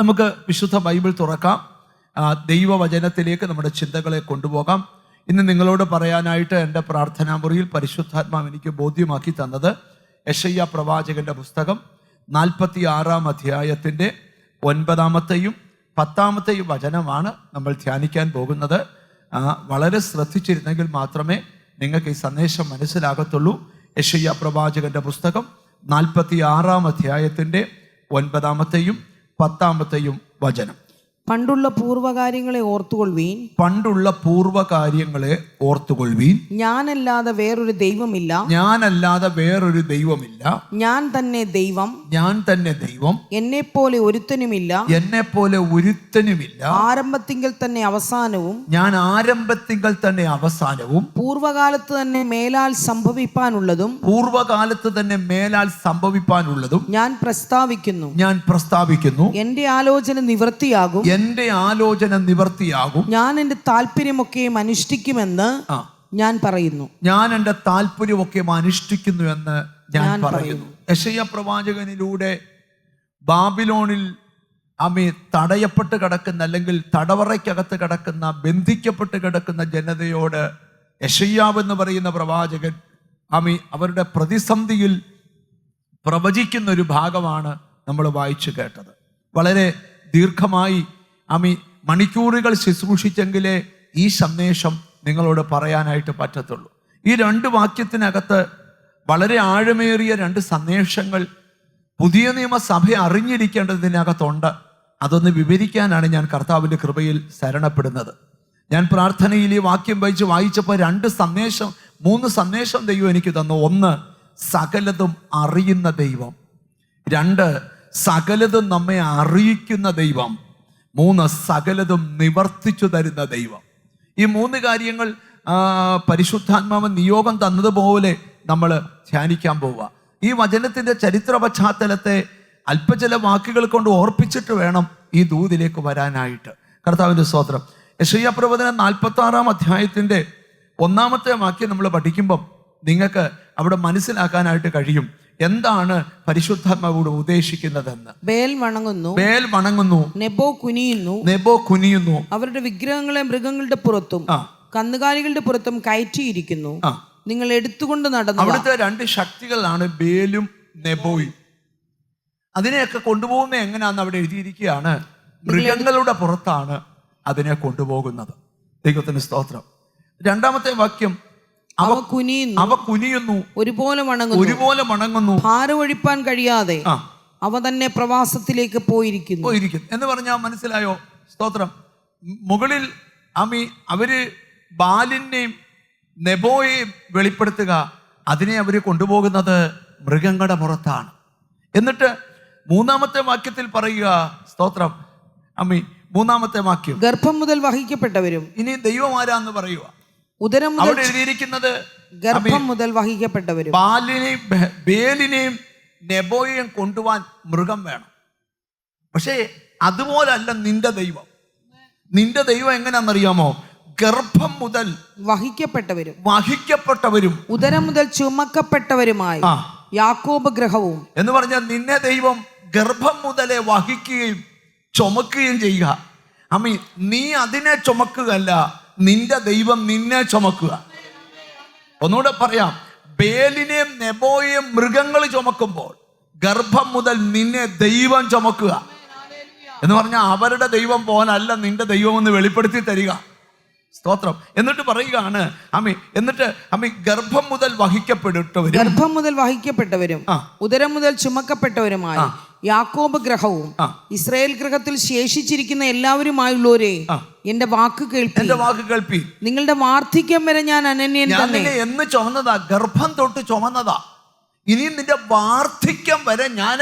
നമുക്ക് വിശുദ്ധ ബൈബിൾ തുറക്കാം. ദൈവവചനത്തിലേക്ക് നമ്മുടെ ചിന്തകളെ കൊണ്ടുപോകാം. ഇന്ന് നിങ്ങളോട് പറയാനായിട്ട് എൻ്റെ പ്രാർത്ഥനാ മുറിയിൽ പരിശുദ്ധാത്മാവ് എനിക്ക് ബോധ്യമാക്കി തന്നത് യെശയ്യാ പ്രവാചകന്റെ പുസ്തകം 46 അധ്യായത്തിൻ്റെ 9-ാമത്തെയും 10-ാമത്തെയും വചനമാണ് നമ്മൾ ധ്യാനിക്കാൻ പോകുന്നത്. വളരെ ശ്രദ്ധിച്ചിരുന്നെങ്കിൽ മാത്രമേ നിങ്ങൾക്ക് ഈ സന്ദേശം മനസ്സിലാകത്തുള്ളൂ. യെശയ്യാ പ്രവാചകന്റെ പുസ്തകം 46 അധ്യായത്തിൻ്റെ 9-ാമത്തെയും 10-ാമത്തെയും വചനം. പണ്ടുള്ള പൂർവ്വകാര്യങ്ങളെ ഓർത്തുകൊള്ളുവീൻ. പണ്ടുള്ള പൂർവ്വകാര്യങ്ങളെ ഓർത്തുകൊള്ളുവീൻ. ഞാനല്ലാതെ വേറൊരു ദൈവമില്ല. ഞാനല്ലാതെ വേറൊരു ദൈവമില്ല. ഞാൻ തന്നെ ദൈവം. ഞാൻ തന്നെ ദൈവം. എന്നെപ്പോലെ ഒരുത്തനുമില്ല. എന്നെപ്പോലെ ഒരുത്തനുമില്ല. ആരംഭത്തിങ്കൽ തന്നെ അവസാനവും. ഞാൻ ആരംഭത്തിങ്കൽ തന്നെ അവസാനവും. പൂർവ്വകാലത്ത് തന്നെ മേലാൽ സംഭവിപ്പാനുള്ളതും. പൂർവ്വകാലത്ത് തന്നെ മേലാൽ സംഭവിപ്പാനുള്ളതും ഞാൻ പ്രസ്താവിക്കുന്നു. ഞാൻ പ്രസ്താവിക്കുന്നു. എന്റെ ആലോചന നിവൃത്തിയാകും. എന്റെ ആലോചന നിവർത്തിയാകും. ഞാൻ എന്റെ താല്പര്യമൊക്കെയും അനുഷ്ഠിക്കുമെന്ന് ഞാൻ പറയുന്നു. ഞാൻ എന്റെ താല്പര്യമൊക്കെ അനുഷ്ഠിക്കുന്നു എന്ന് ഞാൻ പറയുന്നു. യെശയ്യാ പ്രവാചകനിലൂടെ ബാബിലോണിൽ തടയപ്പെട്ട് കിടക്കുന്ന, അല്ലെങ്കിൽ തടവറയ്ക്കകത്ത് കിടക്കുന്ന, ബന്ധിക്കപ്പെട്ട് കിടക്കുന്ന ജനതയോട് യെശയ്യാവ് എന്ന് പറയുന്ന പ്രവാചകൻ അവരുടെ പ്രതിസന്ധിയിൽ പ്രവചിക്കുന്ന ഒരു ഭാഗമാണ് നമ്മൾ വായിച്ചു കേട്ടത്. വളരെ ദീർഘമായി മണിക്കൂറുകൾ ശുശ്രൂഷിച്ചെങ്കിലേ ഈ സന്ദേശം നിങ്ങളോട് പറയാനായിട്ട് പറ്റത്തുള്ളൂ. ഈ 2 വാക്യത്തിനകത്ത് വളരെ ആഴമേറിയ 2 സന്ദേശങ്ങൾ പുതിയ നിയമസഭ അറിഞ്ഞിരിക്കേണ്ടതിനകത്തുണ്ട്. അതൊന്ന് വിവരിക്കാനാണ് ഞാൻ കർത്താവിൻ്റെ കൃപയിൽ ശരണപ്പെടുന്നത്. ഞാൻ പ്രാർത്ഥനയിൽ ഈ വാക്യം വായിച്ചപ്പോൾ 3 സന്ദേശം ദൈവം എനിക്ക് തന്നു. 1, സകലതും അറിയുന്ന ദൈവം. 2, സകലതും നമ്മെ അറിയിക്കുന്ന ദൈവം. 3, സകലതും നിവർത്തിച്ചു തരുന്ന ദൈവം. ഈ 3 കാര്യങ്ങൾ പരിശുദ്ധാത്മാവ് നിയോഗം തന്നതുപോലെ നമ്മൾ ധ്യാനിക്കാൻ പോവുക. ഈ വചനത്തിന്റെ ചരിത്ര പശ്ചാത്തലത്തെ അല്പചില വാക്കുകൾ കൊണ്ട് ഓർപ്പിച്ചിട്ട് വേണം ഈ ദൂതിലേക്ക് വരാനായിട്ട്. കർത്താവിന്റെ സ്തോത്രം. യെശയ്യാ പ്രവചനം 46 അധ്യായത്തിന്റെ 1-ാമത്തെ വാക്യം നമ്മൾ പഠിക്കുമ്പം നിങ്ങൾക്ക് അവിടെ മനസ്സിലാക്കാനായിട്ട് കഴിയും എന്താണ് പരിശുദ്ധാത്മാവോട് ഉദ്ദേശിക്കുന്നതെന്ന്. ബേൽ വണങ്ങുന്നു. നെബോ കുനിയുന്നു. അവരുടെ വിഗ്രഹങ്ങളെ മൃഗങ്ങളുടെ പുറത്തും കന്നുകാലികളുടെ പുറത്തും കയറ്റിയിരിക്കുന്നു. നിങ്ങൾ എടുത്തുകൊണ്ട് നടന്നു. അവിടുത്തെ 2 ശക്തികളാണ് ബേലും നെബോയും. അതിനെയൊക്കെ കൊണ്ടുപോകുന്നത് എങ്ങനെയാന്ന് അവിടെ എഴുതിയിരിക്കുകയാണ്. മൃഗങ്ങളുടെ പുറത്താണ് അതിനെ കൊണ്ടുപോകുന്നത്. ദൈവത്തിന് സ്തോത്രം. 2-ാമത്തെ വാക്യം, അവ കുനിയുന്നു, ഒരുപോലെ വണങ്ങുന്നു. ഭാരമൊഴിപ്പാൻ കഴിയാതെ അവ തന്നെ പ്രവാസത്തിലേക്ക് പോയിരിക്കുന്നു എന്ന് പറഞ്ഞാൽ മനസ്സിലായോ? സ്തോത്രം. മുകളിൽ അവര് ബാലിനെയും നെബോയെയും വെളിപ്പെടുത്തുക. അതിനെ അവര് കൊണ്ടുപോകുന്നത് മൃഗങ്ങളുടെ പുറത്താണ്. എന്നിട്ട് 3-ാമത്തെ വാക്യത്തിൽ പറയുക, സ്തോത്രം, 3-ാമത്തെ വാക്യം, ഗർഭം മുതൽ വഹിക്കപ്പെട്ടവരും. ഇനി ദൈവം ആരാന്ന് പറയുക. ഉദരം മുതൽ എഴുതിയിരിക്കുന്നത് ഗർഭം മുതൽ വഹിക്കപ്പെട്ടവരും. ബേലിനെയും നെബോയെയും കൊണ്ടുപോകാൻ മൃഗം വേണം. പക്ഷേ അതുപോലല്ല നിന്റെ ദൈവം. നിന്റെ ദൈവം എങ്ങനെയാണെന്നറിയാമോ? ഗർഭം മുതൽ വഹിക്കപ്പെട്ടവരും ഉദരം മുതൽ ചുമക്കപ്പെട്ടവരുമായി യാക്കോബ് ഗൃഹവും. എന്ന് പറഞ്ഞാൽ നിന്നെ ദൈവം ഗർഭം മുതലേ വഹിക്കുകയും ചുമക്കുകയും ചെയ്യുക. നീ അതിനെ ചുമക്കുകയല്ല, നിന്റെ ദൈവം നിന്നെ ചുമക്കുക. ഒന്നുകൂടെ പറയാം, ബേലിനെയും നെബോയെയും മൃഗങ്ങൾ ചുമക്കുമ്പോൾ ഗർഭം മുതൽ നിന്നെ ദൈവം ചുമക്കുക. എന്ന് പറഞ്ഞാൽ അവരുടെ ദൈവം പോലല്ല നിന്റെ ദൈവം എന്ന് വെളിപ്പെടുത്തി തരിക. സ്തോത്രം. എന്നിട്ട് പറയുകയാണ് ഗർഭം മുതൽ വഹിക്കപ്പെട്ടവരും ഉദരം മുതൽ ചുമക്കപ്പെട്ടവരുമായി യാക്കോബ് ഗ്രഹവും ഇസ്രായേൽ ഗൃഹത്തിൽ ശേഷിച്ചിരിക്കുന്ന എല്ലാവരുമായുള്ളവരെ എന്റെ വാക്ക് കേൾപ്പി. നിങ്ങളുടെ വാർദ്ധക്യം വരെ ഞാൻ അനന്യൻ തന്നെ. എന്ന് ചുമന്നതാ, ഗർഭം തൊട്ട് ചുമന്നതാ. ഇനി നിന്റെ വാർദ്ധക്യം വരെ ഞാൻ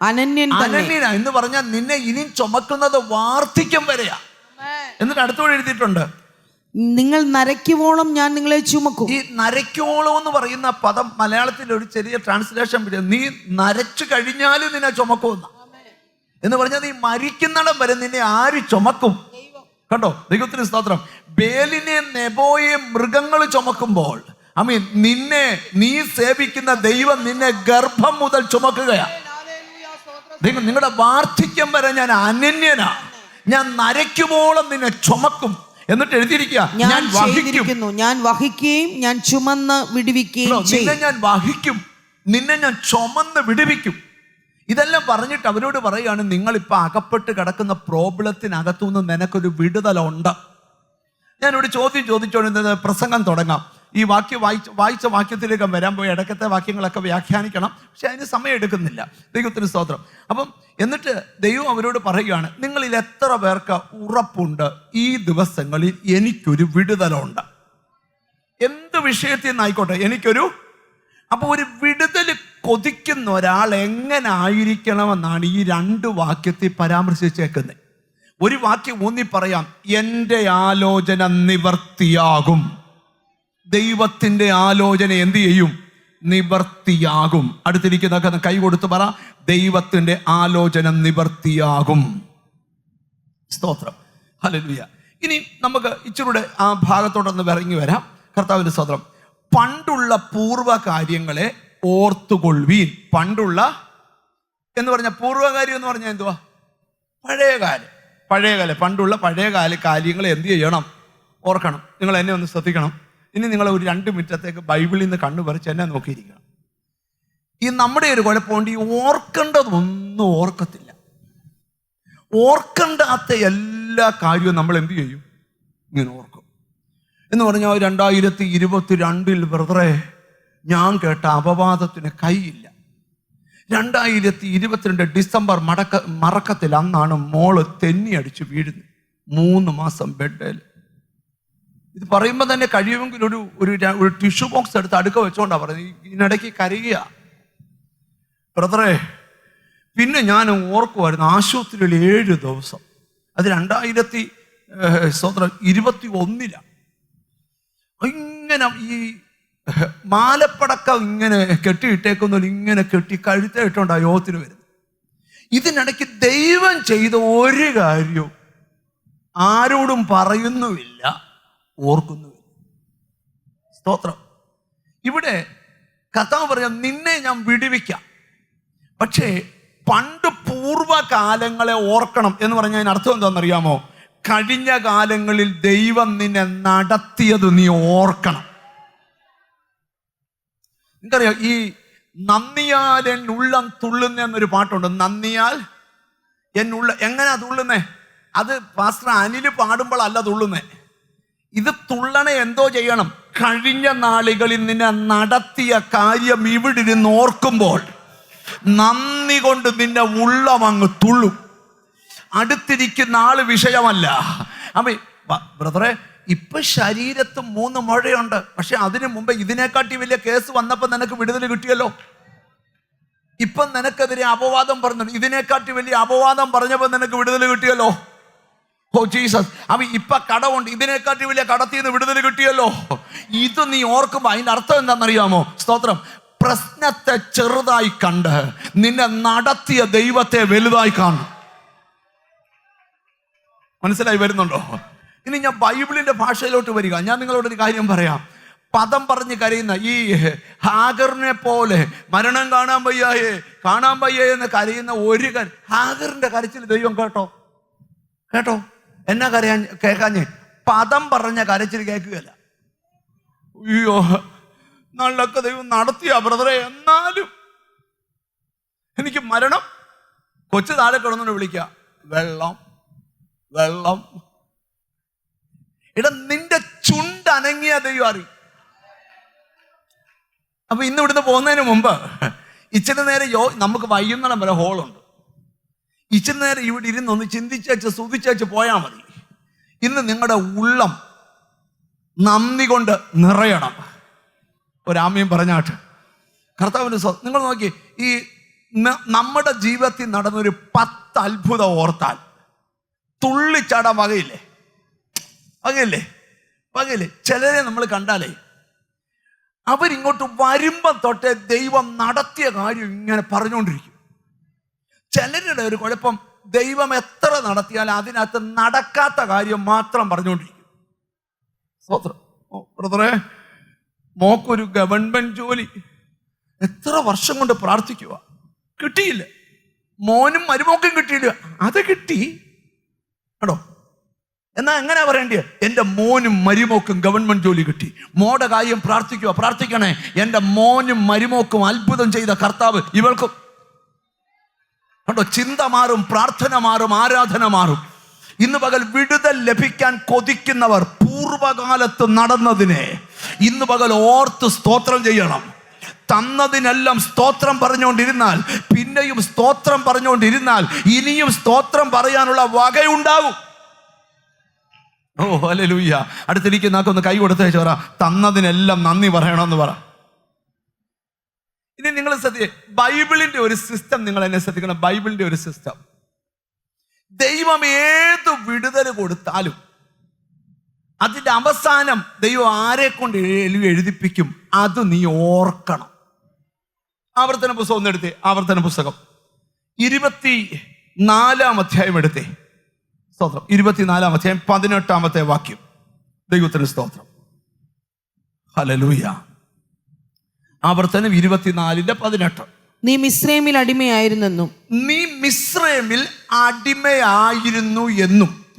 അനന്യനാ എന്ന് പറഞ്ഞാൽ നിന്നെ ഇനി ചുമക്കുന്നത് വാർദ്ധക്യം വരെയാ. എന്നിട്ട് അടുത്തോടെ എഴുതിയിട്ടുണ്ട്, നിങ്ങൾ നരയ്ക്കുവോളം ഞാൻ നിങ്ങളെ ചുമക്കും. ഈ നരയ്ക്കുവോളം എന്ന് പറയുന്ന പദം മലയാളത്തിൽ ഒരു ചെറിയ ട്രാൻസ്ലേഷൻ, നീ നരച്ചു കഴിഞ്ഞാലും നിന്നെ ചുമക്കുമെന്ന എന്ന് പറഞ്ഞാൽ നീ മരിക്കുന്നിടം വരെ നിന്നെ ആര് ചുമക്കും? കണ്ടോ? ദൈവത്തിന് സ്തോത്രം. ബേലിനെയും നെബോയെയും മൃഗങ്ങൾ ചുമക്കുമ്പോൾ നീ സേവിക്കുന്ന ദൈവം നിന്നെ ഗർഭം മുതൽ ചുമക്കുകയാണ്. നിങ്ങളുടെ വാർദ്ധക്യം വരെ ഞാൻ അനന്യനാ, ഞാൻ നരയ്ക്കുമോളം നിന്നെ ചുമക്കും. എന്നിട്ട് എഴുതിയിരിക്കുക, ഞാൻ ചെയ്തിരിക്കുന്നു, ഞാൻ വഹിക്കുകയും ഞാൻ ചുമന്ന് വിടുവിക്കുകയും ചെയ്യും. നിന്നെ ഞാൻ വഹിക്കും, നിന്നെ ഞാൻ ചുമന്ന് വിടുവിക്കും. ഇതെല്ലാം പറഞ്ഞിട്ട് അവരോട് പറയുകയാണ്, നിങ്ങളിപ്പോൾ അകപ്പെട്ട് കിടക്കുന്ന പ്രോബ്ലത്തിനകത്തുനിന്ന് നിനക്കൊരു വിടുതലുണ്ട്. ഞാനൊരു ചോദ്യം ചോദിച്ചോണ്ട് പ്രസംഗം തുടങ്ങാം. ഈ വായിച്ച വാക്യത്തിലേക്ക് വരാൻ പോയി ഇടയ്ക്കത്തെ വാക്യങ്ങളൊക്കെ വ്യാഖ്യാനിക്കണം, പക്ഷെ അതിന് സമയം എടുക്കുന്നില്ല. ദൈവത്തിന് സ്തോത്രം. അപ്പം എന്നിട്ട് ദൈവം അവരോട് പറയുകയാണ്, നിങ്ങളിൽ എത്ര പേർക്ക് ഉറപ്പുണ്ട് ഈ ദിവസങ്ങളിൽ എനിക്കൊരു വിടുതലുണ്ട്? എന്ത് വിഷയത്തിൽ നിന്നായിക്കോട്ടെ എനിക്കൊരു. അപ്പോൾ ഒരു വിടുതൽ കൊതിക്കുന്ന ഒരാൾ എങ്ങനെ ആയിരിക്കണമെന്നാണ് ഈ 2 വാക്യത്തിൽ പരാമർശിച്ചേക്കുന്നത്. ഒരു വാക്യം ഊന്നി പറയാം, എൻ്റെ ആലോചന നിവർത്തിയാകും. ദൈവത്തിൻ്റെ ആലോചന എന്ത് ചെയ്യും? നിവർത്തിയാകും. അടുത്തിരിക്കുന്നതൊക്കെ കൈ കൊടുത്ത് പറ, ദൈവത്തിൻ്റെ ആലോചന നിവർത്തിയാകും. സ്തോത്രം, ഹല്ലേലൂയ. ഇനി നമുക്ക് ഇച്ചിരൂടെ ആ ഭാഗത്തോടൊന്ന് ഇറങ്ങി വരാം. കർത്താവിൻ്റെ സ്തോത്രം. പണ്ടുള്ള പൂർവ്വ കാര്യങ്ങളെ ഓർത്തുകൊള്ളുവീൻ. പണ്ടുള്ള എന്ന് പറഞ്ഞ പൂർവ്വകാര്യം എന്ന് പറഞ്ഞാൽ എന്തുവാ? പഴയകാല പണ്ടുള്ള പഴയകാല കാര്യങ്ങളെ എന്ത് ചെയ്യണം? ഓർക്കണം. നിങ്ങൾ എന്നെ ഒന്ന് ശ്രദ്ധിക്കണം. ഇനി നിങ്ങൾ ഒരു 2 മിനിറ്റത്തേക്ക് ബൈബിളിൽ നിന്ന് കണ്ണു പറിച്ച് എന്നെ നോക്കിയിരിക്കണം. ഈ നമ്മുടെ ഒരു കുഴപ്പമുണ്ട്, ഈ ഓർക്കേണ്ടതൊന്നും ഓർക്കത്തില്ല. ഓർക്കേണ്ടാത്ത എല്ലാ കാര്യവും നമ്മൾ എന്ത് ചെയ്യും? ഇങ്ങനെ ഓർക്കും. എന്ന് പറഞ്ഞാൽ 2022 ബ്രദറെ, ഞാൻ കേട്ട അപവാദത്തിന് കൈയില്ല. 2022 ഡിസംബർ മറക്കത്തിൽ അന്നാണ് മോള് തെന്നി അടിച്ച് വീഴുന്നത്. 3 മാസം ബെഡിൽ. ഇത് പറയുമ്പോൾ തന്നെ കഴിയുമെങ്കിൽ ഒരു ടിഷ്യൂ ബോക്സ് എടുത്ത് അടുക്ക വെച്ചോണ്ടാ പറയുന്നത്. ഇതിനിടയ്ക്ക് കരയുക ബ്രദറെ. പിന്നെ ഞാൻ ഓർക്കുമായിരുന്നു, ആശുപത്രിയിൽ 7 ദിവസം. അത് 2021 ഇങ്ങനെ ഈ മാലപ്പടക്കം ഇങ്ങനെ കെട്ടിയിട്ടേക്കുന്ന ഇങ്ങനെ കെട്ടി കഴുത്തേട്ടോണ്ടാ യോഗത്തിന് വരുന്നത്. ഇതിനിടയ്ക്ക് ദൈവം ചെയ്ത ഒരു കാര്യവും ആരോടും പറയുന്നുമില്ല, ഓർക്കുന്നുമില്ല. സ്തോത്രം. ഇവിടെ കർത്താവ് പറയാം, നിന്നെ ഞാൻ വിടുവിക്കാം, പക്ഷേ പണ്ട് പൂർവ്വകാലങ്ങളെ ഓർക്കണം എന്ന് പറഞ്ഞാൽ അതിന് അർത്ഥം എന്താണെന്നറിയാമോ? കഴിഞ്ഞ കാലങ്ങളിൽ ദൈവം നിന്നെ നടത്തിയത് നീ ഓർക്കണം. നിങ്ങൾക്കറിയാം, ഈ നന്ദിയാൽ എന്നുള്ളം തുള്ളുന്ന എന്നൊരു പാട്ടുണ്ട്. നന്ദിയാൽ എന്നുള്ള എങ്ങനെയാ തുള്ളുന്നേ? അത് പാസ്റ്റർ അനിൽ പാടുമ്പോഴല്ല തുള്ളുന്നേ. ഇത് തുള്ളണേ എന്തോ ചെയ്യണം? കഴിഞ്ഞ നാളുകളിൽ നിന്നെ നടത്തിയ കാര്യം ഇവിടെ ഇരുന്ന് ഓർക്കുമ്പോൾ നന്ദി കൊണ്ട് നിന്റെ ഉള്ളം അങ്ങ് തുള്ളും. അടുത്തിരിക്കുന്ന ആള് വിഷയമല്ല. അപ്പൊ ബ്രദറെ, ഇപ്പൊ ശരീരത്ത് 3 മുഴയുണ്ട്, പക്ഷെ അതിനു മുമ്പ് ഇതിനെക്കാട്ടി വലിയ കേസ് വന്നപ്പോ നിനക്ക് വിടുതൽ കിട്ടിയല്ലോ. ഇപ്പൊ നിനക്കെതിരെ അപവാദം പറഞ്ഞു, ഇതിനെക്കാട്ടി വലിയ അപവാദം പറഞ്ഞപ്പോ നിനക്ക് വിടുതൽ കിട്ടിയല്ലോ. Oh Jesus. അപ്പൊ ഇപ്പൊ കടമുണ്ട്, ഇതിനെക്കാട്ടി വലിയ കടത്തിൽ നിന്ന് വിടുതൽ കിട്ടിയല്ലോ. ഇത് നീ ഓർക്കുമ്പോ അതിന്റെ അർത്ഥം എന്താണെന്നറിയാമോ? സ്തോത്രം. പ്രശ്നത്തെ ചെറുതായി കണ്ട് നിന്നെ നടത്തിയ ദൈവത്തെ വലുതായി കാണും. മനസ്സിലായി വരുന്നുണ്ടോ? ഇനി ഞാൻ ബൈബിളിന്റെ ഭാഷയിലോട്ട് വരിക. ഞാൻ നിങ്ങളോടൊരു കാര്യം പറയാം. പദം പറഞ്ഞ് കരയുന്ന ഈ ഹാഗറിനെ പോലെ മരണം കാണാൻ വയ്യേ എന്ന് കരയുന്ന ഒരു ഹാഗറിന്റെ കരച്ചിൽ ദൈവം കേട്ടോ? എന്നാ കേൾക്കാഞ്ഞേ? പദം പറഞ്ഞ കരച്ചിൽ കേൾക്കുകയല്ല. അയ്യോ, നല്ലൊക്കെ ദൈവം നടത്തിയ ബ്രദറെ, എന്നാലും എനിക്ക് മരണം. കൊച്ചു താഴെ കിടന്നു വിളിക്കുക, വെള്ളം. ഇട നിന്റെ ചുണ്ട് അനങ്ങിയ ദൈവം അറിയും. അപ്പൊ ഇന്ന് ഇവിടുന്ന് പോകുന്നതിന് മുമ്പ് ഇച്ചിരി നേരം നമുക്ക് വൈകുന്നേരം വരെ ഹോളുണ്ട്. ഇച്ചിരി നേരം ഇവിടെ ഇരുന്നൊന്ന് ചിന്തിച്ചു സ്തുതിച്ചു പോയാൽ മതി. ഇന്ന് നിങ്ങളുടെ ഉള്ളം നന്ദി കൊണ്ട് നിറയണം. ഒരാമയും പറഞ്ഞാട്ട് കർത്താവിൻ്റെ നിങ്ങൾ നോക്കി, ഈ നമ്മുടെ ജീവിതത്തിൽ നടന്നൊരു 10 അത്ഭുതം ഓർത്താൽ തുള്ളിച്ചാടാൻ വകയില്ലേ? ചിലരെ നമ്മൾ കണ്ടാലേ അവരിങ്ങോട്ട് വരുമ്പം തൊട്ടേ ദൈവം നടത്തിയ കാര്യം ഇങ്ങനെ പറഞ്ഞുകൊണ്ടിരിക്കും. ചിലരുടെ ഒരു കുഴപ്പം, ദൈവം എത്ര നടത്തിയാൽ അതിനകത്ത് നടക്കാത്ത കാര്യം മാത്രം പറഞ്ഞുകൊണ്ടിരിക്കും. സ്തോത്രം. ബ്രദറെ, മോക്കൊരു ഗവൺമെന്റ് ജോലി എത്ര വർഷം കൊണ്ട് പ്രാർത്ഥിക്കുക, കിട്ടിയില്ല. മോനും മരുമോക്കും കിട്ടിയില്ല, അത് കിട്ടി കേട്ടോ. എന്നാ എങ്ങനെ പറയേണ്ടത്? എൻ്റെ മോനും മരുമോക്കും ഗവൺമെന്റ് ജോലി കിട്ടി. മോടെ കാര്യം പ്രാർത്ഥിക്കണേ. എൻ്റെ മോനും മരുമോക്കും അത്ഭുതം ചെയ്ത കർത്താവ് ഇവൾക്കും കേട്ടോ. ചിന്ത മാറും, പ്രാർത്ഥന മാറും, ആരാധന മാറും. ഇന്ന് പകൽ വിടുതൽ ലഭിക്കാൻ കൊതിക്കുന്നവർ പൂർവകാലത്ത് നടന്നതിനെ ഇന്ന് പകൽ ഓർത്ത് സ്തോത്രം ചെയ്യണം. തന്നതിനെല്ലാം സ്തോത്രം പറഞ്ഞുകൊണ്ടിരുന്നാൽ, പിന്നെയും സ്തോത്രം പറഞ്ഞുകൊണ്ടിരുന്നാൽ ഇനിയും സ്തോത്രം പറയാനുള്ള വകയുണ്ടാകും. ഓ ഹല്ലേലൂയ. അടുത്തിരിക്കുന്ന ഒന്ന് കൈ കൊടുത്തേച്ച് പറ, തന്നതിനെല്ലാം നന്ദി പറയണമെന്ന് പറ. ഇനി നിങ്ങൾ ബൈബിളിന്റെ ഒരു സിസ്റ്റം നിങ്ങൾ എന്നെ ശ്രദ്ധിക്കണം. ബൈബിളിന്റെ ഒരു സിസ്റ്റം, ദൈവം ഏത് വിടുതൽ കൊടുത്താലും അതിന്റെ അവസാനം ദൈവം ആരെ കൊണ്ട് എഴുതിപ്പിക്കും അത് നീ ഓർക്കണം. ആവർത്തന പുസ്തകം ഒന്ന് എടുത്തേ. ആവർത്തന പുസ്തകം 24 അധ്യായം എടുത്തേ. സ്തോത്രം. 24 അധ്യായം 18 വാക്യം. ദൈവത്തിന് സ്തോത്രം. ഹല്ലേലൂയ. ആവർത്തനം 24:18. നീ മിസ്രൈമിൽ അടിമയായിരുന്നെന്നും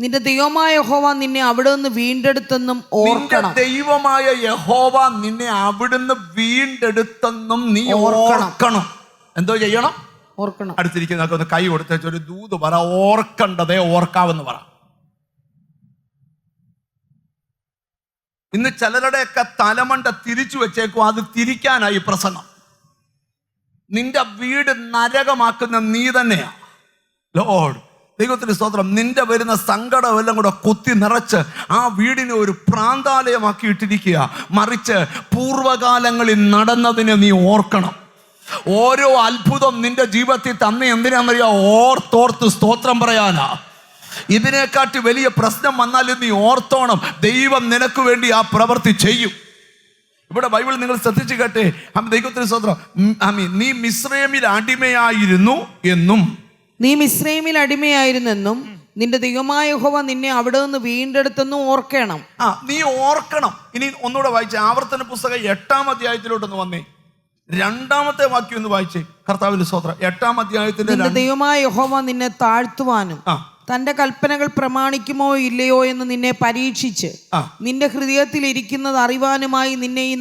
നിന്റെ ദൈവമായ യഹോവ നിന്നെ അവിടെ നിന്ന് വീണ്ടെടുത്തെന്നും ഓർക്കണം. ദൈവമായ യഹോവ നിന്നെ അവിടുന്ന് വീണ്ടെടുത്തെന്നും നീ ഓർക്കണം. എന്തോ ചെയ്യണം? ഓർക്കണം. അടുത്തിരിക്കുന്ന ഒന്ന് കൈ കൊടുത്ത ഒരു ദൂത് പറ, ഓർക്കണ്ടതേ ഓർക്കാവെന്ന് പറ. ഇന്ന് ചിലരുടെയൊക്കെ തലമണ്ട തിരിച്ചു വെച്ചേക്കും, അത് തിരിക്കാനായി പ്രസംഗം. നിന്റെ വീട് നരകമാക്കുന്ന നീ തന്നെയാ. ലോർഡ്, ദൈവത്തിന് സ്തോത്രം. നിന്റെ വരുന്ന സങ്കടം എല്ലാം കൂടെ കുത്തി നിറച്ച് ആ വീടിനെ ഒരു പ്രാന്താലയമാക്കി ഇട്ടിരിക്കുക. മറിച്ച് പൂർവകാലങ്ങളിൽ നടന്നതിനെ നീ ഓർക്കണം. ഓരോ അത്ഭുതം നിന്റെ ജീവിതത്തിൽ തന്നെ എന്തിനാണെന്നറിയാ? ഓർത്തോർത്ത് സ്തോത്രം പറയാനാ. ഇതിനെക്കാട്ടി വലിയ പ്രശ്നം വന്നാലും നീ ഓർത്തോണം, ദൈവം നിനക്ക് വേണ്ടി ആ പ്രവൃത്തി ചെയ്യും. ഇവിടെ ബൈബിൾ നിങ്ങൾ ശ്രദ്ധിച്ചു കേട്ടെ. ദൈവത്തിന് സ്തോത്രം. നീ മിസ്രൈമിൽ അടിമയായിരുന്നു എന്നും നിന്റെ ദൈവമായ യഹോവ നിന്നെ അവിടെ നിന്ന് വീണ്ടെടുത്തെന്നും ഓർക്കണം. നീ ഓർക്കണം. ഇനി ഒന്നുകൂടെ വായിച്ചേ. ആവർത്തന പുസ്തകം 8 അധ്യായത്തിലോട്ടൊന്ന് വന്നേ. 2 വാക്യം ഒന്ന് വായിച്ചേ. കർത്താവിന്റെ സ്തോത്രം. 8 അധ്യായത്തിന്റെ ദൈവമായ യഹോവ നിന്നെ താഴ്ത്തുവാനും തന്റെ കൽപ്പനകൾ പ്രമാണിക്കുമോ ഇല്ലയോ എന്ന് നിന്നെ പരീക്ഷിച്ച് നിന്റെ ഹൃദയത്തിൽ ഇരിക്കുന്നത് അറിവാനുമായി നിന്നെ ഈ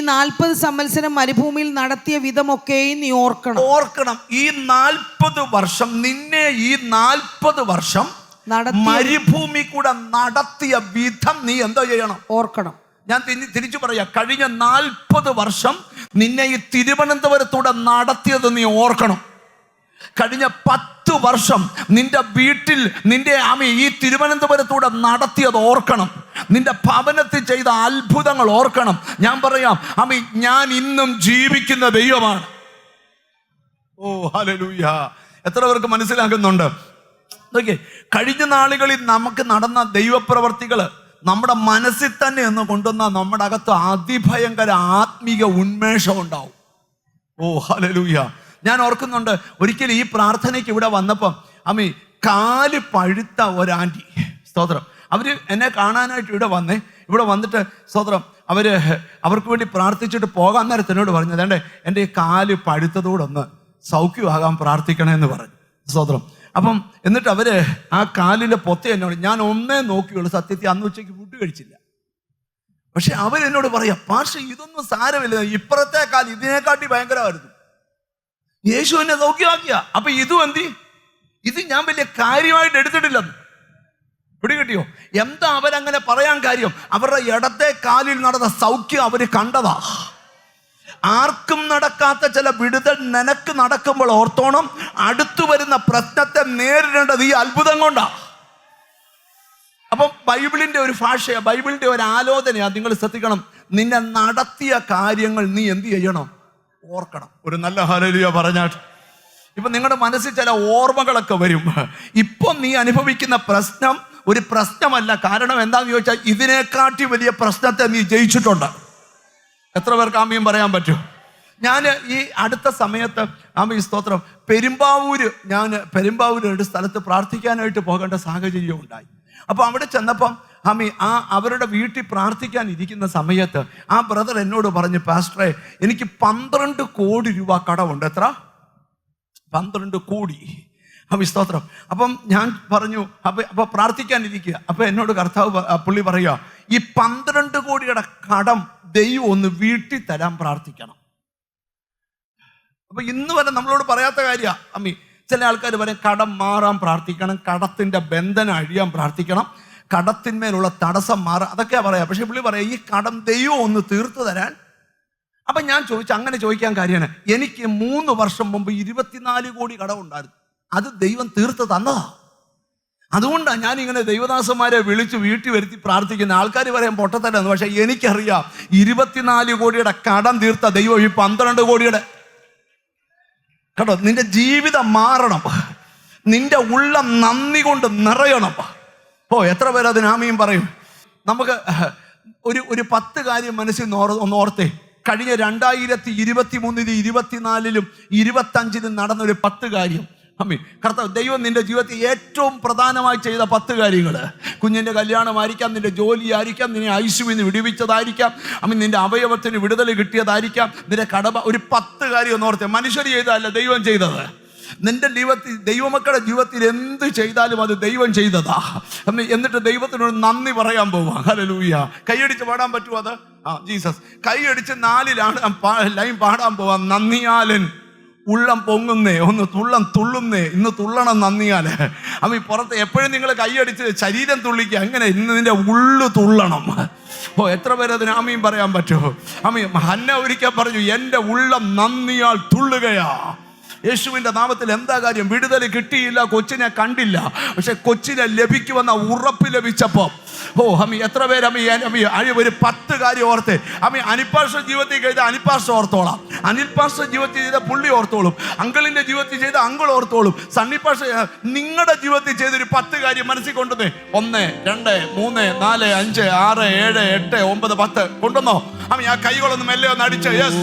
40 സംവത്സരം മരുഭൂമിയിൽ നടത്തിയ വിധമൊക്കെയും നീ ഓർക്കണം. ഈ 40 വർഷം നിന്നെ ഈ 40 വർഷം മരുഭൂമി കൂടെ നടത്തിയ വിധം നീ എന്തോ ചെയ്യണം? ഓർക്കണം. ഞാൻ തിരിച്ചു പറയാം. കഴിഞ്ഞ 40 വർഷം നിന്നെ ഈ തിരുവനന്തപുരത്തൂടെ നടത്തിയത് നീ ഓർക്കണം. കഴിഞ്ഞ 10 വർഷം നിന്റെ വീട്ടിൽ നിന്റെ ഈ തിരുവനന്തപുരത്തൂടെ നടത്തിയത് ഓർക്കണം. നിന്റെ ഭവനത്തിൽ ചെയ്ത അത്ഭുതങ്ങൾ ഓർക്കണം. ഞാൻ പറയാം, ഞാൻ ഇന്നും ജീവിക്കുന്ന ദൈവമാണ്. ഓ ഹല്ലേലൂയ. എത്ര പേർക്ക് മനസ്സിലാകുന്നുണ്ട്? കഴിഞ്ഞ നാളുകളിൽ നമുക്ക് നടന്ന ദൈവപ്രവർത്തികൾ നമ്മുടെ മനസ്സിൽ തന്നെ എന്ന് കൊണ്ടുവന്ന നമ്മുടെ അകത്ത് അതിഭയങ്കര ആത്മീക ഉന്മേഷം ഉണ്ടാവും. ഓ ഹല്ലേലൂയ. ഞാൻ ഓർക്കുന്നുണ്ട്, ഒരിക്കലും ഈ പ്രാർത്ഥനയ്ക്ക് ഇവിടെ വന്നപ്പം കാല് പഴുത്ത ഒരാൻറ്റി, സ്തോത്രം, അവര് എന്നെ കാണാനായിട്ട് ഇവിടെ വന്നിട്ട് സ്തോത്രം, അവർക്ക് വേണ്ടി പ്രാർത്ഥിച്ചിട്ട് പോകാൻ നേരത്തെ എന്നോട് പറഞ്ഞു, അതേണ്ടേ എൻ്റെ ഈ കാല് പഴുത്തതോടൊന്ന് സൗഖ്യമാകാൻ പ്രാർത്ഥിക്കണമെന്ന് പറഞ്ഞു. സ്തോത്രം. അപ്പം എന്നിട്ട് ആ കാലിലെ പൊത്ത എന്നോട്, ഞാൻ ഒന്നേ നോക്കിയുള്ളൂ സത്യത്തിൽ, അന്ന് ഉച്ചയ്ക്ക് ഫുഡ് കഴിച്ചില്ല. പക്ഷെ അവരെന്നോട് പറയാം, പക്ഷെ ഇതൊന്നും സാരമില്ല, ഇപ്പുറത്തെ കാൽ ഇതിനെക്കാട്ടി ഭയങ്കരമായിരുന്നു, യേശു എന്നെ സൗഖ്യമാക്കിയ. അപ്പൊ ഇത് ഞാൻ വലിയ കാര്യമായിട്ട് എടുത്തിട്ടില്ലെന്ന് പിടികിട്ടിയോ? എന്താ അവരങ്ങനെ പറയാൻ കാര്യം? അവരുടെ ഇടത്തെ കാലിൽ നടന്ന സൗഖ്യം അവര് കണ്ടതാ. ആർക്കും നടക്കാത്ത ചില വിടുതൽ നിനക്ക് നടക്കുമ്പോൾ ഓർത്തോണം, അടുത്തു വരുന്ന പ്രശ്നത്തെ നേരിടേണ്ടത് ഈ അത്ഭുതം കൊണ്ടാ. അപ്പം ബൈബിളിന്റെ ഒരു ഭാഷയാ, ബൈബിളിന്റെ ഒരു ആലോചനയാ. നിങ്ങൾ ശ്രദ്ധിക്കണം, നിന്നെ നടത്തിയ കാര്യങ്ങൾ നീ എന്ത് ചെയ്യണം? ഓർക്കണം. ഒരു നല്ല ഹല്ലേലൂയ പറഞ്ഞാട്ട്. ഇപ്പൊ നിങ്ങളുടെ മനസ്സിൽ ചില ഓർമ്മകളൊക്കെ വരും. ഇപ്പൊ നീ അനുഭവിക്കുന്ന പ്രശ്നം ഒരു പ്രശ്നമല്ല. കാരണം എന്താന്ന് ചോദിച്ചാൽ ഇതിനെക്കാട്ടി വലിയ പ്രശ്നത്തെ നീ ജയിച്ചിട്ടുണ്ട്. എത്ര പേർക്ക് ആമയും പറയാൻ പറ്റും? ഞാൻ ഈ അടുത്ത സമയത്ത് സ്തോത്രം പെരുമ്പാവൂര് ഒരു സ്ഥലത്ത് പ്രാർത്ഥിക്കാനായിട്ട് പോകേണ്ട സാഹചര്യം ഉണ്ടായി. അപ്പോൾ അവിടെ ചെന്നപ്പം അവരുടെ വീട്ടിൽ പ്രാർത്ഥിക്കാൻ ഇരിക്കുന്ന സമയത്ത് ആ ബ്രദർ എന്നോട് പറഞ്ഞു, പാസ്റ്ററെ എനിക്ക് 12 കോടി രൂപ കടമുണ്ട്. എത്ര? 12 കോടി. സ്തോത്രം. അപ്പം ഞാൻ പറഞ്ഞു, അപ്പൊ പ്രാർത്ഥിക്കാനിരിക്കുക. അപ്പൊ എന്നോട് പുള്ളി പറയുക, ഈ 12 കോടിയുടെ കടം ദൈവം ഒന്ന് വീട്ടിൽ തരാൻ പ്രാർത്ഥിക്കണം. അപ്പൊ ഇന്ന് വരെ നമ്മളോട് പറയാത്ത കാര്യമാണ്. ചില ആൾക്കാർ പറയും കടം മാറാൻ പ്രാർത്ഥിക്കണം, കടത്തിന്റെ ബന്ധനം അഴിയാൻ പ്രാർത്ഥിക്കണം, കടത്തിന്മേലുള്ള തടസ്സം മാറാം, അതൊക്കെയാ പറയാം. പക്ഷെ പുള്ളി പറയാം ഈ കടം ദൈവം ഒന്ന് തീർത്തു തരാൻ. അപ്പൊ ഞാൻ ചോദിച്ചു, അങ്ങനെ ചോദിക്കാൻ കാര്യമാണ്, എനിക്ക് 3 വർഷം മുമ്പ് 24 കോടി കടം ഉണ്ടായിരുന്നു. അത് ദൈവം തീർത്ത് തന്നതാ. അതുകൊണ്ടാണ് ഞാനിങ്ങനെ ദൈവദാസന്മാരെ വിളിച്ച് വീട്ടിൽ വരുത്തി പ്രാർത്ഥിക്കുന്ന. ആൾക്കാർ പറയാൻ പൊട്ടത്തല്ലെന്ന്, പക്ഷെ എനിക്കറിയാം 24 കോടിയുടെ കടം തീർത്ത ദൈവം ഈ 12 കോടിയുടെ കേട്ടോ. നിന്റെ ജീവിതം മാറണം, നിന്റെ ഉള്ളം നന്ദി കൊണ്ട് നിറയണം. എത്ര പേര് അതിന് ആമീൻ പറയും? നമുക്ക് ഒരു 10 കാര്യം മനസ്സിൽ ഓർത്തേ. കഴിഞ്ഞ 2023, 24, 25 നടന്നൊരു 10 കാര്യം. കർത്താവ് ദൈവം നിന്റെ ജീവിതത്തിൽ ഏറ്റവും പ്രധാനമായി ചെയ്ത 10 കാര്യങ്ങൾ. കുഞ്ഞിൻ്റെ കല്യാണമായിരിക്കാം, നിന്റെ ജോലി ആയിരിക്കാം, നിന്നെ ഐശ്വര്യന്ന് വിടുവിച്ചതായിരിക്കാം, നിന്റെ അവയവത്തിന് വിടുതൽ കിട്ടിയതായിരിക്കാം, നിന്റെ ഒരു 10 കാര്യം ഓർത്തേ. മനുഷ്യർ ചെയ്തതല്ല, ദൈവം ചെയ്തത്. നിന്റെ ജീവിതത്തിൽ, ദൈവമക്കളുടെ ജീവിതത്തിൽ എന്ത് ചെയ്താലും അത് ദൈവം ചെയ്തതാ. എന്നിട്ട് ദൈവത്തിനോട് നന്ദി പറയാൻ പോവാ. ഹല്ലേലൂയ. കൈയടിച്ച് പാടാൻ പറ്റുമോ അത്? ജീസസ്. കൈയടിച്ച് 4 ലൈൻ പാടാൻ പോവാ. നന്ദിയാലൻ ഉള്ളം പൊങ്ങുന്നേ, ഒന്ന് തുള്ളുന്നേ, ഇന്ന് തുള്ളണം നന്ദിയാല്. പുറത്ത് എപ്പോഴും നിങ്ങൾ കൈയടിച്ച് ശരീരം തുള്ളിക്കുക, അങ്ങനെ ഇന്ന് നിന്റെ ഉള്ളു തുള്ളണം. എത്ര പേര് അതിന് ആമീൻ പറയാൻ പറ്റുമോ? ഹന്ന ഒരിക്കൽ പറഞ്ഞു, എൻ്റെ ഉള്ളം നന്ദിയാൽ തുള്ളുകയാ. യേശുവിൻ്റെ നാമത്തിൽ എന്താ കാര്യം? വിടുതൽ കിട്ടിയില്ല, കൊച്ചിനെ കണ്ടില്ല, പക്ഷെ കൊച്ചിനെ ലഭിക്കുമെന്ന ഉറപ്പ് ലഭിച്ചപ്പോൾ എത്ര പേര് ഒരു 10 കാര്യം ഓർത്ത്. അനിൽപാഷ ജീവിതത്തിൽ ചെയ്ത അനിൽപാഷ ഓർത്തോളാം, അനിൽപാഷ ജീവിതത്തിൽ ചെയ്ത പുള്ളി ഓർത്തോളും, അങ്കിളിന്റെ ജീവിതത്തിൽ ചെയ്ത അങ്കിൾ ഓർത്തോളും, സണ്ണിപ്പാഷ നിങ്ങളുടെ ജീവിതത്തിൽ ചെയ്തൊരു 10 കാര്യം മനസ്സിൽ കൊണ്ടുവന്നേ. 1, 2, 3, 4, 5, 6, 7, 8, 9, 10 കൊണ്ടുവന്നോ? ആ കൈകളൊന്ന് മെല്ലെ ഒന്ന് അടിച്ച്. യെസ്.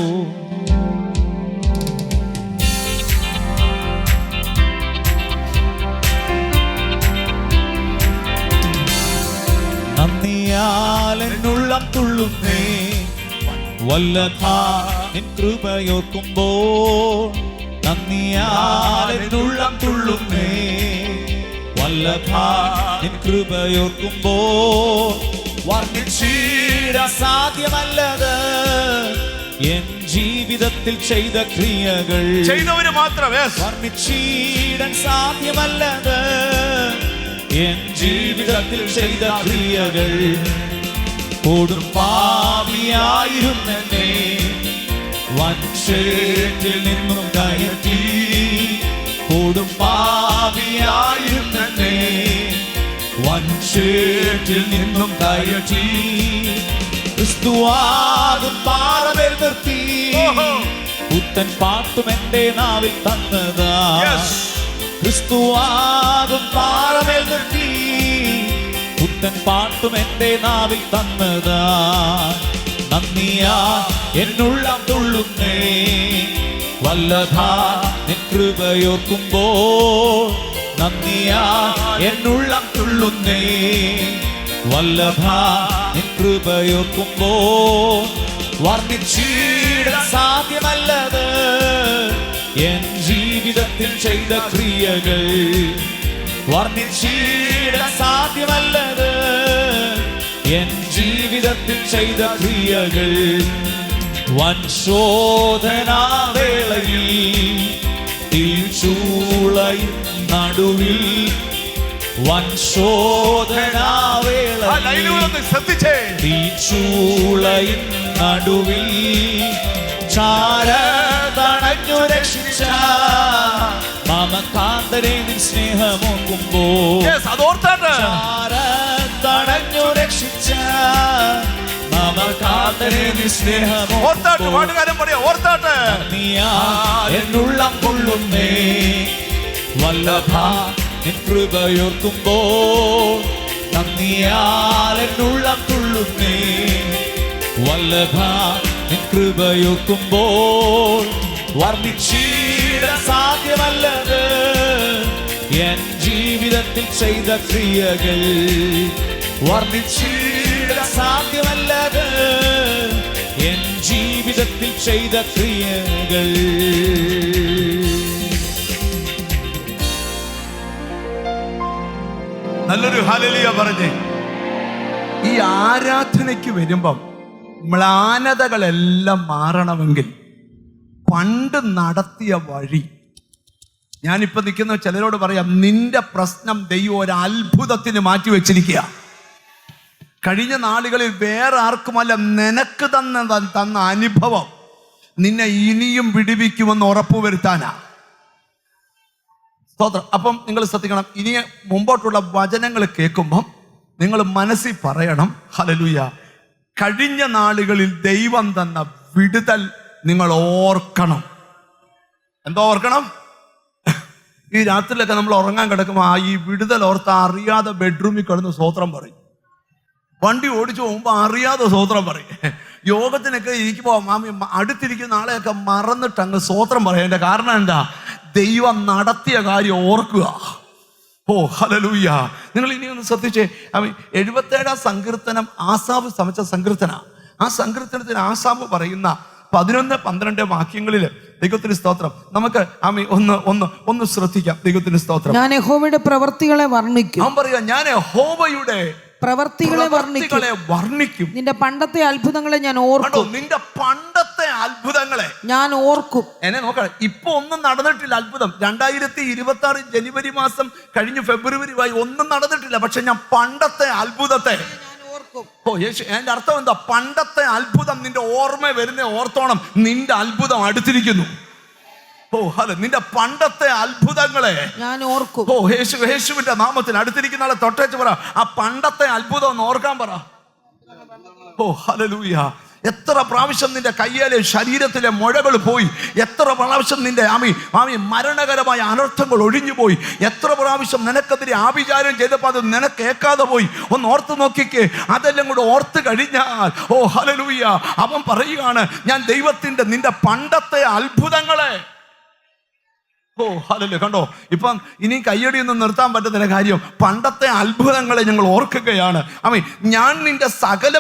നന്ദിയാലെന്നുള്ളം തുള്ളുന്നേ, വല്ലഥാ നിൻ കൃപയോർക്കുമ്പോൾ. നന്ദിയാലെന്നുള്ളം തുള്ളുന്നേ, വല്ലഥാ നിൻ കൃപയോർക്കുമ്പോൾ. വർണ്ണിച്ചിടാൻ സാധ്യമല്ലത് എൻ ജീവിതത്തിൽ ചെയ്ത ക്രിയകൾ. ചെയ്തവര് മാത്രമേ വർണ്ണിച്ചിടാൻ സാധ്യമല്ലത് എൻ ജീവിതത്തിൽ ചെയ്ത ക്രിയകൾ. കൊടും പാപിയായിരുന്നെ വൻഷേറ്റിൽ നിന്നും കയറ്റി. കൊടും പാപിയായിരുന്നെ വൻഷേറ്റിൽ നിന്നും കയറ്റി. ക്രിസ്തുവാകും പാറമേൽ നിർത്തി പുത്തൻ പാട്ടും എന്റെ നാവിൽ തന്നതാ. ക്രിസ്തുവാകും പാറമേൽ നിർത്തി പുത്തൻ പാട്ടും എന്റെ നാവിൽ തന്നതാ. നന്ദിയാ എന്നുള്ളം തുള്ളുന്നേ, വല്ലഥാ നിൻ കൃപയോർക്കുമ്പോൾ. നന്ദിയാ എന്നുള്ളം തുള്ളുന്നേ, വല്ലഭാ നിൻ കൃപയോർക്കുമ്പോൾ. വർണ്ണിച്ചിടാൻ സാധ്യമല്ലത് എൻ ജീവിതത്തിൽ ചെയ്ത ക്രിയകൾ. വർണ്ണിച്ചിടാൻ സാധ്യമല്ലത് എൻ ജീവിതത്തിൽ ചെയ്ത ക്രിയകൾ. വൻശോധനാവേളയിൽ തീച്ചൂളയിൽ നടുവിൽ. വൻശോധനാവേളയിൽ തീച്ചൂളയിൽ നടുവിൽ ചാരതണഞ്ഞു രക്ഷിച്ച മമകാന്തനെ നിൻ സ്നേഹമോക്കുമ്പോൾ. ചാരതണഞ്ഞു രക്ഷിച്ച മമകാന്തനെ നിൻ സ്നേഹമോക്കുമ്പോൾ. എന്നുള്ളം കൊള്ളുന്നേ, വല്ലഭാ നിൻ കൃപയോർക്കുമ്പോൾ. നന്ദിയാൽ എന്നുള്ളം തുള്ളുന്നേ, വല്ലഭാ നിൻ കൃപയോർക്കുമ്പോൾ. വർണ്ണിച്ചിടാൻ സാധ്യമല്ലത് എൻ ജീവിതത്തിൽ ചെയ്ത ക്രിയകൾ. വർണ്ണിച്ചിടാൻ സാധ്യമല്ലത് എൻ ജീവിതത്തിൽ ചെയ്ത ക്രിയകൾ. നല്ലൊരു ഹല്ലേലൂയ പറഞ്ഞേ. ഈ ആരാധനയ്ക്ക് വരുമ്പം മ്ലാനതകളെല്ലാം മാറണമെങ്കിൽ പണ്ട് നടത്തിയ വഴി, ഞാനിപ്പോ നിൽക്കുന്ന ചിലരോട് പറയാം, നിന്റെ പ്രശ്നം ദൈവം ഒരു അത്ഭുതത്തിന് മാറ്റിവെച്ചിരിക്കുക. കഴിഞ്ഞ നാളുകളിൽ വേറെ ആർക്കുമല്ല, നിനക്ക് തന്ന അനുഭവം നിന്നെ ഇനിയും വിടുവിക്കുമെന്ന് ഉറപ്പുവരുത്താനാ. സ്തോത്രം. അപ്പം നിങ്ങൾ ശ്രദ്ധിക്കണം, ഇനി മുമ്പോട്ടുള്ള വചനങ്ങൾ കേൾക്കുമ്പം നിങ്ങൾ മനസ്സിൽ പറയണം, ഹല്ലേലൂയ, കഴിഞ്ഞ നാളുകളിൽ ദൈവം തന്ന വിടുതൽ നിങ്ങൾ ഓർക്കണം. എന്തോ ഓർക്കണം? ഈ രാത്രിയിലൊക്കെ നമ്മൾ ഉറങ്ങാൻ കിടക്കുമ്പോൾ ഈ വിടുതൽ ഓർത്ത അറിയാതെ ബെഡ്റൂമിൽ കിടന്ന് സ്തോത്രം പറയും. വണ്ടി ഓടിച്ചു പോകുമ്പോൾ അറിയാതെ സ്തോത്രം പറയും. യോഗത്തിനൊക്കെ ഇരിക്കുമ്പോൾ മാമി അടുത്തിരിക്കുന്ന ആളെയൊക്കെ മറന്നിട്ട് അങ്ങ് സ്തോത്രം പറയും. എൻ്റെ കാരണം എന്താ? ദൈവം നടത്തിയ കാര്യം ഓർക്കുക. ഓ ഹല്ലേലൂയ. നിങ്ങൾ ഇനി ഒന്ന് ശ്രദ്ധിച്ചേ. 77-ാം സങ്കീർത്തനം ആസാഫ് സമിച്ച സങ്കീർത്തന. ആ സങ്കീർത്തനത്തിന് ആസാഫ് പറയുന്ന 11-12 വാക്യങ്ങളിൽ ദൈവത്തിന് സ്തോത്രം. നമുക്ക് ഒന്ന് ശ്രദ്ധിക്കാം. ദൈവത്തിന് സ്തോത്രം. ഞാൻ യഹോവയുടെ പ്രവൃത്തികളെ വർണ്ണിക്കും. അവൻ പറയുക, ഞാൻ യഹോവയുടെ പ്രവൃത്തികളെ വർണ്ണിക്കും. നിന്റെ പണ്ടത്തെ അത്ഭുതങ്ങളെ ഞാൻ ഓർക്കും. നിന്റെ പണ്ടത്തെ അത്ഭുതങ്ങളെ ഞാൻ ഓർക്കും. എന്നെ നോക്കണം, ഇപ്പൊ ഒന്നും നടന്നിട്ടില്ല അത്ഭുതം. 2026 ജനുവരി മാസം കഴിഞ്ഞ് ഫെബ്രുവരി ആയി, ഒന്നും നടന്നിട്ടില്ല. പക്ഷെ ഞാൻ പണ്ടത്തെ അത്ഭുതത്തെ ഓ യേശു. എന്റെ അർത്ഥം എന്താ? പണ്ടത്തെ അത്ഭുതം നിന്റെ ഓർമ്മ വരുന്ന ഓർത്തോണം, നിന്റെ അത്ഭുതം അടുത്തിരിക്കുന്നു. ഓ ഹല്ലേലൂയ. നിന്റെ പണ്ടത്തെ അത്ഭുതങ്ങളെ ഞാൻ ഓർക്കും. ഓ യേശുവിന്റെ നാമത്തിൽ അടുത്തിരിക്കുന്ന ആളെ തൊട്ടേച്ച് പറ, ആ പണ്ടത്തെ അത്ഭുതം ഒന്ന് ഓർക്കാൻ പറ. ഓ ഹല്ലേലൂയ. എത്ര പ്രാവശ്യം നിന്റെ കയ്യിലെ ശരീരത്തിലെ മുഴകൾ പോയി, എത്ര പ്രാവശ്യം നിന്റെ മരണകരമായ അനർത്ഥങ്ങൾ ഒഴിഞ്ഞു പോയി, എത്ര പ്രാവശ്യം നിനക്കെതിരെ ആഭിചാരം ചെയ്തപ്പോൾ അത് നിനക്ക് കേൾക്കാതെ പോയി. ഒന്ന് ഓർത്ത് നോക്കിക്കേ. അതെല്ലാം കൂടെ ഓർത്ത് കഴിഞ്ഞാൽ ഓ ഹല്ലേലൂയ, അവൻ പറയുകയാണ്, ഞാൻ ദൈവത്തിന്റെ നിന്റെ പണ്ടത്തെ അത്ഭുതങ്ങളെ. ഓ ഹല്ലേലൂയ. കണ്ടോ, ഇപ്പം ഇനി കയ്യടിയൊന്നും നിർത്താൻ പറ്റുന്ന കാര്യം, പണ്ടത്തെ അത്ഭുതങ്ങളെ ഞങ്ങൾ ഓർക്കുകയാണ്. ഞാൻ നിന്റെ സകല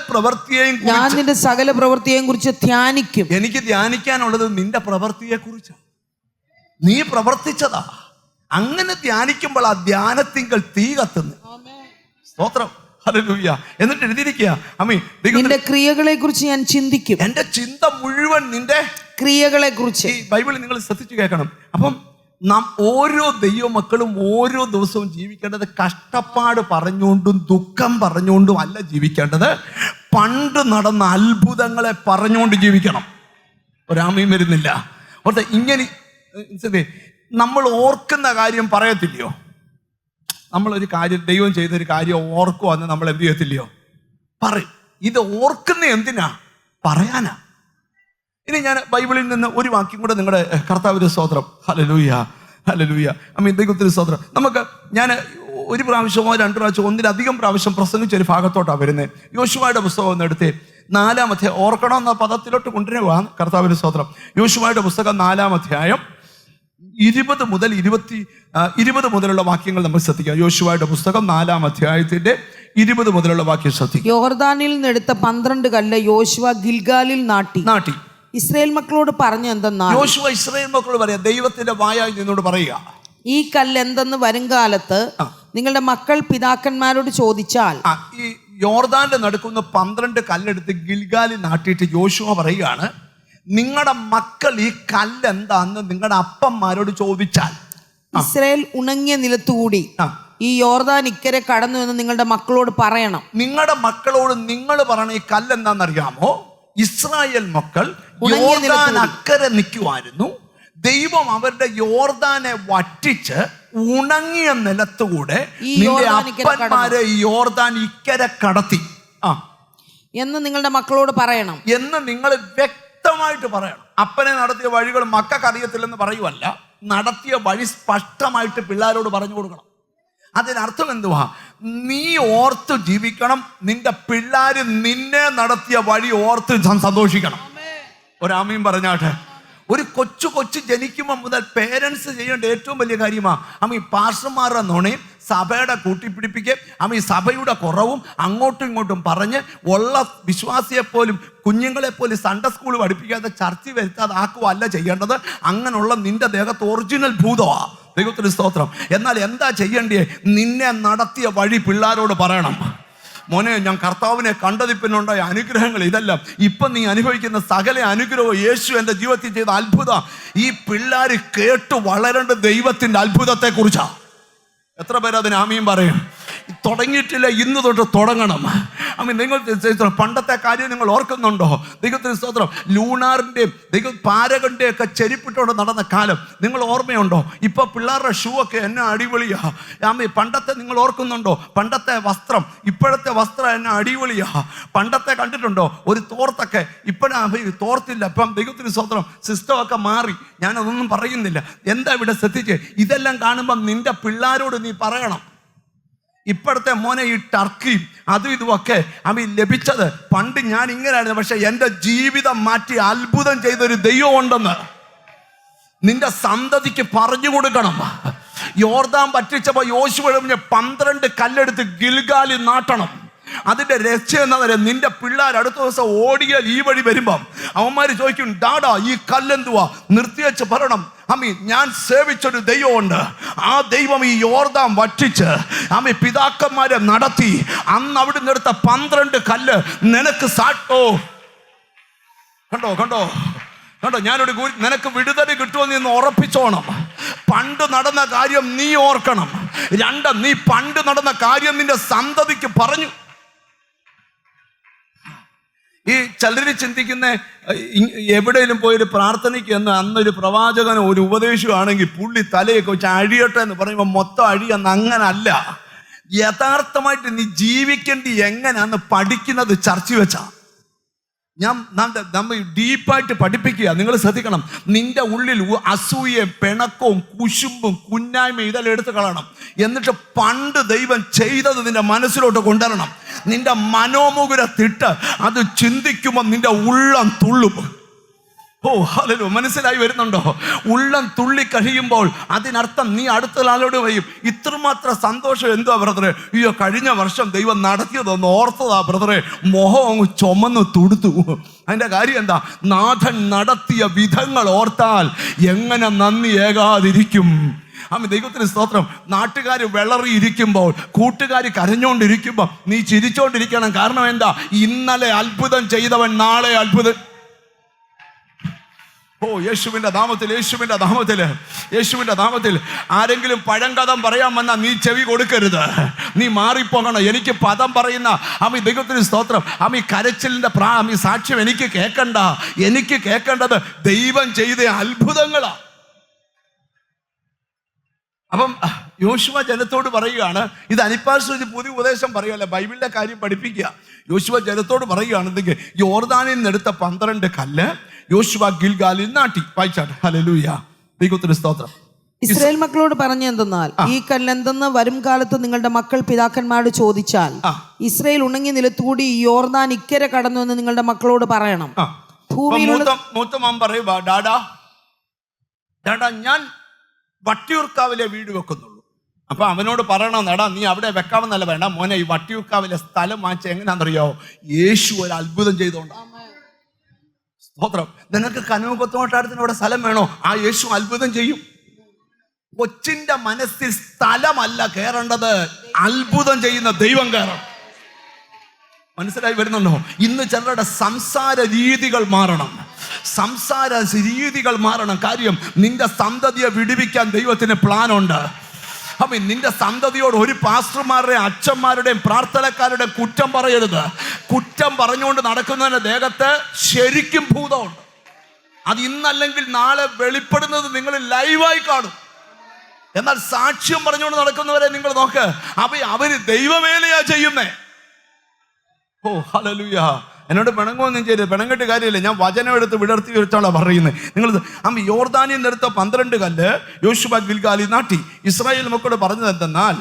പ്രവൃത്തിയെയും കുറിച്ച് ധ്യാനിക്കും. എനിക്ക് ധ്യാനിക്കാനുള്ളത് നിന്റെ പ്രവൃത്തിയെ കുറിച്ചാണ്. നീ പ്രവർത്തിച്ചതാ. അങ്ങനെ ധ്യാനിക്കുമ്പോൾ ആ ധ്യാനത്തിങ്കൽ തീ കത്തുന്നു. സ്തോത്രം. ഹല്ലേലൂയ. എന്നിട്ട് എഴുതിയിരിക്കുക, നിന്റെ ക്രിയകളെ കുറിച്ച് ഞാൻ ചിന്തിക്കും. എന്റെ ചിന്ത മുഴുവൻ നിന്റെ ക്രിയകളെ കുറിച്ച്. ഈ ബൈബിളിൽ നിങ്ങൾ ശ്രദ്ധിച്ചു കേൾക്കണം. അപ്പം നാം ഓരോ ദൈവമക്കളും ഓരോ ദിവസവും ജീവിക്കേണ്ടത് കഷ്ടപ്പാട് പറഞ്ഞുകൊണ്ടും ദുഃഖം പറഞ്ഞുകൊണ്ടും അല്ല ജീവിക്കേണ്ടത്. പണ്ട് നടന്ന അത്ഭുതങ്ങളെ പറഞ്ഞുകൊണ്ട് ജീവിക്കണം. ഒരാമയും വരുന്നില്ല. ഓർത്തെ, ഇങ്ങനെ നമ്മൾ ഓർക്കുന്ന കാര്യം പറയത്തില്ലയോ? നമ്മളൊരു കാര്യം, ദൈവം ചെയ്തൊരു കാര്യം ഓർക്കുവാന്ന് നമ്മൾ എന്ത് ചെയ്യത്തില്ലയോ? പറയും. ഇത് ഓർക്കുന്ന എന്തിനാ? പറയാനാ. ഇനി ഞാൻ ബൈബിളിൽ നിന്ന് ഒരു വാക്യം കൂടെ നിങ്ങളുടെ കർത്താവിന്റെ സ്തോത്രം. Hallelujah, hallelujah. ദൈവത്തിന് സ്തോത്രം. നമുക്ക് ഞാൻ ഒരു പ്രാവശ്യമോ 2 പ്രാവശ്യമോ ഒന്നിലധികം പ്രാവശ്യം പ്രസംഗിച്ചൊരു ഭാഗത്തോട്ടാണ് വരുന്നത്. യോശുവയുടെ പുസ്തകം ഒന്ന് എടുത്ത് 4-ാം അധ്യായം, ഓർക്കണം എന്ന പദത്തിലോട്ട് കൊണ്ടുവരുക. കർത്താവിന്റെ സ്തോത്രം. യോശുവയുടെ പുസ്തകം 4-ാം അധ്യായം 20 മുതലുള്ള വാക്യങ്ങൾ നമ്മൾ ശ്രദ്ധിക്കാം. യോശുവയുടെ പുസ്തകം 4-ാം അധ്യായത്തിന്റെ 20 മുതലുള്ള വാക്യം ശ്രദ്ധിക്കാം. യോർദാനിൽ നിന്നെടുത്ത 12 കല്ല് യോശുവ ഗിൽഗാലിൽ നാട്ടി. ഇസ്രായേൽ മക്കളോട് പറഞ്ഞു എന്തെന്നാൽ, യോശുവ ഇസ്രായേൽ മക്കളോട് പറയാ, ദൈവത്തിന്റെ വായായി നിന്നോട് പറയുക, ഈ കല്ല് എന്തെന്ന് വരുംകാലത്ത് നിങ്ങളുടെ മക്കൾ പിതാക്കന്മാരോട് ചോദിച്ചാൽ. ഈ യോർദാന്റെ നടുക്കുന്ന 12 കല്ലെടുത്ത് ഗിൽഗാലിൽ നാട്ടിയിട്ട് യോശുവ പറയുകയാണ്, നിങ്ങളുടെ മക്കൾ ഈ കല്ല് എന്താന്ന് നിങ്ങളുടെ അപ്പന്മാരോട് ചോദിച്ചാൽ. ഇസ്രായേൽ ഉണങ്ങിയ നിലത്തുകൂടി ഈ യോർദാൻ ഇക്കരെ കടന്നു എന്ന് നിങ്ങളുടെ മക്കളോട് പറയണം. നിങ്ങളുടെ മക്കളോട് നിങ്ങൾ പറയണ ഈ കല്ല് എന്താണെന്നറിയാമോ? ഇസ്രായേൽ മക്കൾ യോർദാൻ അക്കരെ നിൽക്കുമായിരുന്നു. ദൈവം അവരുടെ യോർദാനെ വറ്റിച്ച് ഉണങ്ങിയ നിലത്തുകൂടെ നിന്റെ അപ്പന്മാരെ യോർദാൻ ഇക്കരെ കടത്തി എന്ന് നിങ്ങളുടെ മക്കളോട് പറയണം എന്ന് നിങ്ങൾ വ്യക്തമായിട്ട് പറയണം. അപ്പനെ നടത്തിയ വഴികൾ മക്കൾക്ക് അറിയത്തില്ലെന്ന് പറയുവല്ല, നടത്തിയ വഴി സ്പഷ്ടമായിട്ട് പിള്ളേരോട് പറഞ്ഞു കൊടുക്കണം. അതിനർത്ഥം എന്തുവാ? നീ ഓർത്ത് ജീവിക്കണം. നിന്റെ പിള്ളേര് നിന്നെ നടത്തിയ വഴി ഓർത്ത് സന്തോഷിക്കണം. ഒരാമയും പറഞ്ഞാട്ടെ. ഒരു കൊച്ചു ജനിക്കുമ്പോൾ മുതൽ പേരൻസ് ചെയ്യേണ്ട ഏറ്റവും വലിയ കാര്യമാണ് പാസ്റ്റർമാരുടെ നുണയും സഭയുടെ കൂട്ടിപ്പിടിപ്പിക്കുക സഭയുടെ കുറവും അങ്ങോട്ടും ഇങ്ങോട്ടും പറഞ്ഞ് ഉള്ള വിശ്വാസിയെപ്പോലും കുഞ്ഞുങ്ങളെപ്പോലും സൺഡേ സ്കൂൾ പഠിപ്പിക്കാതെ ചർച്ച വരുത്താതെ ആക്കുവല്ല ചെയ്യേണ്ടത്. അങ്ങനെയുള്ള നിന്റെ ദേഹത്ത് ഒറിജിനൽ ഭൂതമാണ്. ദൈവത്തിന് സ്തോത്രം. എന്നാൽ എന്താ ചെയ്യേണ്ടേ? നിന്നെ നടത്തിയ വഴി പിള്ളേരോട് പറയണം. മോനെ, ഞാൻ കർത്താവിനെ കണ്ടതിപ്പിനുണ്ടായ അനുഗ്രഹങ്ങൾ ഇതെല്ലാം. ഇപ്പം നീ അനുഭവിക്കുന്ന സകല അനുഗ്രഹവും യേശു എൻ്റെ ജീവിതത്തിൽ ചെയ്ത അത്ഭുതം. ഈ പിള്ളേർ കേട്ട് വളരേണ്ട ദൈവത്തിൻ്റെ അത്ഭുതത്തെ കുറിച്ചാണ്. എത്ര പേര് അതിന് ആമീൻ പറയും? തുടങ്ങിയിട്ടില്ല, ഇന്ന് തൊട്ട് തുടങ്ങണം. നിങ്ങൾ പണ്ടത്തെ കാര്യം നിങ്ങൾ ഓർക്കുന്നുണ്ടോ? ദൈവത്തിന് സ്തോത്രം. ലൂണാറിൻ്റെയും പാരകൻ്റെയും ഒക്കെ ചെരിപ്പിട്ടുകൊണ്ട് നടന്ന കാലം നിങ്ങൾ ഓർമ്മയുണ്ടോ? ഇപ്പൊ പിള്ളേരുടെ ഷൂ ഒക്കെ എന്നെ അടിപൊളിയാ. പണ്ടത്തെ നിങ്ങൾ ഓർക്കുന്നുണ്ടോ? പണ്ടത്തെ വസ്ത്രം ഇപ്പോഴത്തെ വസ്ത്രം എന്നെ അടിപൊളിയാ. പണ്ടത്തെ കണ്ടിട്ടുണ്ടോ ഒരു തോർത്തൊക്കെ? ഇപ്പോഴും തോർത്തില്ല. ഇപ്പം ദൈവത്തിന് സ്തോത്രം, സിസ്റ്റമൊക്കെ മാറി. ഞാനതൊന്നും പറയുന്നില്ല. എന്താ ഇവിടെ ശ്രദ്ധിച്ച്? ഇതെല്ലാം കാണുമ്പം നിന്റെ പിള്ളേരോട് നീ പറയണം, ഇപ്പോഴത്തെ മോനെ ഈ ടർക്കിയും അതും ഇതുമൊക്കെ ലഭിച്ചത് പണ്ട് ഞാൻ ഇങ്ങനെയായിരുന്നു, പക്ഷെ എൻ്റെ ജീവിതം മാറ്റി അത്ഭുതം ചെയ്തൊരു ദൈവം ഉണ്ടെന്ന് നിന്റെ സന്തതിക്ക് പറഞ്ഞു കൊടുക്കണം. യോർദാൻ വറ്റിച്ചപ്പോൾ യോശുവ 12 കല്ലെടുത്ത് ഗിൽഗാലിൽ നാട്ടണം. അതിന്റെ രഹസ്യം എന്താ പറയുക? നിന്റെ പിള്ളേർ അടുത്ത ദിവസം ഓടിയാൽ ഈ വഴി വരുമ്പം അവന്മാർ ചോദിക്കും, ഡാഡാ ഈ കല്ലെന്തുവാ? നിർത്തിവെച്ച് പറയണം, ഞാൻ സേവിച്ചൊരു ദൈവമുണ്ട്. ആ ദൈവം ഈ യോർദാൻ വറ്റിച്ച് പിതാക്കന്മാരെ നടത്തി. അന്ന് അവിടെ നിന്നെടുത്ത 12 കല്ല് നിനക്ക് കണ്ടോ നിനക്ക് വിടുതൽ കിട്ടുമെന്ന് ഇന്ന് ഉറപ്പിച്ചോണം. പണ്ട് നടന്ന കാര്യം നീ ഓർക്കണം. 2, നീ പണ്ട് നടന്ന കാര്യം നിന്റെ സന്തതിക്ക് പറഞ്ഞു. ഈ ചിലര് ചിന്തിക്കുന്ന എവിടെയെങ്കിലും പോയൊരു പ്രാർത്ഥനയ്ക്ക് എന്ന് അന്നൊരു പ്രവാചകനോ ഒരു ഉപദേശമാണെങ്കിൽ പുള്ളി തലയൊക്കെ വെച്ച് അഴിയട്ടെ എന്ന് പറയുമ്പോൾ മൊത്തം അഴിയെന്ന്. അങ്ങനല്ല. യഥാർത്ഥമായിട്ട് നീ ജീവിക്കേണ്ടി എങ്ങനെയാന്ന് പഠിക്കുന്നത് ചർച്ച വെച്ചാ. നമ്മൾ ഡീപ്പായിട്ട് പഠിപ്പിക്കുക. നിങ്ങൾ ശ്രദ്ധിക്കണം, നിന്റെ ഉള്ളിൽ അസൂയയും പിണക്കവും കുശുമ്പും കുന്നായ്മയും ഇതെല്ലാം എടുത്ത് കളയണം. എന്നിട്ട് പണ്ട് ദൈവം ചെയ്തത് നിന്റെ മനസ്സിലോട്ട് കൊണ്ടുവരണം. നിന്റെ മനോമുകുരത്തിട്ട് അത് ചിന്തിക്കുമ്പോൾ നിന്റെ ഉള്ളം തുള്ളും. ഓ ഹല്ലേലൂയ. മനസ്സിലായി വരുന്നുണ്ടോ? ഉള്ളം തുള്ളി കഴിയുമ്പോൾ അതിനർത്ഥം നീ അടുത്ത ആളോട് പറയും, ഇത്രമാത്രം സന്തോഷം എന്തുവാ ബ്രദറെ? അയ്യോ, കഴിഞ്ഞ വർഷം ദൈവം നടത്തിയതൊന്ന് ഓർത്തതാ ബ്രദറെ. മുഖം അങ്ങ് ചുമന്ന് തുടുത്തു. അതിൻ്റെ കാര്യം എന്താ? നാഥൻ നടത്തിയ വിധങ്ങൾ ഓർത്താൽ എങ്ങനെ നന്ദി ഏകാതിരിക്കും? ദൈവത്തിന് സ്തോത്രം. നാട്ടുകാർ വിളറിയിരിക്കുമ്പോൾ, കൂട്ടുകാർ കരഞ്ഞുകൊണ്ടിരിക്കുമ്പോൾ നീ ചിരിച്ചോണ്ടിരിക്കണം. കാരണം എന്താ? ഇന്നലെ അത്ഭുതം ചെയ്തവൻ നാളെ അത്ഭുതം. ഓ യേശുവിൻ്റെ നാമത്തിൽ, യേശുവിൻ്റെ നാമത്തിൽ, യേശുവിൻ്റെ നാമത്തിൽ. ആരെങ്കിലും പഴങ്കഥം പറയാൻ വന്നാൽ നീ ചെവി കൊടുക്കരുത്. നീ മാറിപ്പോകണം. എനിക്ക് പദം പറയുന്ന ദൈവത്തിന് സ്തോത്രം. കരച്ചിലിൻ്റെ സാക്ഷ്യം എനിക്ക് കേൾക്കണ്ട. എനിക്ക് കേൾക്കേണ്ടത് ദൈവം ചെയ്ത അത്ഭുതങ്ങളാണ്. അപ്പം യോശുവ ജനത്തോട് പറയുകയാണ്, ഇത് അനിപ്പാശ്വരി പുതിയ ഉപദേശം പറയുകയല്ല, ബൈബിളിലെ കാര്യം പഠിപ്പിക്കുക. യോശുവ ജനത്തോട് പറയുകയാണ്, എന്തെങ്കിൽ യോർദാനിൽ നിന്നെടുത്ത 12 കല്ല് യോശുവ ഗിൽഗാലിൽ നാട്ടി. വായിച്ചാട്ടെ. ഹല്ലേലൂയ. ദൈവത്തിന് സ്തോത്രം. ഇസ്രായേൽ മക്കളോട് പറഞ്ഞു എന്തെന്നാൽ, ഈ കല്ലെന്തെന്ന് വരും കാലത്ത് നിങ്ങളുടെ മക്കൾ പിതാക്കന്മാരോട് ചോദിച്ചാൽ ഇസ്രായേൽ ഉണങ്ങി നിലത്തുകൂടി യോർദാൻ ഇക്കരെ കടന്നു എന്ന് നിങ്ങളുടെ മക്കളോട് പറയണം. മൂത്തമാൻ പറയുക, ഡാഡാ ഞാൻ വട്ടിയൂർക്കാവിലെ വീട് വെക്കുന്നുള്ളൂ. അപ്പൊ അവനോട് പറയണം, എടാ നീ അവിടെ വെക്കാമെന്നല്ല, വേണ്ട മോനെ, ഈ വട്ടിയൂർക്കാവിലെ സ്ഥലം വാങ്ങിച്ച എങ്ങനെയാണെന്നറിയോ? യേശു ഒരു അത്ഭുതം ചെയ്തോണ്ട്. സ്തോത്രം. നിനക്ക് കനൂപത്തോട്ടാടത്തിനവിടെ സ്ഥലം വേണോ? ആ യേശു അത്ഭുതം ചെയ്യും. കൊച്ചിന്റെ മനസ്സിൽ സ്ഥലമല്ല കയറേണ്ടത്, അത്ഭുതം ചെയ്യുന്ന ദൈവം കയറണം. മനസ്സിലായി വരുന്നുണ്ടോ? ഇന്ന് ചിലരുടെ സംസാര രീതികൾ മാറണം. സംസാര രീതികൾ മാറണം. കാര്യം, നിന്റെ സന്തതിയെ വിടുവിക്കാൻ ദൈവത്തിന് പ്ലാനുണ്ട്. നിന്റെ സന്തതിയോട് ഒരു പാസ്റ്റർമാരുടെയും അച്ഛന്മാരുടെയും പ്രാർത്ഥനക്കാരുടെയും കുറ്റം പറയരുത്. കുറ്റം പറഞ്ഞുകൊണ്ട് നടക്കുന്നതിന്റെ ദേഹത്ത് ശരിക്കും ഭൂതമുണ്ട്. അത് ഇന്നല്ലെങ്കിൽ നാളെ വെളിപ്പെടുന്നത് നിങ്ങൾ ലൈവായി കാണും. എന്നാൽ സാക്ഷ്യം പറഞ്ഞുകൊണ്ട് നടക്കുന്നവരെ നിങ്ങൾ നോക്ക്, അവര് ദൈവവേലയാ ചെയ്യുന്നേ. ഓ ഹല്ലേലൂയ. എന്നോട് പിണങ്ങുമൊന്നും ചെയ്ത് പിണങ്ങിട്ട് കാര്യമില്ല. ഞാൻ വചനം എടുത്ത് വിടർത്തി വെച്ചാണ് പറയുന്നത്. നിങ്ങൾ യോർദാനിൽ നിന്നെടുത്ത 12 കല്ല് യോശുവ ഗിൽഗാലിൽ നാട്ടി. ഇസ്രായേൽ മക്കളോട് പറഞ്ഞത് എന്തെന്നാൽ,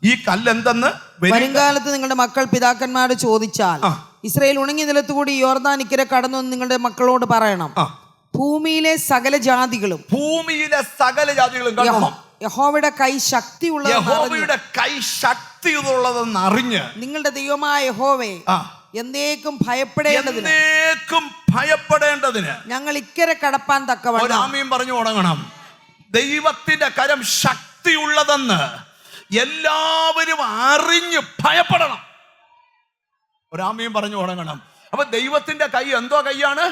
ഈ കല്ല് എന്തെന്ന് വരുംകാലത്ത് നിങ്ങളുടെ മക്കൾ പിതാക്കന്മാരോട് ചോദിച്ചാൽ ഇസ്രായേൽ ഉണങ്ങി നിലത്തുകൂടി യോർദാൻ ഇക്കരെ കടന്നു എന്ന് നിങ്ങളുടെ മക്കളോട് പറയണം. ഭൂമിയിലെ സകല ജാതികളും കേൾക്കണം. യഹോവയുടെ കൈ ശക്തിയുള്ളതെന്ന് അറിഞ്ഞ് നിങ്ങളുടെ ദൈവമായ യഹോവേ എന്നേക്കും ഭയപ്പെടേണ്ടതിന് ഞങ്ങൾ ഇക്കരെ കടപ്പാൻ തക്കവണ്ണം ആമീൻ പറഞ്ഞു തുടങ്ങണം. ദൈവത്തിന്റെ കരം ശക്തിയുള്ളതെന്ന് എല്ലാവരും അറിഞ്ഞ് ഭയപ്പെടണം. ഒരാമീൻ പറഞ്ഞു തുടങ്ങണം. അപ്പൊ ദൈവത്തിന്റെ കൈ എന്തോ കൈയാണ്?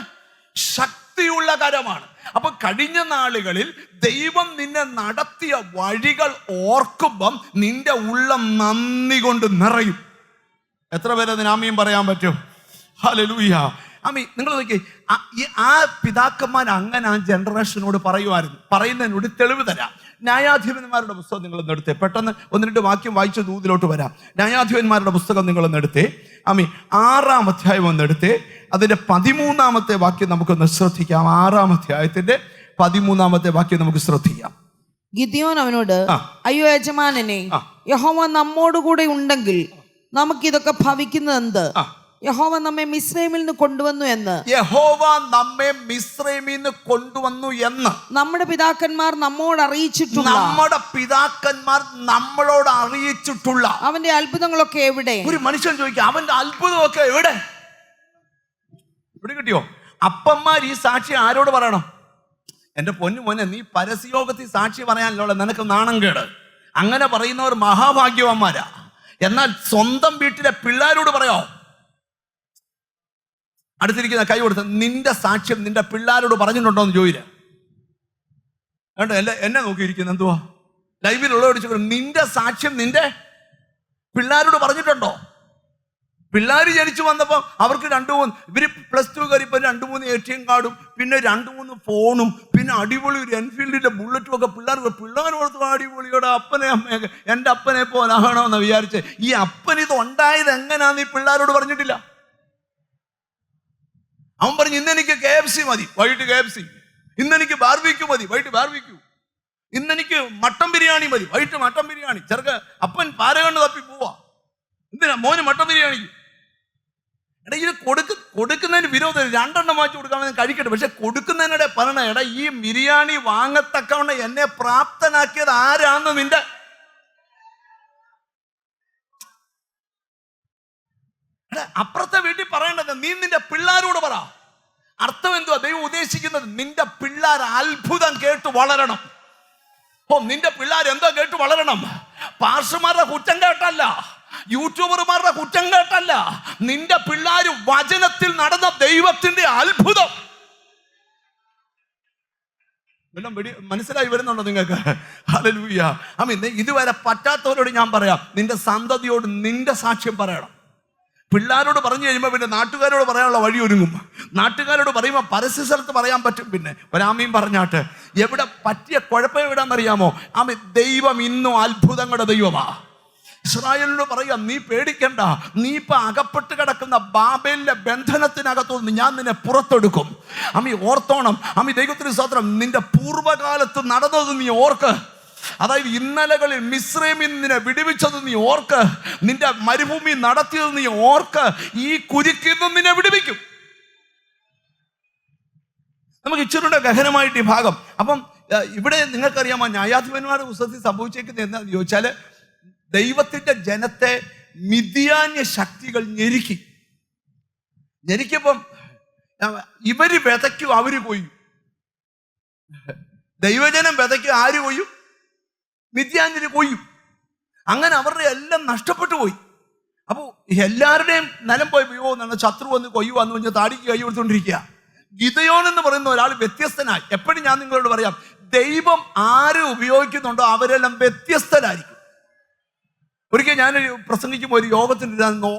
ശക്തിയുള്ള കരമാണ്. അപ്പൊ കഴിഞ്ഞ നാളുകളിൽ ദൈവം നിന്നെ നടത്തിയ വഴികൾ ഓർക്കുമ്പം നിന്റെ ഉള്ളം നന്ദി കൊണ്ട് നിറയും. എത്ര പേര് അതിന് ആമീൻ പറയാൻ പറ്റും? ഹല്ലേലൂയ. ആമീൻ. നിങ്ങൾ നോക്കിയേ, ആ പിതാക്കന്മാർ അങ്ങനെ ആ ജനറേഷനോട് പറയുമായിരുന്നു. പറയുന്നതിനോട് തെളിവ് തരാം. ന്യായാധിപന്മാരുടെ പുസ്തകം നിങ്ങളൊന്ന് എടുത്തേ. പെട്ടെന്ന് 1-2 വാക്യം വായിച്ച് ദൂതിലോട്ട് വരാം. ന്യായാധിപന്മാരുടെ പുസ്തകം നിങ്ങളൊന്ന് എടുത്തേ. ആമീൻ. 6-ാം അധ്യായം ഒന്ന് എടുത്തേ. അതിന്റെ 13-ാമത്തെ വാക്യം നമുക്കൊന്ന് ശ്രദ്ധിക്കാം. 6-ാം അധ്യായത്തിന്റെ 13-ാമത്തെ വാക്യം നമുക്ക് ശ്രദ്ധിക്കാം. ഗിദെയോൻ അവനോട്, അയ്യോ യജമാനനെ, യഹോവ നമ്മോടുകൂടെ ഉണ്ടെങ്കിൽ നമുക്കിതൊക്കെ ഭവിക്കുന്നത് എന്ത്? യഹോവ നമ്മെ മിസ്രൈമിൽ നിന്ന് കൊണ്ടുവന്നു എന്ന് നമ്മുടെ പിതാക്കന്മാർ നമ്മോട് അറിയിച്ചിട്ടുള്ള അവന്റെ അത്ഭുതങ്ങളൊക്കെ എവിടെ? ഒരു മനുഷ്യൻ ചോദിക്കുക, അവന്റെ അത്ഭുതമൊക്കെ എവിടെ? ഇവിടെ കിട്ടിയോ? അപ്പന്മാർ ഈ സാക്ഷി ആരോട് പറയണം? എന്റെ പൊന്നു മോനെ, നീ പരസ്യയോഗത്തിൽ സാക്ഷി പറയാനല്ലോ, നിനക്ക് നാണം കേട്. അങ്ങനെ പറയുന്നവർ മഹാഭാഗ്യവാന്മാരാ. എന്നാൽ സ്വന്തം വീട്ടിലെ പിള്ളേരോട് പറയോ? അടുത്തിരിക്കുന്ന കൈ കൊടുത്ത് നിന്റെ സാക്ഷ്യം നിന്റെ പിള്ളേരോട് പറഞ്ഞിട്ടുണ്ടോ എന്ന് ചോദില്ല. കേട്ടോ, എന്നെ നോക്കിയിരിക്കുന്നു എന്തുവാ? ലൈവിലുള്ളവരോട് ചോദിക്കും, നിന്റെ സാക്ഷ്യം നിന്റെ പിള്ളേരോട് പറഞ്ഞിട്ടുണ്ടോ? പിള്ളേർ ജനിച്ചു വന്നപ്പോൾ അവർക്ക് 2-3 ഇവര് +2 കയറിയപ്പോൾ 2-3 ATM കാർഡും പിന്നെ 2-3 ഫോണും പിന്നെ അടിപൊളി ഒരു എൻഫീൽഡിന്റെ ബുള്ളറ്റും ഒക്കെ പിള്ളേരോട് അടിപൊളിയോടെ അപ്പനെ അമ്മയൊക്കെ എൻ്റെ അപ്പനെ പോലാകണോ എന്ന് വിചാരിച്ച് ഈ അപ്പൻ ഇത് ഉണ്ടായത് എങ്ങനെയാന്ന് ഈ പിള്ളേരോട് പറഞ്ഞിട്ടില്ല. അവൻ പറഞ്ഞു, ഇന്നെനിക്ക് KFC മതി, വൈകിട്ട് KFC. ഇന്നെനിക്ക് ബാർബിക്യൂ മതി, വൈകിട്ട് ബാർബിക്യൂ. ഇന്നെനിക്ക് മട്ടൻ ബിരിയാണി മതി, വൈകിട്ട് മട്ടൻ ബിരിയാണി. ചെറുക്ക അപ്പൻ പാരകണ്ണ് തപ്പി പോവാ. എന്തിനാ മോന് മട്ടൻ ബിരിയാണി? എടാ, ഇത് കൊടുക്കുന്നതിന് വിരോധം. 2 എണ്ണം വാങ്ങിച്ചു കൊടുക്കാൻ കഴിക്കട്ടെ. പക്ഷെ കൊടുക്കുന്നതിനിടെ പറയണ, എടാ ഈ ബിരിയാണി വാങ്ങത്തക്കവണ്ണം എന്നെ പ്രാപ്തനാക്കിയത് ആരാന്ന് നിന്റെ അപ്പുറത്തെ വീട്ടിൽ പറയേണ്ടത് നീ നിന്റെ പിള്ളേരോട് പറ. അർത്ഥം എന്തുവാ? ദൈവം ഉദ്ദേശിക്കുന്നത് നിന്റെ പിള്ളേർ അത്ഭുതം കേട്ട് വളരണം. നിന്റെ പിള്ളേർ എന്തോ കേട്ട് വളരണം. പാസ്റ്റർമാരുടെ കുറ്റം കേട്ടല്ല, യൂട്യൂബർമാരുടെ കുറ്റം കേട്ടല്ല. നിന്റെ പിള്ളേർ വചനത്തിൽ നടന്ന ദൈവത്തിന്റെ അത്ഭുതം മനസ്സിലായി വരുന്നുണ്ടോ നിങ്ങൾക്ക്? ഹല്ലേലൂയ. ആമീൻ. ഇതുവരെ പറ്റാത്തവരോട് ഞാൻ പറയാം, നിന്റെ സന്തതിയോട് നിന്റെ സാക്ഷ്യം പറയണം. പിള്ളേരോട് പറഞ്ഞു കഴിയുമ്പോൾ പിന്നെ നാട്ടുകാരോട് പറയാനുള്ള വഴി ഒരുങ്ങും. നാട്ടുകാരോട് പറയുമ്പോൾ പരസ്യ സ്ഥലത്ത് പറയാൻ പറ്റും. പിന്നെ ഒരാമീൻ പറഞ്ഞാട്ട് എവിടെ പറ്റിയ കുഴപ്പം എവിടാന്നറിയാമോ? ആമീൻ. ദൈവം ഇന്നും അത്ഭുതങ്ങളുടെ ദൈവമാ. ഇസ്രായേലിനോട് പറയുക, നീ പേടിക്കണ്ട, നീ ഇപ്പൊ അകപ്പെട്ട് കിടക്കുന്ന ബാബേലിന്റെ ബന്ധനത്തിനകത്തുനിന്ന് ഞാൻ നിന്നെ പുറത്തെടുക്കും. അമ്മി ഓർത്തോണം. അമ്മി ദൈവത്തിന് സ്തോത്രം. നിന്റെ പൂർവ്വകാലത്ത് നടന്നത് നീ ഓർക്ക്. അതായത് ഇന്നലകളിൽ മിസ്രൈമിൽ നിന്നെ വിടുവിച്ചത് നീ ഓർക്ക്. നിന്റെ മരുഭൂമി നടത്തിയത് നീ ഓർക്ക്. ഈ കുരുക്കിൽ നിന്ന് നിന്നെ വിടുവിക്കും. നമുക്ക് ഇച്ചിരി ഗഹനമായിട്ട് ഈ ഭാഗം. അപ്പം ഇവിടെ നിങ്ങൾക്കറിയാമോ, ന്യായാധിപന്മാരുടെ പുസ്തകത്തിൽ സംഭവിച്ചേക്കുന്നത് എന്താണെന്ന് ചോദിച്ചാല്, ദൈവത്തിന്റെ ജനത്തെ മിദ്യാന്യ ശക്തികൾ ഞെരുക്കിയപ്പം ഇവര് വിതയ്ക്കും, അവര് കൊയ്യും. ദൈവജനം വിതയ്ക്കും, ആര് കൊയ്യും? മിദ്യാന്യര് കൊയ്യും. അങ്ങനെ അവരുടെ എല്ലാം നഷ്ടപ്പെട്ടു പോയി. അപ്പോൾ എല്ലാവരുടെയും നിലം പോയി. ശത്രു വന്ന് കൊയ്യുവാന്ന് പറഞ്ഞ് താടിക്ക് കൈ കൊടുത്തുകൊണ്ടിരിക്കുക. ഗിദെയോൻ എന്ന് പറയുന്ന ഒരാൾ വ്യത്യസ്തനായി. എപ്പോഴും ഞാൻ നിങ്ങളോട് പറയാം, ദൈവം ആര് ഉപയോഗിക്കുന്നുണ്ടോ അവരെല്ലാം വ്യത്യസ്തരായിരിക്കും. ഒരിക്കൽ ഞാൻ പ്രസംഗിക്കുമ്പോൾ ഒരു യോഗത്തിൽ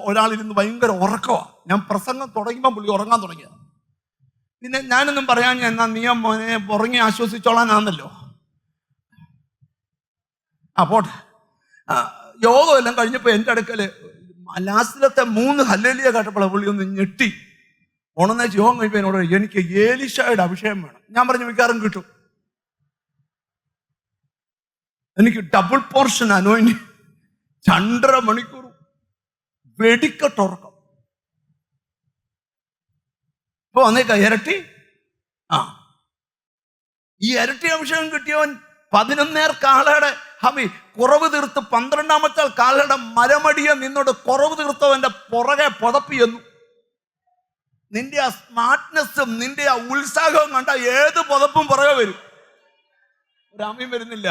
ഒരാളിരുന്ന് ഭയങ്കര ഉറക്കമാണ്. ഞാൻ പ്രസംഗം തുടങ്ങുമ്പോൾ പുള്ളി ഉറങ്ങാൻ തുടങ്ങിയത്. പിന്നെ ഞാനൊന്നും പറയാൻ എന്നാ നീ മോനെ ഉറങ്ങി ആശ്വസിച്ചോളാനാണല്ലോ. പോട്ടെ. യോഗം എല്ലാം കഴിഞ്ഞപ്പോൾ എൻ്റെ അടുക്കൽ ലാസ്റ്റിലത്തെ 3 ഹല്ലേലൂയ കേട്ടപ്പോൾ പുള്ളി ഒന്ന് ഞെട്ടി. ഉണർന്നേച്ച് യോഗം കഴിയുമ്പോൾ എന്നോട്, എനിക്ക് ഏലീശായുടെ അഭിഷേകം വേണം. ഞാൻ പറഞ്ഞു, മിക്കാറും കിട്ടും. എനിക്ക് ഡബിൾ പോർഷൻ അനോയിന്റിങ്, 2.5 മണിക്കൂർ വെടിക്കെട്ടുറക്കം. ഇപ്പൊ വന്നേക്ക ഇരട്ടി. ഈ ഇരട്ടി അഭിഷേകം കിട്ടിയവൻ 11 കാളയുടെ ഹമി കുറവ് തീർത്ത് 12ാമത്തെ കാളയുടെ മരമടിയെ നിന്നോട് കുറവ് തീർത്തവന്റെ പുറകെ പുതപ്പിയെന്നു. നിന്റെ ആ സ്മാർട്ട്നെസ്സും നിന്റെ ആ ഉത്സാഹവും കണ്ട ഏത് പുതപ്പും പുറകെ വരും. ഒരാമയും വരുന്നില്ല.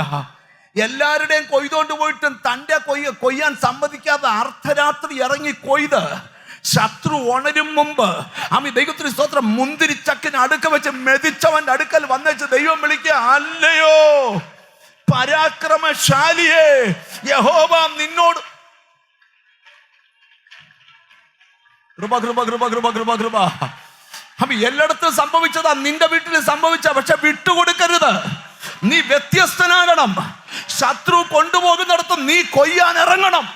എല്ലാവരുടെയും കൊയ്തുകൊണ്ട് പോയിട്ടും തൻ്റെ കൊയ്യാൻ സമ്മതിക്കാതെ അർദ്ധരാത്രി ഇറങ്ങി കൊയ്ത് ശത്രു ഉണരും മുമ്പ് ദൈവത്തിന് സ്തോത്രം മുന്തിരിച്ചക്കിന് അടുക്ക വെച്ച് മെതിച്ചവന്റെ അടുക്കൽ വന്നേച്ച് ദൈവം വിളിക്കുക, അല്ലയോ പരാക്രമശാലിയേ, യഹോവ നിന്നോട്. കൃപ കൃപ കൃപ കൃപ കൃപ കൃപ. എല്ലായിടത്തും സംഭവിച്ചതാ, നിന്റെ വീട്ടിൽ സംഭവിച്ച. പക്ഷെ വിട്ടുകൊടുക്കരുത്. നീ വ്യത്യസ്തനാകണം. ശത്രു കൊണ്ടുപോകുന്നിടത്ത് നീ കൊയ്യാൻ ഇറങ്ങണം.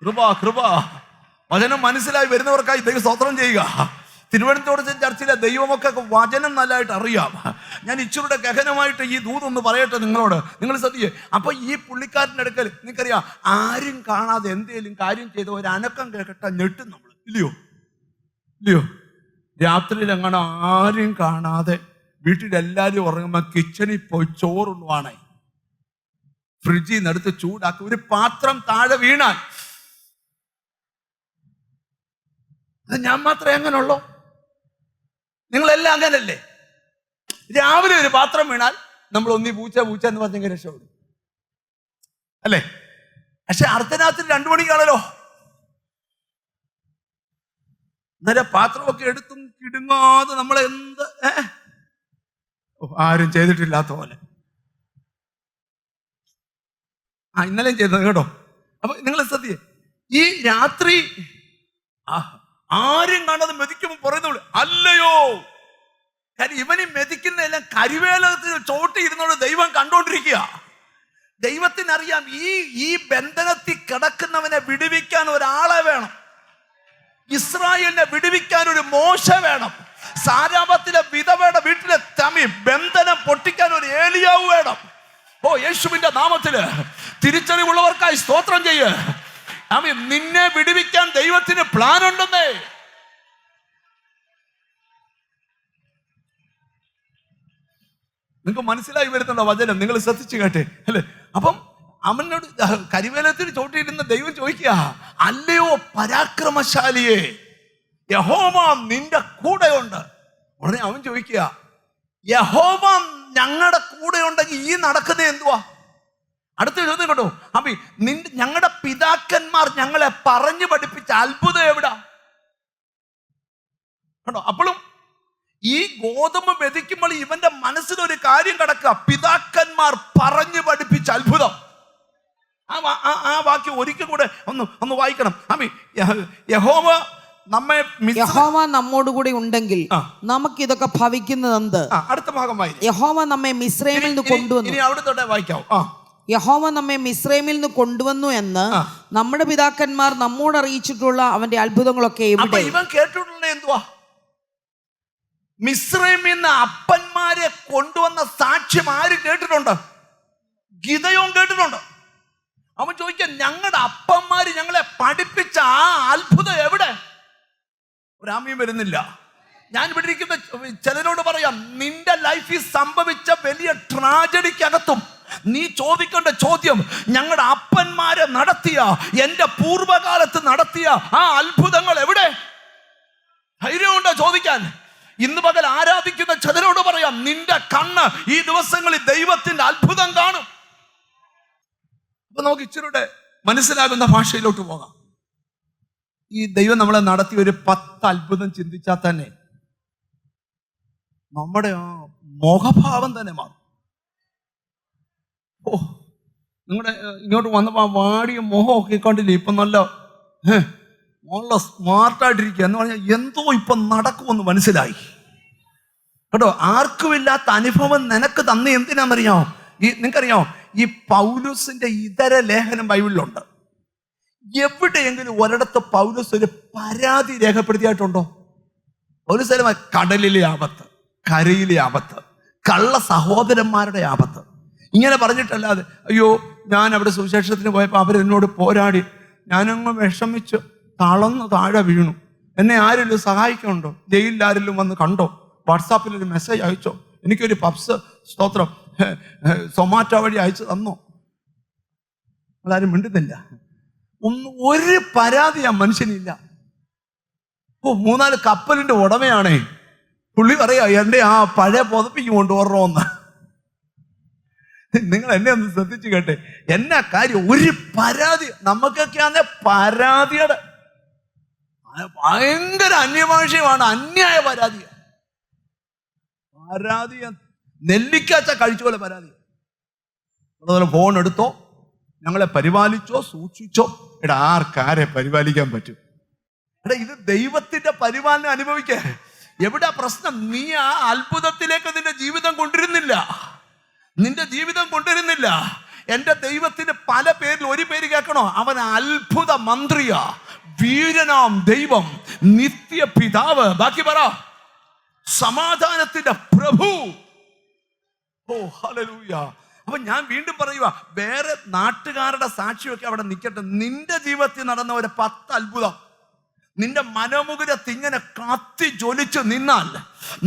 കൃപ കൃപ. വചനം മനസ്സിലായി വരുന്നവർക്കായി ദൈവം സ്തോത്രം ചെയ്യുക. തിരുവനന്തപുരത്തെ ചർച്ചിലെ ദൈവമൊക്കെ വചനം നല്ലതായിട്ട് അറിയാം. ഞാൻ ഇച്ചിരൂടെ ഗഹനമായിട്ട് ഈ ദൂതൊന്ന് പറയട്ടെ നിങ്ങളോട്. നിങ്ങൾ ശ്രദ്ധിക്കുക. അപ്പൊ ഈ പുള്ളിക്കാരൻ്റെ അടുക്കൽ നിങ്ങൾക്കറിയാം, ആരും കാണാതെ എന്തെങ്കിലും കാര്യം ചെയ്ത ഒരു അനക്കം കേട്ടാൽ ഞെട്ടും നമ്മൾ, ഇല്ലയോ ഇല്ലയോ? രാത്രിയിൽ അങ്ങനെ ആരും കാണാതെ വീട്ടിലെല്ലാവരും ഉറങ്ങുമ്പോൾ കിച്ചണിൽ പോയി ചോറുണ്ണുവാണേ, ഫ്രിഡ്ജിൽ നിന്ന് എടുത്ത് ചൂടാക്കി ഒരു പാത്രം താഴെ വീണാൽ അത് ഞാൻ മാത്രമേ അങ്ങനെയുള്ളൂ? നിങ്ങളെല്ലാം അങ്ങനല്ലേ? രാവിലെ ഒരു പാത്രം വീണാൽ നമ്മൾ ഒന്നി പൂച്ച പൂച്ച എന്ന് പറഞ്ഞെങ്കിൽ രക്ഷപ്പെടും അല്ലേ? പക്ഷെ അർദ്ധരാത്രി 2 മണിക്കാണല്ലോ. അന്നേരം പാത്രമൊക്കെ എടുത്തും കിടുങ്ങാതെ നമ്മളെ എന്ത് ആരും ചെയ്തിട്ടില്ലാത്ത പോലെ. ഇന്നലെയും ചെയ്തത് കേട്ടോ. അപ്പൊ നിങ്ങൾ ശ്രദ്ധിയേ, ഈ രാത്രി ആരും കാണാതെ മെതിക്കുമ്പോൾ പറയുന്നുള്ളൂ, അല്ലയോ. കാര്യം ഇവന് മെതിക്കുന്നതെല്ലാം കരിവേലത്തിൽ ചോട്ടി ഇരുന്നോട് ദൈവം കണ്ടോണ്ടിരിക്കുക. ദൈവത്തിനറിയാം ഈ ബന്ധനത്തിൽ കിടക്കുന്നവനെ വിടുവിക്കാൻ ഒരാളെ വേണം. ഇസ്രായേലിനെ വിടുവിക്കാൻ ഒരു മോശ വേണം. സാരാപത്തിലെ വിധവയുടെ വീട്ടിലെ ബന്ധനം പൊട്ടിക്കാൻ ഒരു ഏലിയാവ് വേണം. ഓ, യേശുവിന്റെ നാമത്തില് തിരിച്ചറിവുള്ളവർക്കായി സ്തോത്രം ചെയ്യ്. നിന്നെ വിടുവിക്കാൻ ദൈവത്തിന് പ്ലാൻ ഉണ്ടെന്നേ. നിങ്ങൾക്ക് മനസ്സിലായി വരുന്നുണ്ടോ വചനം? നിങ്ങൾ ശ്രദ്ധിച്ചു കേട്ടെ അല്ലേ? അപ്പം അവനോട് കരിവേലത്തിൽ ചോട്ടിയിരുന്ന ദൈവം ചോദിക്കുക, അല്ലയോ പരാക്രമശാലിയെ, യഹോവ നിന്റെ കൂടെയുണ്ട്. ഉടനെ അവൻ ചോദിക്കുക, യഹോവ ഞങ്ങളുടെ കൂടെ ഉണ്ടെങ്കിൽ ഈ നടക്കുന്നത് എന്തുവാ? അടുത്ത ചോദ്യം കേട്ടോ. ഞങ്ങളുടെ പിതാക്കന്മാർ ഞങ്ങളെ പറഞ്ഞു പഠിപ്പിച്ച അത്ഭുതം എവിടാ കേട്ടോ? അപ്പോഴും ഈ ഗോതമ്പ് മെതിക്കുമ്പോൾ ഇവന്റെ മനസ്സിലൊരു കാര്യം കിടക്കുക, പിതാക്കന്മാർ പറഞ്ഞു പഠിപ്പിച്ച അത്ഭുതം. ആ വാക്യം ഒരിക്കൽ കൂടെ ഒന്ന് വായിക്കണം. യഹോവ നമ്മോടുകൂടി ഉണ്ടെങ്കിൽ നമുക്ക് ഇതൊക്കെ ഭവിക്കുന്നത് എന്ത്? അടുത്ത ഭാഗം വായിക്കും. യഹോവ നമ്മെ മിസ്രൈമിൽ നിന്ന് കൊണ്ടുവന്നു. ഇനി അവിടെ തൊട്ടേ വായിക്കാവൂ. യഹോവ നമ്മെ മിസ്രൈമിൽ നിന്ന് കൊണ്ടുവന്നു എന്ന് നമ്മുടെ പിതാക്കന്മാർ നമ്മോട് അറിയിച്ചിട്ടുള്ള അവന്റെ അത്ഭുതങ്ങളൊക്കെ ഇവൻ കേട്ടിട്ടുള്ള എന്തുവാ? മിസ്രൈമിൽ നിന്ന് അപ്പന്മാരെ കൊണ്ടുവന്ന സാക്ഷ്യം ആര് കേട്ടിട്ടുണ്ട്? ഗിദെയോൻ കേട്ടിട്ടുണ്ട്. അവൻ ചോദിക്കാൻ, ഞങ്ങളുടെ അപ്പന്മാര് ഞങ്ങളെ പഠിപ്പിച്ച ആ അത്ഭുതം എവിടെ? ഒരാമയും വരുന്നില്ല. ഞാൻ ഇവിടെ ഇരിക്കുന്ന ചിലരോട് പറയാം, നിന്റെ ലൈഫിൽ സംഭവിച്ച വലിയ ട്രാജഡിക്കകത്തും നീ ചോദിക്കേണ്ട ചോദ്യം, ഞങ്ങളുടെ അപ്പന്മാരെ നടത്തിയ, എന്റെ പൂർവകാലത്ത് നടത്തിയ ആ അത്ഭുതങ്ങൾ എവിടെ? ധൈര്യമുണ്ടോ ചോദിക്കാൻ? ഇന്ന് പകൽ ആരാധിക്കുന്ന ചിലരോട് പറയാം, നിന്റെ കണ്ണ് ഈ ദിവസങ്ങളിൽ ദൈവത്തിന്റെ അത്ഭുതം കാണും. അപ്പൊ നമുക്ക് ഇച്ചിരൂടെ മനസ്സിലാകുന്ന ഭാഷയിലോട്ട് പോകാം. ഈ ദൈവം നമ്മളെ നടത്തി ഒരു 10 അത്ഭുതം ചിന്തിച്ചാൽ തന്നെ നമ്മുടെ ആ മുഖഭാവം തന്നെ മാറും. ഓ, നിങ്ങളുടെ ഇങ്ങോട്ട് വന്നപ്പോൾ ആ വാടിയ മുഖമൊക്കെ കണ്ടില്ലേ? ഇപ്പം നല്ല സ്മാർട്ടായിട്ടിരിക്കുക എന്ന് പറഞ്ഞാൽ എന്തോ ഇപ്പം നടക്കുമെന്ന് മനസ്സിലായി കേട്ടോ. ആർക്കുമില്ലാത്ത അനുഭവം നിനക്ക് തന്നെ എന്തിനാണെന്നറിയാമോ? നിങ്ങൾക്കറിയാമോ, ഈ പൗലോസിന്റെ ഇതര ലേഖനം ബൈബിളിലുണ്ട്. എവിടെയെങ്കിലും ഒരിടത്ത് പൗലോസ് ഒരു പരാതി രേഖപ്പെടുത്തിയായിട്ടുണ്ടോ? പൗലോസ് കടലിലെ ആപത്ത്, കരയിലെ ആപത്ത്, കള്ള സഹോദരന്മാരുടെ ആപത്ത്, ഇങ്ങനെ പറഞ്ഞിട്ടല്ലാതെ അയ്യോ ഞാൻ അവിടെ സുവിശേഷത്തിന് പോയപ്പോൾ അവരെന്നോട് പോരാടി, ഞാനങ്ങ് വിഷമിച്ച് തളർന്ന് താഴെ വീണു, എന്നെ ആരെങ്കിലും സഹായിക്കണുണ്ടോ? ജയിലിൽ ആരെങ്കിലും വന്ന് കണ്ടോ? വാട്സാപ്പിൽ ഒരു മെസ്സേജ് അയച്ചോ, എനിക്കൊരു പപ്സ് സ്തോത്രം സൊമാറ്റോ വഴി അയച്ചു തന്നോ. അതാരും മിണ്ടുന്നില്ല. ഒരു പരാതി ആ മനുഷ്യനില്ല. 3-4 കപ്പലിന്റെ ഉടമയാണേ. പുള്ളി പറയാ എൻ്റെ ആ പഴയ പുതപ്പിക്ക് കൊണ്ടുവരണമെന്ന്. നിങ്ങൾ എന്നെ ഒന്ന് ശ്രദ്ധിച്ചു കേട്ടെ, എന്നാ കാര്യം? ഒരു പരാതി. നമുക്കൊക്കെയാണെ പരാതിയുടെ ഭയങ്കര അന്യഭാഷയുമാണ്, അന്യായ പരാതിയ. നെല്ലിക്കാച്ച കഴിച്ച പോലെ പരാതി. അതുപോലെ ഫോൺ എടുത്തോ, ഞങ്ങളെ പരിപാലിച്ചോ, സൂക്ഷിച്ചോ. എടാ, ആർക്കാരെ പരിപാലിക്കാൻ പറ്റും? എടാ, ഇത് ദൈവത്തിന്റെ പരിപാലനം അനുഭവിക്കേ. എവിടാ പ്രശ്നം? നീ ആ അത്ഭുതത്തിലേക്ക് നിന്റെ ജീവിതം കൊണ്ടുവരുന്നില്ല. എന്റെ ദൈവത്തിന് പല പേരിൽ ഒരു പേര് കേൾക്കണോ? അവൻ അത്ഭുത മന്ത്രിയാ, വീരനാം ദൈവം, നിത്യ പിതാവ്, ബാക്കി പറ, സമാധാനത്തിന്റെ പ്രഭു. ഓ ഹല്ലേലൂയ. അപ്പൊ ഞാൻ വീണ്ടും പറയുക, വേറെ നാട്ടുകാരുടെ സാക്ഷിയൊക്കെ അവിടെ നിൽക്കട്ടെ. നിന്റെ ജീവിതത്തിൽ നടന്ന ഒരു 10 അത്ഭുതം നിന്റെ മനോമുകുരത്ത് ഇങ്ങനെ കത്തി ജ്വലിച്ച് നിന്നാൽ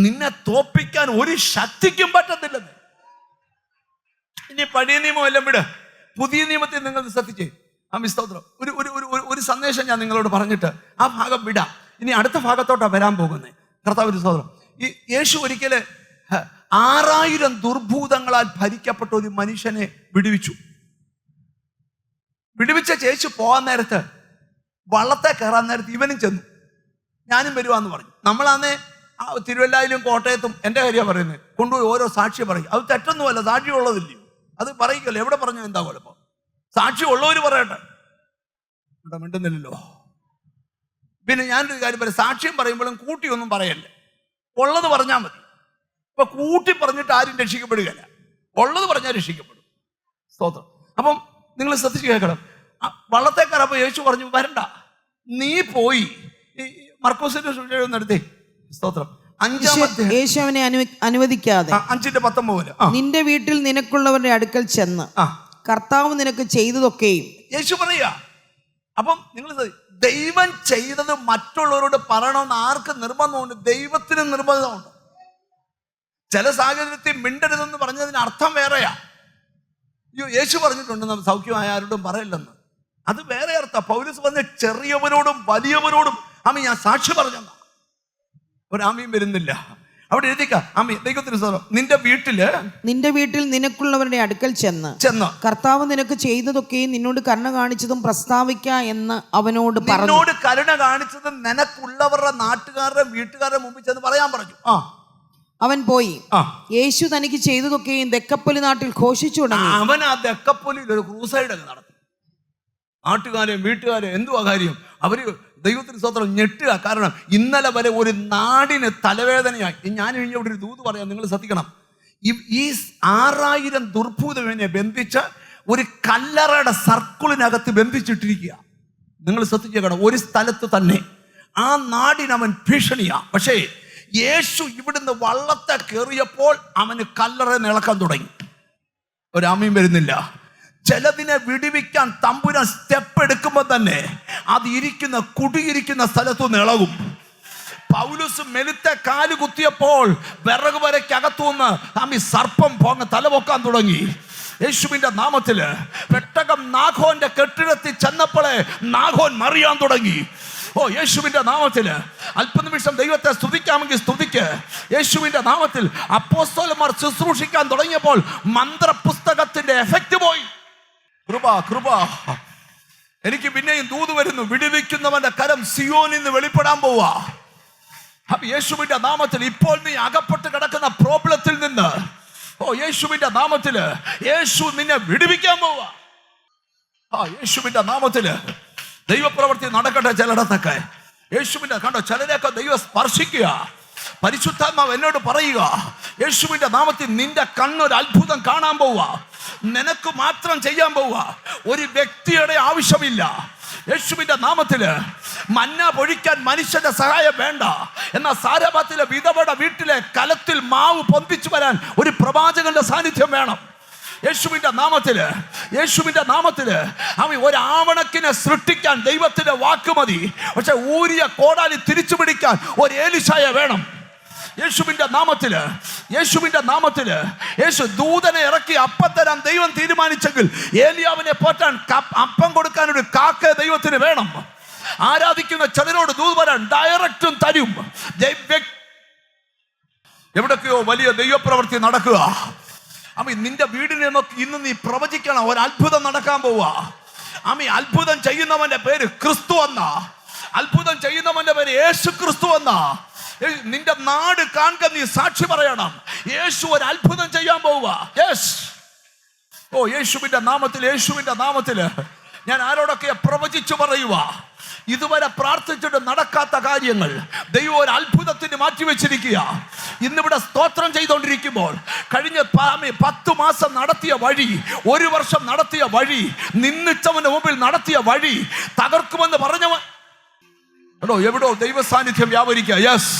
നിന്നെ തോപ്പിക്കാൻ ഒരു ശക്തിക്കും പറ്റത്തില്ലെന്ന്. ഇനി പഴയ നിയമം എല്ലാം വിട്, പുതിയ നിയമത്തിൽ നിങ്ങൾ ശ്രദ്ധിച്ചേ. സ്തോത്രം. ഒരു സന്ദേശം ഞാൻ നിങ്ങളോട് പറഞ്ഞിട്ട് ആ ഭാഗം വിടാം. ഇനി അടുത്ത ഭാഗത്തോട്ടാണ് വരാൻ പോകുന്നത്. കർത്താവിന്റെ സ്തോത്രം. ഈ യേശു ഒരിക്കല് 6000 ദുർഭൂതങ്ങളാൽ ഭരിക്കപ്പെട്ട ഒരു മനുഷ്യനെ വിടുവിച്ചു. വിടുവിച്ച ചേച്ചി പോകാൻ നേരത്ത്, വള്ളത്തെ കയറാൻ നേരത്ത് ഇവനും ചെന്നു, ഞാനും വരുവാന്ന് പറഞ്ഞു. നമ്മളാന്നേ തിരുവല്ലായിലും കോട്ടയത്തും എൻ്റെ കാര്യമാണ് പറയുന്നത്, കൊണ്ടുപോയി ഓരോ സാക്ഷി പറയും. അത് തെറ്റൊന്നുമല്ല, സാക്ഷി ഉള്ളതില്ലയോ, അത് പറയിക്കല്ലോ. എവിടെ പറഞ്ഞു എന്താ കുഴപ്പം? സാക്ഷി ഉള്ളവര് പറയട്ടെ. ഇവിടെ മിണ്ടുന്നില്ലല്ലോ. പിന്നെ ഞാനൊരു കാര്യം പറയാം, സാക്ഷ്യം പറയുമ്പോഴും കൂട്ടിയൊന്നും പറയല്ലേ, ഉള്ളത് പറഞ്ഞാൽ മതി. ഇപ്പൊ കൂട്ടി പറഞ്ഞിട്ട് ആരും രക്ഷിക്കപ്പെടുകയല്ല, ഉള്ളത് പറഞ്ഞാൽ രക്ഷിക്കപ്പെടും. സ്തോത്രം. അപ്പം നിങ്ങൾ ശ്രദ്ധിച്ച് കേൾക്കണം. വള്ളത്തെ കയറപ്പോൾ യേശു പറഞ്ഞു, വരണ്ട, നീ പോയി മർക്കോസിന്റെ സുവിശേഷം നടത്തേ. സ്തോത്രം. 5-ാമത്തെ യേശു അവനെ അനുവദിക്കാതെ 5:19 നിന്റെ വീട്ടിൽ നിനക്കുള്ളവരുടെ അടുക്കൽ ചെന്ന് കർത്താവ് നിനക്ക് ചെയ്തതൊക്കെയും യേശു പറയാ. അപ്പം നിങ്ങൾ ദൈവം ചെയ്തത് മറ്റുള്ളവരോട് പറയണമെന്ന് ആർക്ക് നിർബന്ധമുണ്ട്? ദൈവത്തിന് നിർബന്ധമുണ്ട്. ചില സാഹചര്യത്തിൽ മിണ്ടരുതെന്ന് പറഞ്ഞതിന് അർത്ഥം വേറെയാ. യേശു പറഞ്ഞിട്ടുണ്ട് സൗഖ്യമായ ആരോടും പറയില്ലെന്ന്, അത് വേറെ അർത്ഥം. പൗലോസ് പറഞ്ഞ ചെറിയവരോടും വലിയവരോടും ഞാൻ സാക്ഷി പറഞ്ഞെന്നാ. ഒരാമയും വരുന്നില്ല. അവിടെ എഴുതിക്കാം, ദൈവത്തിന് സ്വന്തം. നിന്റെ വീട്ടിൽ നിനക്കുള്ളവരുടെ അടുക്കൽ ചെന്ന് കർത്താവ് നിനക്ക് ചെയ്തതൊക്കെയും നിന്നോട് കരുണ കാണിച്ചതും പ്രസ്താവിക്ക എന്ന് അവനോട് പറഞ്ഞു. നിന്നോട് കരുണ കാണിച്ചതും നിനക്കുള്ളവരുടെ നാട്ടുകാരുടെ വീട്ടുകാരുടെ മുമ്പിൽ ചെന്ന് പറയാൻ പറഞ്ഞു. അവൻ പോയി യേശു തനിക്ക് ചെയ്തതൊക്കെയും ദെക്കപ്പൊലി നാട്ടിൽ ഘോഷിച്ചു തുടങ്ങി. അവൻ ആ ദെക്കപ്പൊലിയിൽ ഒരു ക്രൂസൈഡ് ഒക്കെ നടത്തി. നാട്ടുകാരെയും വീട്ടുകാരെയും എന്തുവാ കാര്യം? അവര് ദൈവത്തിന് സ്വന്തം ഞെട്ടുക. കാരണം ഇന്നലെ വരെ ഒരു നാടിന് തലവേദനയായി. ഞാൻ ഇവിടെ ഒരു ദൂത് പറയാം, നിങ്ങൾ ശ്രദ്ധിക്കണം. ഈ 6000 ദുർഭൂതനെ ബന്ധിച്ച് ഒരു കല്ലറയുടെ സർക്കിളിനകത്ത് ബന്ധിച്ചിട്ടിരിക്കുക. നിങ്ങൾ ശ്രദ്ധിച്ചേക്കണം. ഒരു സ്ഥലത്ത് തന്നെ ആ നാടിനവൻ ഭീഷണിയാ. പക്ഷേ യേശു ഇവിടുന്ന് വള്ളത്തെ കയറിയപ്പോൾ അവന് കല്ലറ ഇളക്കാൻ തുടങ്ങി. ഒരാമയും വരുന്നില്ല. ചിലതിനെ വിടുവിക്കാൻ തമ്പുരാൻ സ്റ്റെപ്പ് എടുക്കുമ്പോൾ തന്നെ അത് കുടിയിരിക്കുന്ന സ്ഥലത്തുനിന്ന് ഇളകും. പൗലോസ് മെലുത്തെ കാല് കുത്തിയപ്പോൾ വിറക് വരയ്ക്കകത്തുനിന്ന് സർപ്പം തലപൊക്കാൻ തുടങ്ങി. യേശുവിന്റെ നാമത്തില് പെട്ടകം നാഗോന്റെ കെട്ടിടത്തിൽ ചെന്നപ്പോഴേ നാഗോൻ മറിയാൻ തുടങ്ങി. യേശുവിന്റെ നാമത്തില് അല്പനിമിഷം ദൈവത്തെ സ്തുതിക്കാമെങ്കിൽ സ്തുതിക്ക്. യേശുവിന്റെ നാമത്തിൽ അപ്പോസ്തലന്മാർ ശുശ്രൂഷിക്കാൻ തുടങ്ങിയപ്പോൾ മന്ത്രപുസ്തകത്തിന്റെ എഫക്റ്റ് പോയി. കൃപ. എനിക്ക് പിന്നെയും ദൂത് വരുന്നു, വിടുവിക്കുന്നവന്റെ കരം സിയോനിൽ നിന്ന് വെളിപ്പെടാൻ പോവാ. യേശുവിന്റെ നാമത്തിൽ ഇപ്പോൾ നീ അകപ്പെട്ട് കിടക്കുന്ന പ്രോബ്ലത്തിൽ നിന്ന് യേശുവിന്റെ നാമത്തില് യേശു നിന്നെ വിടുവിക്കാൻ പോവാ. യേശുവിന്റെ നാമത്തില് ദൈവപ്രവൃത്തി നടക്കട്ടെ. ചിലയിടത്തൊക്കെ യേശുവിന്റെ കണ്ടോ, ചിലരെയൊക്കെ ദൈവം സ്പർശിക്കുക. പരിശുദ്ധാത്മാവ് എന്നോട് പറയുക, യേശുവിന്റെ നാമത്തിൽ നിന്റെ കണ്ണൊരു അത്ഭുതം കാണാൻ പോവുക. നിനക്ക് മാത്രം ചെയ്യാൻ പോവുക, ഒരു വ്യക്തിയുടെ ആവശ്യമില്ല. യേശുവിന്റെ നാമത്തില് മന്ന പൊഴിക്കാൻ മനുഷ്യന്റെ സഹായം വേണ്ട. എന്നാൽ സാരഭാത്തിലെ വിധവയുടെ വീട്ടിലെ കലത്തിൽ മാവ് പൊന്തിച്ചു വരാൻ ഒരു പ്രവാചകന്റെ സാന്നിധ്യം വേണം. യേശുവിന്റെ നാമത്തില് അവൻ ഒരാവണക്കിനെ സൃഷ്ടിക്കാൻ ദൈവത്തിന്റെ വാക്ക് മതി. പക്ഷെ ഊരിയ കോടാലി തിരിച്ചു പിടിക്കാൻ ഒരു ഏലിശായ വേണം. യേശുവിന്റെ നാമത്തില്, യേശുവിന്റെ നാമത്തില്. യേശു ദൂതനെ ഇറക്കി അപ്പം തരാൻ ദൈവം തീരുമാനിച്ചെങ്കിൽ ഏലിയാവിനെ പോറ്റാൻ അപ്പം കൊടുക്കാൻ ഒരു കാക്ക ദൈവത്തിന് വേണം. ആരാധിക്കുന്ന ചിലരോട് ദൂത് വരാൻ ഡയറക്റ്റും തരും. എവിടൊക്കെയോ വലിയ ദൈവപ്രവൃത്തി നടക്കുക. നിന്റെ വീടിനെ നോക്കി ഇന്ന് നീ പ്രവചിക്കണം, ഒരു അത്ഭുതം നടക്കാൻ പോവുക. അത്ഭുതം ചെയ്യുന്നവന്റെ പേര് ക്രിസ്തു എന്നാ. അത്ഭുതം ചെയ്യുന്നവന്റെ പേര് യേശു ക്രിസ്തു എന്നാ. നിന്റെ നാട് കാണുക, നീ സാക്ഷി പറയണം, യേശു ഒരു അത്ഭുതം ചെയ്യാൻ പോവുക. യേശുവിന്റെ നാമത്തിൽ, യേശുവിന്റെ നാമത്തില് ഞാൻ ആരോടൊക്കെ പ്രവചിച്ചു പറയുക. ഇതുവരെ പ്രാർത്ഥിച്ചിട്ട് നടക്കാത്ത കാര്യങ്ങൾ ദൈവം ഒരു അത്ഭുതത്തിന് മാറ്റിവെച്ചിരിക്കുക. ഇന്നിവിടെ സ്തോത്രം ചെയ്തുകൊണ്ടിരിക്കുമ്പോൾ കഴിഞ്ഞ 10 മാസം നടത്തിയ വഴി, 1 വർഷം നടത്തിയ വഴി, നിന്നിച്ചവന്റെ മുമ്പിൽ നടത്തിയ വഴി തകർക്കുമെന്ന് പറഞ്ഞവൻ എവിടോ ദൈവ സാന്നിധ്യം വ്യാപരിക്കുക. യെസ്.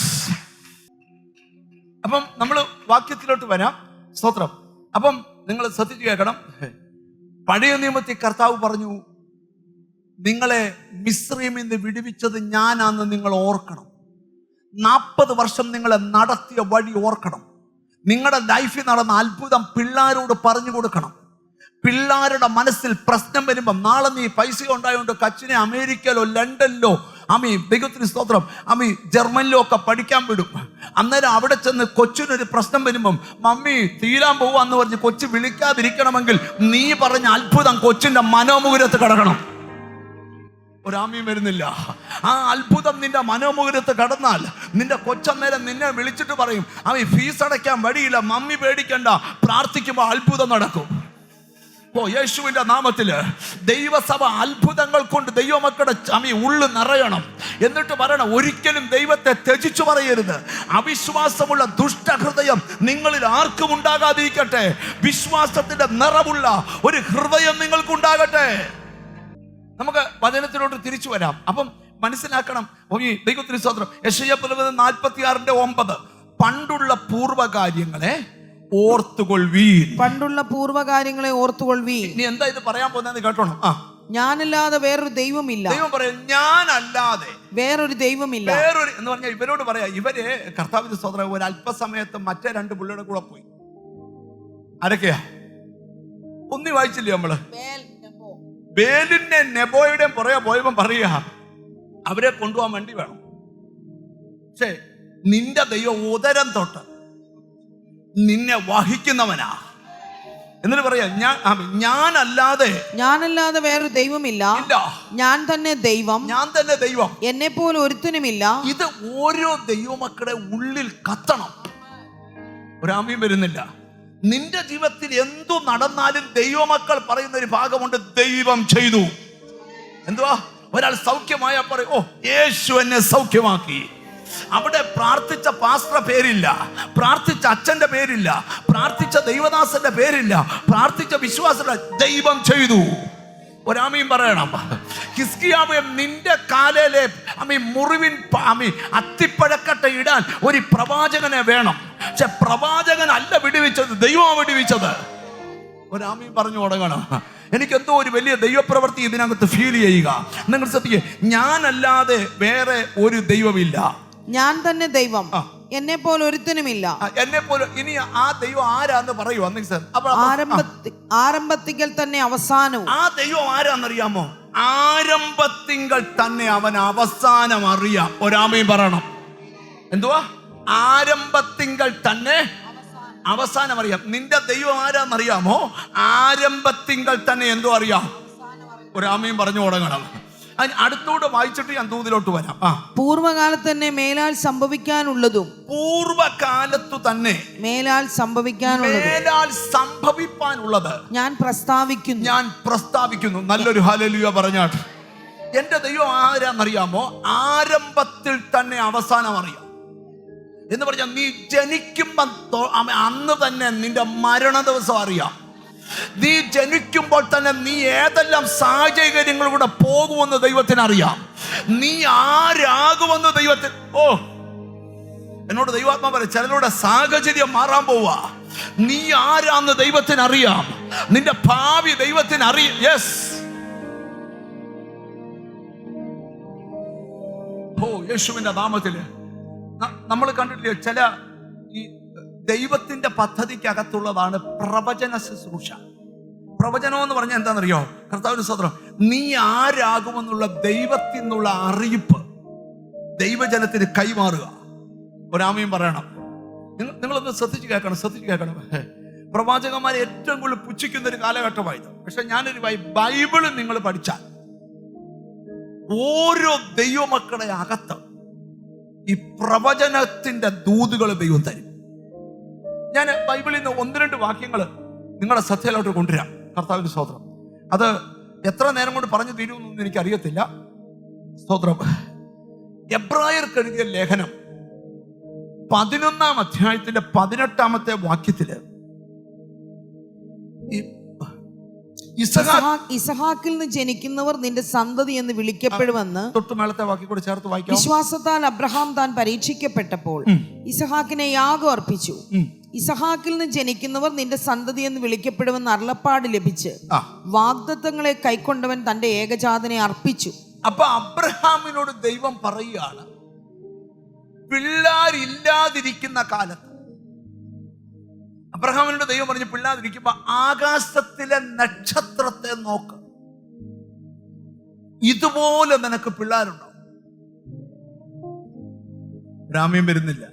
അപ്പം നമ്മൾ വാക്യത്തിലോട്ട് വരാം. സ്തോത്രം. അപ്പം നിങ്ങൾ ശ്രദ്ധിച്ചു കേൾക്കണം. പഴയ നിയമത്തിൽ കർത്താവ് പറഞ്ഞു, നിങ്ങളെ മിസ്രയീമിൽ നിന്ന് വിടുവിച്ചത് ഞാനാന്ന് നിങ്ങൾ ഓർക്കണം. 40 വർഷം നിങ്ങളെ നടത്തിയ വഴി ഓർക്കണം. നിങ്ങളുടെ ലൈഫിൽ നടന്ന അത്ഭുതം പിള്ളേരോട് പറഞ്ഞു കൊടുക്കണം. പിള്ളേരുടെ മനസ്സിൽ പ്രശ്നം വരുമ്പം, നാളെ നീ പൈസ ഉണ്ടായതുകൊണ്ട് കച്ചിനെ അമേരിക്കയിലോ ലണ്ടനിലോ ദൈവത്തിന് സ്തോത്രം ജർമ്മനിലോ ഒക്കെ പഠിക്കാൻ വിടും. അന്നേരം അവിടെ ചെന്ന് കൊച്ചിനൊരു പ്രശ്നം വരുമ്പം, മമ്മി തീരാൻ പോവാന്ന് പറഞ്ഞ് കൊച്ചു വിളിക്കാതിരിക്കണമെങ്കിൽ നീ പറഞ്ഞ അത്ഭുതം കൊച്ചിന്റെ മനോമുകുരത്ത് കിടക്കണം. ഒരാമയും വരുന്നില്ല. ആ അത്ഭുതം നിന്റെ മനോമുകുരത്ത് കടന്നാൽ നിന്റെ കൊച്ചന്നേരം നിന്നെ വിളിച്ചിട്ട് പറയും, ഫീസ് അടയ്ക്കാൻ വഴിയില്ല, മമ്മി പേടിക്കണ്ട, പ്രാർത്ഥിക്കുമ്പോൾ അത്ഭുതം നടക്കും. യേശുവിന്റെ നാമത്തില് ദൈവസഭ അത്ഭുതങ്ങൾ കൊണ്ട് ദൈവമക്കളുടെ ഉള്ളു നിറയണം. എന്നിട്ട് പറയണം, ഒരിക്കലും ദൈവത്തെ ത്യജിച്ചു പറയരുത്. അവിശ്വാസമുള്ള ദുഷ്ടഹൃദയം നിങ്ങളിൽ ആർക്കും ഉണ്ടാകാതിരിക്കട്ടെ. വിശ്വാസത്തിന്റെ നിറവുള്ള ഒരു ഹൃദയം നിങ്ങൾക്കുണ്ടാകട്ടെ. നമുക്ക് വചനത്തിലോട്ട് തിരിച്ചു വരാം. അപ്പം മനസ്സിലാക്കണം, ദൈവത്തിന് സ്തോത്രം. യെശയ്യാ 46:9 പണ്ടുള്ള പൂർവ്വകാര്യങ്ങളെ ഓർത്തുകൊള്ളുവീൻ. പണ്ടുള്ള പൂർവ്വകാര്യങ്ങളെ ഓർത്തുകൊള്ളുവീൻ. നീ എന്താ ഇത് പറയാൻ പോകുന്നത് കേട്ടോണം. ഞാനല്ലാതെ വേറൊരു ദൈവമില്ല. ദൈവം പറയാം, ഞാനല്ലാതെ വേറൊരു ദൈവമില്ല. വേറൊരു എന്ന് പറഞ്ഞാൽ ഇവരോട് പറയാ, ഇവര് കർത്താവിന്റെ സ്തോത്രം ഒരു അല്പസമയത്ത് മറ്റേ 2 പിള്ളേരുടെ കൂടെ പോയി. ആരൊക്കെയാ? ഒന്നി വായിച്ചില്ലേ നമ്മള്? ബേലിന്റെ നെബോയുടെയും പുറകെ പോയപ്പോ പറയാ, അവരെ കൊണ്ടുപോകാൻ വേണ്ടി വേണം. പക്ഷേ നിന്റെ ദൈവം ഉദരം തൊട്ട് നിന്നെ വഹിക്കുന്നവനാ. എന്നിട്ട് പറയാ, ഞാനല്ലാതെ വേറൊരു ദൈവമില്ല. ഞാൻ തന്നെ ദൈവം, ഞാൻ തന്നെ ദൈവം, എന്നെ പോലെ ഒരുത്തനുമില്ല. ഇത് ഓരോ ദൈവമക്കളുടെ ഉള്ളിൽ കത്തണം. ഒരാമയും വരുന്നില്ല. നിന്റെ ജീവിതത്തിൽ എന്തു നടന്നാലും ദൈവമക്കൾ പറയുന്ന ഒരു ഭാഗമുണ്ട്, ദൈവം ചെയ്തു. എന്തുവാ? ഒരാൾ സൗഖ്യമായ പറയും, യേശു എന്നെ സൗഖ്യമാക്കി. അവിടെ പ്രാർത്ഥിച്ച പാസ്റ്ററുടെ പേരില്ല, പ്രാർത്ഥിച്ച അച്ഛന്റെ പേരില്ല, പ്രാർത്ഥിച്ച ദൈവദാസന്റെ പേരില്ല, പ്രാർത്ഥിച്ച വിശ്വാസ ദൈവം ചെയ്തു. ഒരാമയും പറയണം. ഹിസ്കിയാവേ, നിന്റെ കാലിലെ മുറിവിൻ അത്തിപ്പഴക്കട്ട ഇടാൻ ഒരു പ്രവാചകനെ വേണം. പക്ഷെ പ്രവാചകൻ അല്ല വിടുവിച്ചത്, ദൈവമാണ് വിടുവിച്ചത്. ഒരാമയും പറഞ്ഞു തുടങ്ങണം. എനിക്കെന്തോ ഒരു വലിയ ദൈവപ്രവൃത്തി ഇതിനകത്ത് ഫീൽ ചെയ്യുക. നിങ്ങൾ ശ്രദ്ധിക്കുക, ഞാനല്ലാതെ വേറെ ഒരു ദൈവമില്ല. ഞാൻ തന്നെ ദൈവം, എന്നെ പോലെ ഒരുത്തനുമില്ല. എന്നെ പോലെ. ഇനി ആ ദൈവം ആരാന്ന് പറയൂ. ആരംഭത്തിങ്കൽ തന്നെ അവസാനവും. ആ ദൈവം ആരാന്നറിയാമോ? ആരംഭത്തിങ്കൽ തന്നെ അവൻ അവസാനം അറിയാം. ഒരാമയും പറയണം. എന്തുവാ? ആരംഭത്തിങ്കൽ തന്നെ അവസാനം അറിയാം. നിന്റെ ദൈവം ആരാന്നറിയാമോ? ആരംഭത്തിങ്കൽ തന്നെ എന്തോ അറിയാം. ഒരാമയും പറഞ്ഞു തുടങ്ങണം. അടുത്തോട്ട് വായിച്ചിട്ട് ഞാൻ ദൂതിലോട്ട് വരാം. പൂർവ്വകാലത്ത് തന്നെ മേലാൽ സംഭവിക്കാനുള്ളതും, പൂർവ്വകാലത്തു തന്നെ മേലാൽ സംഭവിക്കാനുള്ളത് ഞാൻ പ്രസ്താവിക്കുന്നു. നല്ലൊരു ഹല്ലേലൂയ പറഞ്ഞാട്ട്. എന്റെ ദൈവം ആരാന്നറിയാമോ? ആരംഭത്തിൽ തന്നെ അവസാനം അറിയാം. എന്ന് പറഞ്ഞാൽ നീ ജനിക്കുമ്പോ അന്ന് തന്നെ നിന്റെ മരണ ദിവസം അറിയാം. നീ ജനിക്കുമ്പോൾ തന്നെ നീ ഏതെല്ലാം സാഹചര്യങ്ങളിലൂടെ പോകുമെന്ന് ദൈവത്തിന് അറിയാം. നീ ആരാകുമെന്ന് ദൈവത്തിന്. എന്നോട് ദൈവാത്മാ പറയും, ചിലരുടെ സാഹചര്യം മാറാൻ പോവാ. നീ ആരാന്ന് ദൈവത്തിന് അറിയാം. നിന്റെ ഭാവി ദൈവത്തിന് അറിയാം. യെസ്. യേശുവിന്റെ നാമത്തില് നമ്മൾ കണ്ടിട്ടില്ലേ, ചില ഈ ദൈവത്തിന്റെ പദ്ധതിക്കകത്തുള്ളതാണ് പ്രവചന ശുശ്രൂഷ. പ്രവചനം എന്ന് പറഞ്ഞാൽ എന്താണെന്നറിയോ? കർത്താവിന്റെ സ്തോത്രം, നീ ആരാകുമെന്നുള്ള ദൈവത്തിൽ നിന്നുള്ള അറിയിപ്പ് ദൈവജനത്തിന് കൈമാറുക. ഒരാമയും പറയണം. നിങ്ങളൊന്ന് ശ്രദ്ധിച്ച് കേൾക്കണം. പ്രവാചകന്മാരെ ഏറ്റവും കൂടുതൽ പുച്ഛിക്കുന്ന ഒരു കാലഘട്ടമായത്. പക്ഷെ ഞാനൊരു ബൈബിള് നിങ്ങൾ പഠിച്ചാൽ ഓരോ ദൈവമക്കളുടെ അകത്ത് ഈ പ്രവചനത്തിന്റെ ദൂതുകൾ ദൈവം തരും. ഞാൻ ബൈബിളിൽ നിന്ന് 1-2 വാക്യങ്ങൾ നിങ്ങളുടെ ശ്രദ്ധയിലോട്ട് കൊണ്ടുവരാം. കർത്താവിന്റെ സ്തോത്രം. അത് എത്ര നേരം കൊണ്ട് പറഞ്ഞു തീരുമെന്നൊന്നും എനിക്കറിയത്തില്ല. സ്തോത്രം. എബ്രായർക്ക് എഴുതിയ ലേഖനം 11-ാം അധ്യായത്തിന്റെ 18-ാമത്തെ വാക്യത്തില് ഇസഹാക്കിൽ നിന്ന് ജനിക്കുന്നവർ നിന്റെ സന്തതി എന്ന് വിളിക്കപ്പെടുമെന്ന് തൊട്ടുമേളത്തെ വാക്യം കൂടെ ചേർത്ത് വായിക്കാം. വിശ്വാസത്താൽ അബ്രഹാം താൻ പരീക്ഷിക്കപ്പെട്ടപ്പോൾ ഇസഹാക്കിനെ യാഗം അർപ്പിച്ചു. ഇസഹാക്കിൽ നിന്ന് ജനിക്കുന്നവർ നിന്റെ സന്തതി എന്ന് വിളിക്കപ്പെടുമെന്ന് അരുളപ്പാട് ലഭിച്ച് വാഗ്ദത്തങ്ങളെ കൈക്കൊണ്ടവൻ തന്റെ ഏകജാതനെ അർപ്പിച്ചു. അപ്പൊ അബ്രഹാമിനോട് ദൈവം പറയുകയാണ്, പിള്ളാരില്ലാതിരിക്കുന്ന കാലത്ത് അബ്രഹാമിനോട് ദൈവം പറഞ്ഞു, പിള്ളാതിരിക്കുമ്പോ ആകാശത്തിലെ നക്ഷത്രത്തെ നോക്ക്, ഇതുപോലെ നിനക്ക് പിള്ളാരുണ്ടാവും. രാമ്യം വരുന്നില്ല.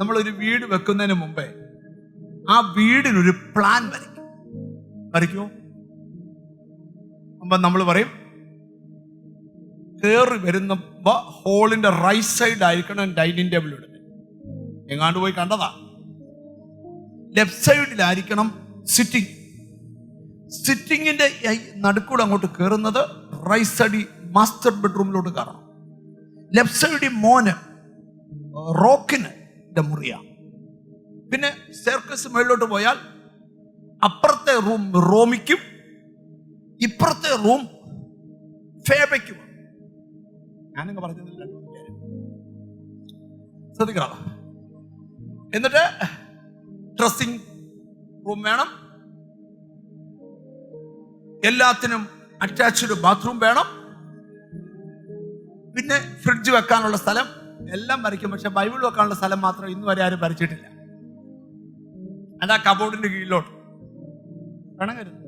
നമ്മളൊരു വീട് വെക്കുന്നതിന് മുമ്പേ ആ വീടിനൊരു പ്ലാൻ വരയ്ക്കുമോ? അപ്പൊ നമ്മൾ പറയും, കയറി വരുന്നപ്പോ ഹോളിന്റെ റൈറ്റ് സൈഡ് ആയിരിക്കണം ഡൈനിങ് ടേബിൾ ഇടുന്നത്. എങ്ങാണ്ട് പോയി കണ്ടതാ. ലെഫ്റ്റ് സൈഡിലായിരിക്കണം സിറ്റിങ്ങിന്റെ നടുക്കൂടെ അങ്ങോട്ട് കയറുന്നത് റൈറ്റ് സൈഡ് മാസ്റ്റർ ബെഡ്റൂമിലോട്ട് കയറണം. ലെഫ്റ്റ് സൈഡ് മോന് റോക്കിന് മുറിയ. പിന്നെ സ്റ്റെയർകേസ് മേളിലോട്ട് പോയാൽ അപ്പുറത്തെ റൂം റോമിക്കും ഇപ്പുറത്തെ റൂം ഫേബയ്ക്കും. ഞാനങ്ങ് പറഞ്ഞതില്ല, ശ്രദ്ധിക്കണം. എന്നിട്ട് ഡ്രസ്സിംഗ് റൂം വേണം, എല്ലാത്തിനും അറ്റാച്ച്ഡ് ബാത്റൂം വേണം, പിന്നെ ഫ്രിഡ്ജ് വെക്കാനുള്ള സ്ഥലം എല്ലാം വരയ്ക്കും. പക്ഷെ ബൈബിൾ വെക്കാനുള്ള സ്ഥലം മാത്രം ഇന്ന് വരെ ആരും വരച്ചിട്ടില്ല. അതാ കബോർഡിന്റെ കീഴിലോട്ട് വേണം കരുത്.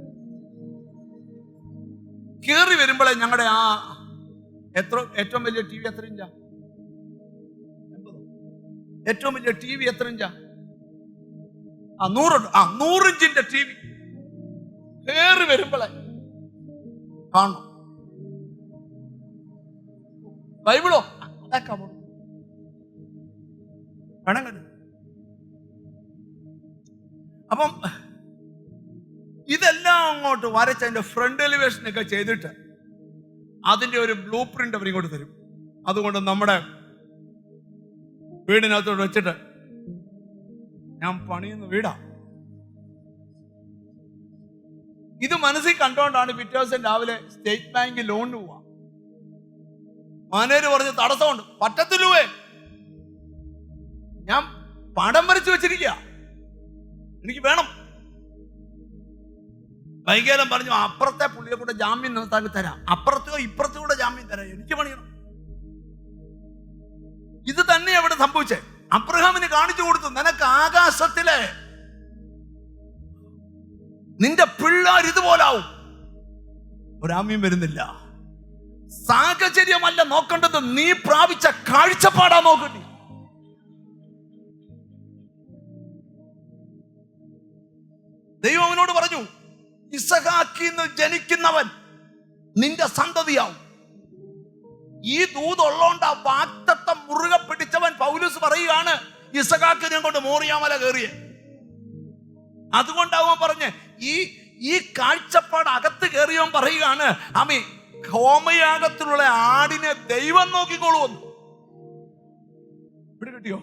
കയറി വരുമ്പോഴേ ഞങ്ങളുടെ ആ ഏറ്റവും വലിയ ടി വി എത്ര ഇഞ്ചാ? 80. ഏറ്റവും വലിയ ടി വി എത്ര ഇഞ്ചാ? 100 ഇഞ്ചിന്റെ ടി വി കയറി വരുമ്പോഴേ കാണണം. ബൈബിളോ അതൊക്കെ വേണം. അപ്പം ഇതെല്ലാം അങ്ങോട്ട് വരച്ചതിന്റെ ഫ്രണ്ട് എലിവേഷൻ ഒക്കെ ചെയ്തിട്ട് അതിന്റെ ഒരു ബ്ലൂ പ്രിന്റ് അവർ ഇങ്ങോട്ട് തരും. അതുകൊണ്ട് നമ്മുടെ വീടിനകത്തോട്ട് വെച്ചിട്ട്, ഞാൻ പണിയുന്ന വീടാ, ഇത് മനസ്സിൽ കണ്ടോണ്ടാണ് പിറ്റേ ദിവസം രാവിലെ സ്റ്റേറ്റ് ബാങ്ക് ലോണിന് പോവാ. മാനേജർ പറഞ്ഞ് തടസ്സമുണ്ട്, പറ്റത്തില്ലേ, ഞാൻ പടം വരച്ചു വെച്ചിരിക്കുക, എനിക്ക് വേണം. വൈകുന്നേരം പറഞ്ഞു, അപ്പുറത്തെ പുള്ളിയെ കൂടെ ജാമ്യം നിർത്താൻ തരാം, അപ്പുറത്തോ ഇപ്പുറത്തോ കൂടെ ജാമ്യം തരാം, എനിക്ക് പണിയണം. ഇത് തന്നെ അവിടെ സംഭവിച്ചേ. അബ്രഹാമിന് കാണിച്ചു കൊടുത്തു, നിനക്ക് ആകാശത്തിലെ നിന്റെ പിള്ളേർ ഇതുപോലാവും. ഒരാമ്യം വരുന്നില്ല. സാഹചര്യമല്ല നോക്കേണ്ടത്, നീ പ്രാപിച്ച കാഴ്ചപ്പാടാ നോക്കട്ടെ. ദൈവം അവനോട് പറഞ്ഞു, ഇസഹാക്കിൽ നിന്ന് ജനിക്കുന്നവൻ നിന്റെ സന്തതിയാവും. ഈ ദൂതുള്ളോണ്ട് ആ വാഗ്ദത്തം മുറുകെ പിടിച്ചവൻ പൗലോസ് പറയുകയാണ്, ഇസഹാക്കിനെ കൊണ്ട് മോറിയാമല കയറിയ. അതുകൊണ്ടാവും പറഞ്ഞ് ഈ കാഴ്ചപ്പാട് അകത്ത് കയറിയവൻ പറയുകയാണ്, അമ്മി ഹോമയാഗത്തിലുള്ള ആടിനെ ദൈവം നോക്കിക്കോളുമെന്ന്. ഇവിടെ കിട്ടിയോ?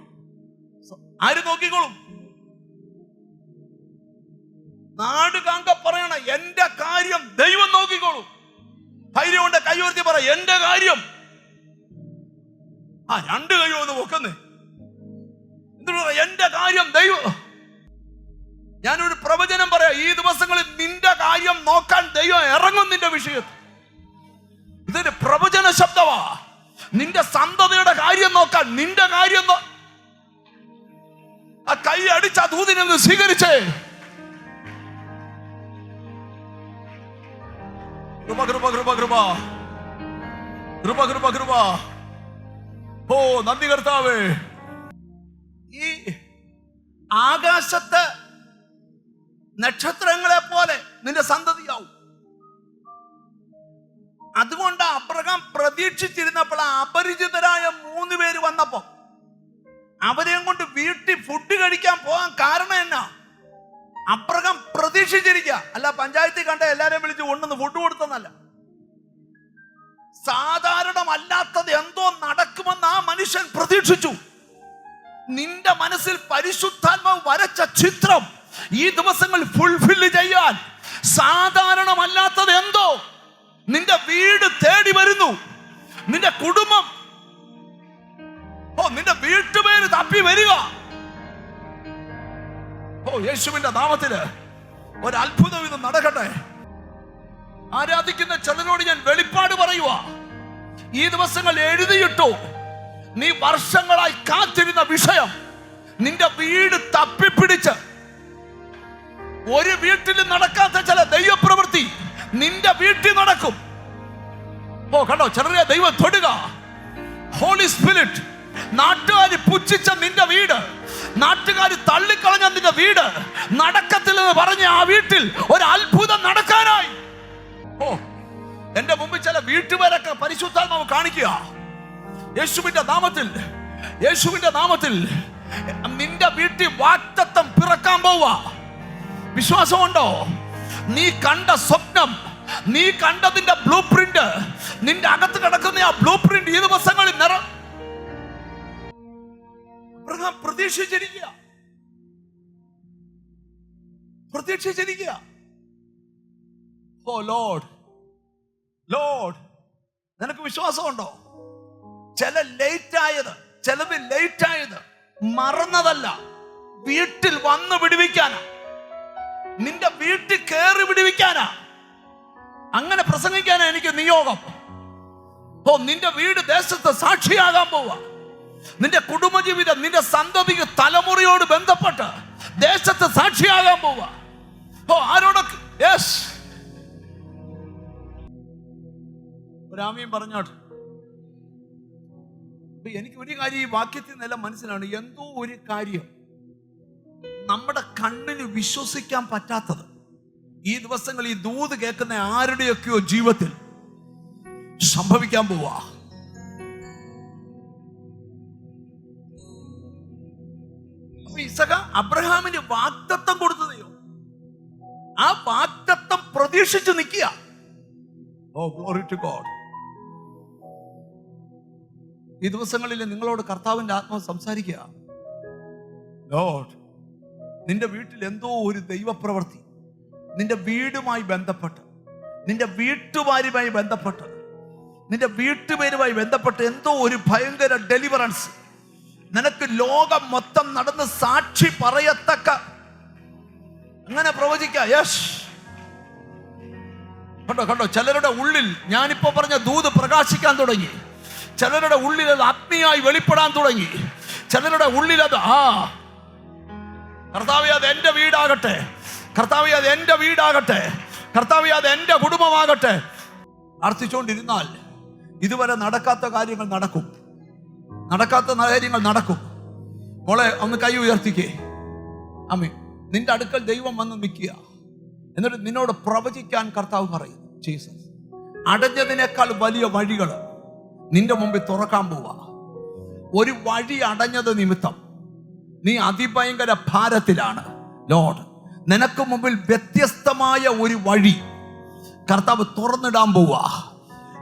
ആര് നോക്കിക്കോളും? നാട് കാങ്ക പറയണ, എന്റെ കാര്യം ദൈവം നോക്കിക്കോളും. ധൈര്യം കൊണ്ട് കൈയുയർത്തി പറ, എന്റെ കാര്യം. രണ്ട് കൈയോ ഒന്ന് പൊക്കുന്നേ. എന്റെ കാര്യം ദൈവം. ഞാനൊരു പ്രവചനം പറയാം, ഈ ദിവസങ്ങളിൽ നിന്റെ കാര്യം നോക്കാൻ ദൈവം ഇറങ്ങും നിന്റെ വിഷയത്തിൽ. ഇതൊരു പ്രവചന ശബ്ദമാ. നിന്റെ സന്തതിയുടെ കാര്യം നോക്കാൻ, നിന്റെ കാര്യം ആ കൈ അടിച്ച ദൂതിനെ സ്വീകരിച്ചേ. കൃപ കൃപ കൃപ കൃപ കൃപ കൃപ കൃപ. ഓ നന്ദി കർത്താവേ. ഈ ആകാശത്ത് നക്ഷത്രങ്ങളെ പോലെ നിന്റെ സന്തതിയാവും. അതുകൊണ്ട് അബ്രഹാം പ്രതീക്ഷിച്ചിരുന്നപ്പോൾ അപരിചിതരായ 3 പേര് വന്നപ്പോ അവരെയും കൊണ്ട് വീട്ടിൽ ഫുഡ് കഴിക്കാൻ പോകാൻ കാരണം എന്നാ? അബ്രഹാം പ്രതീക്ഷിച്ചിരിക്കുക. അല്ല പഞ്ചായത്തിൽ കണ്ട എല്ലാരെയും വിളിച്ച് കൊണ്ടുവന്ന് ഫുഡ് കൊടുത്തെന്നല്ല. സാധാരണമല്ലാത്തത് എന്തോ നടക്കുമെന്ന് ആ മനുഷ്യൻ പ്രതീക്ഷിച്ചു. നിന്റെ മനസ്സിൽ പരിശുദ്ധാത്മാവ് വരച്ച ചിത്രം ഈ ദിവസങ്ങളിൽ ഫുൾഫില്ല് ചെയ്യാൻ സാധാരണമല്ലാത്തത് എന്തോ നിന്റെ വീട് തേടി വരുന്നു. നിന്റെ കുടുംബം, നിന്റെ വീട്ടുപേര് തപ്പി വരിക. യേശുവിന്റെ നാമത്തില് ഒരു അത്ഭുതം ഇത് നടക്കട്ടെ. ആരാധിക്കുന്ന ചിലരോട് ഞാൻ വെളിപ്പാട് പറയുക. ഈ ദിവസങ്ങൾ എഴുതിയിട്ടു. നീ വർഷങ്ങളായി കാത്തിരുന്ന വിഷയം നിന്റെ വീട് തപ്പിപ്പിടിച്ച് ഒരു വീട്ടിൽ നടക്കാത്ത ചില ദൈവപ്രവൃത്തി നിന്റെ വീട്ടിൽ നടക്കും. കണ്ടോ, ചിലരെ ദൈവം തൊടുക. Holy spirit. നാട്ടുകാർ പുച്ഛിച്ച നിന്റെ വീട്, നാട്ടുകാർ തള്ളിക്കളഞ്ഞ നിന്റെ വീട് നടക്കത്തില്ലെന്ന് പറഞ്ഞ ആ വീട്ടിൽ ഒരു അത്ഭുതം നടക്കാനായി. എന്റെ മുമ്പിൽ ചില വീട്ടുപേരൊക്കെ പരിശുദ്ധാത്മാവ് കാണിക്കുക. യേശുവിന്റെ നാമത്തിൽ, യേശുവിന്റെ നാമത്തിൽ നിന്റെ വീട്ടിൽ വാഗ്ദത്തം പിറക്കാൻ പോവുക. വിശ്വാസമുണ്ടോ? നീ കണ്ട സ്വപ്നം, നീ കണ്ടതിന്റെ ബ്ലൂ പ്രിന്റ്, നിന്റെ അകത്ത് കിടക്കുന്ന ആ ബ്ലൂ പ്രിന്റ് ഈ ദിവസങ്ങളിൽ പ്രതീക്ഷിച്ചിരിക്കുക. ഓ ലോർഡ്, ലോർഡ്, നിനക്ക് വിശ്വാസമുണ്ടോ? ചിലത് ലേറ്റ് ആയത് മറന്നതല്ല, വീട്ടിൽ വന്ന് വിടുവിക്കാനാ. നിന്റെ വീട്ടിൽ കയറി വിടുവിക്കാനാ. അങ്ങനെ പ്രസംഗിക്കാനാ എനിക്ക് നിയോഗം. നിന്റെ വീട് ദേശത്ത് സാക്ഷിയാകാൻ പോവാ. നിന്റെ കുടുംബജീവിതം, നിന്റെ സന്തതിക്ക് തലമുറയോട് ബന്ധപ്പെട്ട് ദേശത്ത് സാക്ഷിയാകാൻ പോവാ. ആരോടൊക്കെ യെസ് ഒരാമയും പറഞ്ഞോട്ടെ. എനിക്ക് ഒരു കാര്യം ഈ വാക്യത്തിൽ നിന്നെല്ലാം മനസ്സിലാണ്. എന്തോ ഒരു കാര്യം നമ്മുടെ കണ്ണിന് വിശ്വസിക്കാൻ പറ്റാത്തത് ഈ ദിവസങ്ങൾ ഈ ദൂത് കേൾക്കുന്ന ആരുടെയൊക്കെയോ ജീവിതത്തിൽ സംഭവിക്കാൻ പോവാ. ഇസഹാക്ക് അബ്രഹാമിന് വാഗ്ദത്തം കൊടുത്തതെയോ ആ വാഗ്ദത്തം പ്രതീക്ഷിച്ച് നിൽക്കുക. O glory to God. ഈ ദിവസങ്ങളിൽ നിങ്ങളോട് കർത്താവിന്റെ ആത്മാവ് സംസാരിക്കുക. ലോർഡ്, നിന്റെ വീട്ടിൽ എന്തോ ഒരു ദൈവപ്രവൃത്തി, നിന്റെ വീടുമായി ബന്ധപ്പെട്ട്, നിന്റെ വീട്ടുകാരുമായി ബന്ധപ്പെട്ട്, നിന്റെ വീട്ടുപേരുമായി ബന്ധപ്പെട്ട് എന്തോ ഒരു ഭയങ്കര ഡെലിവറൻസ് നിനക്ക് ലോകം മൊത്തം നടന്ന് സാക്ഷി പറയത്തക്ക അങ്ങനെ പ്രവചിക്കാം. യെസ്, കണ്ടോ ചിലരുടെ ഉള്ളിൽ ഞാനിപ്പോ പറഞ്ഞ ദൂത് പ്രകാശിക്കാൻ തുടങ്ങി. ചിലരുടെ ഉള്ളിൽ അത് ആത്മീയമായി വെളിപ്പെടാൻ തുടങ്ങി. ചിലരുടെ ഉള്ളിൽ അത് കർത്താവേ അത് എൻ്റെ വീടാകട്ടെ, കർത്താവേ അത് എൻ്റെ വീടാകട്ടെ, കർത്താവേ അത് എൻ്റെ കുടുംബമാകട്ടെ. പ്രാർത്ഥിച്ചുകൊണ്ടിരുന്നാൽ ഇതുവരെ നടക്കാത്ത കാര്യങ്ങൾ നടക്കും, നടക്കാത്ത കാര്യങ്ങൾ നടക്കും. മോളെ ഒന്ന് കൈ ഉയർത്തിക്കേ. അമ്മേ, നിന്റെ അടുക്കൽ ദൈവം വന്ന് നിൽക്കുക. എന്നിട്ട് നിന്നോട് പ്രവചിക്കാൻ കർത്താവ് പറയും. ജീസസ് അടഞ്ഞതിനേക്കാൾ വലിയ വഴികൾ നിന്റെ മുമ്പിൽ തുറക്കാൻ പോവാ. ഒരു വഴി അടഞ്ഞത് നിമിത്തം നീ അതിഭയങ്കര ഭാരത്തിലാണ്. ലോർഡ്, നിനക്ക് മുമ്പിൽ വ്യത്യസ്തമായ ഒരു വഴി കർത്താവ് തുറന്നിടാൻ പോവാ.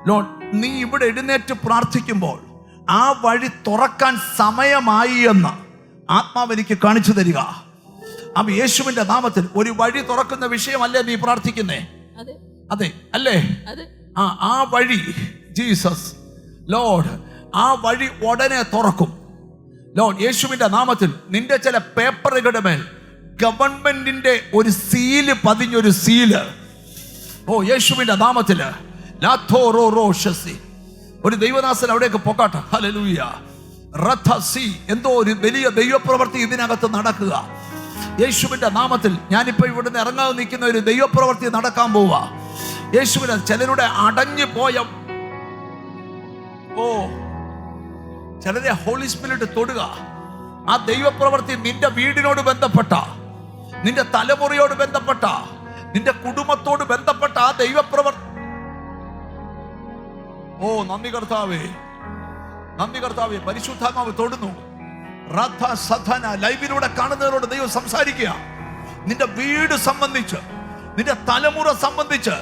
ലോർഡ്, നീ ഇവിടെ എഴുന്നേറ്റ് പ്രാർത്ഥിക്കുമ്പോൾ ആ വഴി തുറക്കാൻ സമയമായി എന്ന് ആത്മാവ് എനിക്ക് കാണിച്ചു തരിക. അപ്പൊ യേശുവിന്റെ നാമത്തിൽ ഒരു വഴി തുറക്കുന്ന വിഷയമല്ലേ നീ പ്രാർത്ഥിക്കുന്നേ? അതെ അല്ലേ? ആ വഴി ജീസസ് ലോർഡ്, ആ വഴി ഉടനെ തുറക്കും. ലോർഡ്, യേശുവിന്റെ നാമത്തിൽ നിന്റെ ചില പേപ്പറുകളുടെ മേൽ ഗവൺമെന്റിന്റെ ഒരു സീല് പതിഞ്ഞൊരു സീല്, യേശുവിന്റെ നാമത്തില് ഒരു ദൈവദാസൻ അവിടേക്ക് പോകാട്ടെ. ഹല്ലേലൂയ. റഥസി, എന്തോ ഒരു വലിയ ദൈവപ്രവൃത്തി ഇതിനകത്ത് നടക്കുക. യേശുവിന്റെ നാമത്തിൽ ഞാനിപ്പോ ഇവിടുന്ന് ഇറങ്ങാതെ നിൽക്കുന്ന ഒരു ദൈവപ്രവൃത്തി നടക്കാൻ പോവുക. യേശുവിന് ചിലരുടെ അടഞ്ഞു പോയ ചിലരെ ഹോളി സ്പിരിറ്റ് തൊടുക. ആ ദൈവപ്രവൃത്തി നിന്റെ വീടിനോട് ബന്ധപ്പെട്ട, നിന്റെ തലമുറയോട് ബന്ധപ്പെട്ട, നിന്റെ കുടുംബത്തോട് ബന്ധപ്പെട്ട ആ ദൈവപ്രവൃത്തി. നന്ദി കർത്താവേ, നന്ദി കർത്താവേ. പരിശുദ്ധാത്മാവ് തൊടുന്നു. റഥ സധന ലൈവിലൂടെ കാണുന്നവരോട് ദൈവം സംസാരിക്കുക. നിന്റെ വീട് സംബന്ധിച്ച്, നിന്റെ തലമുറ സംബന്ധിച്ച്,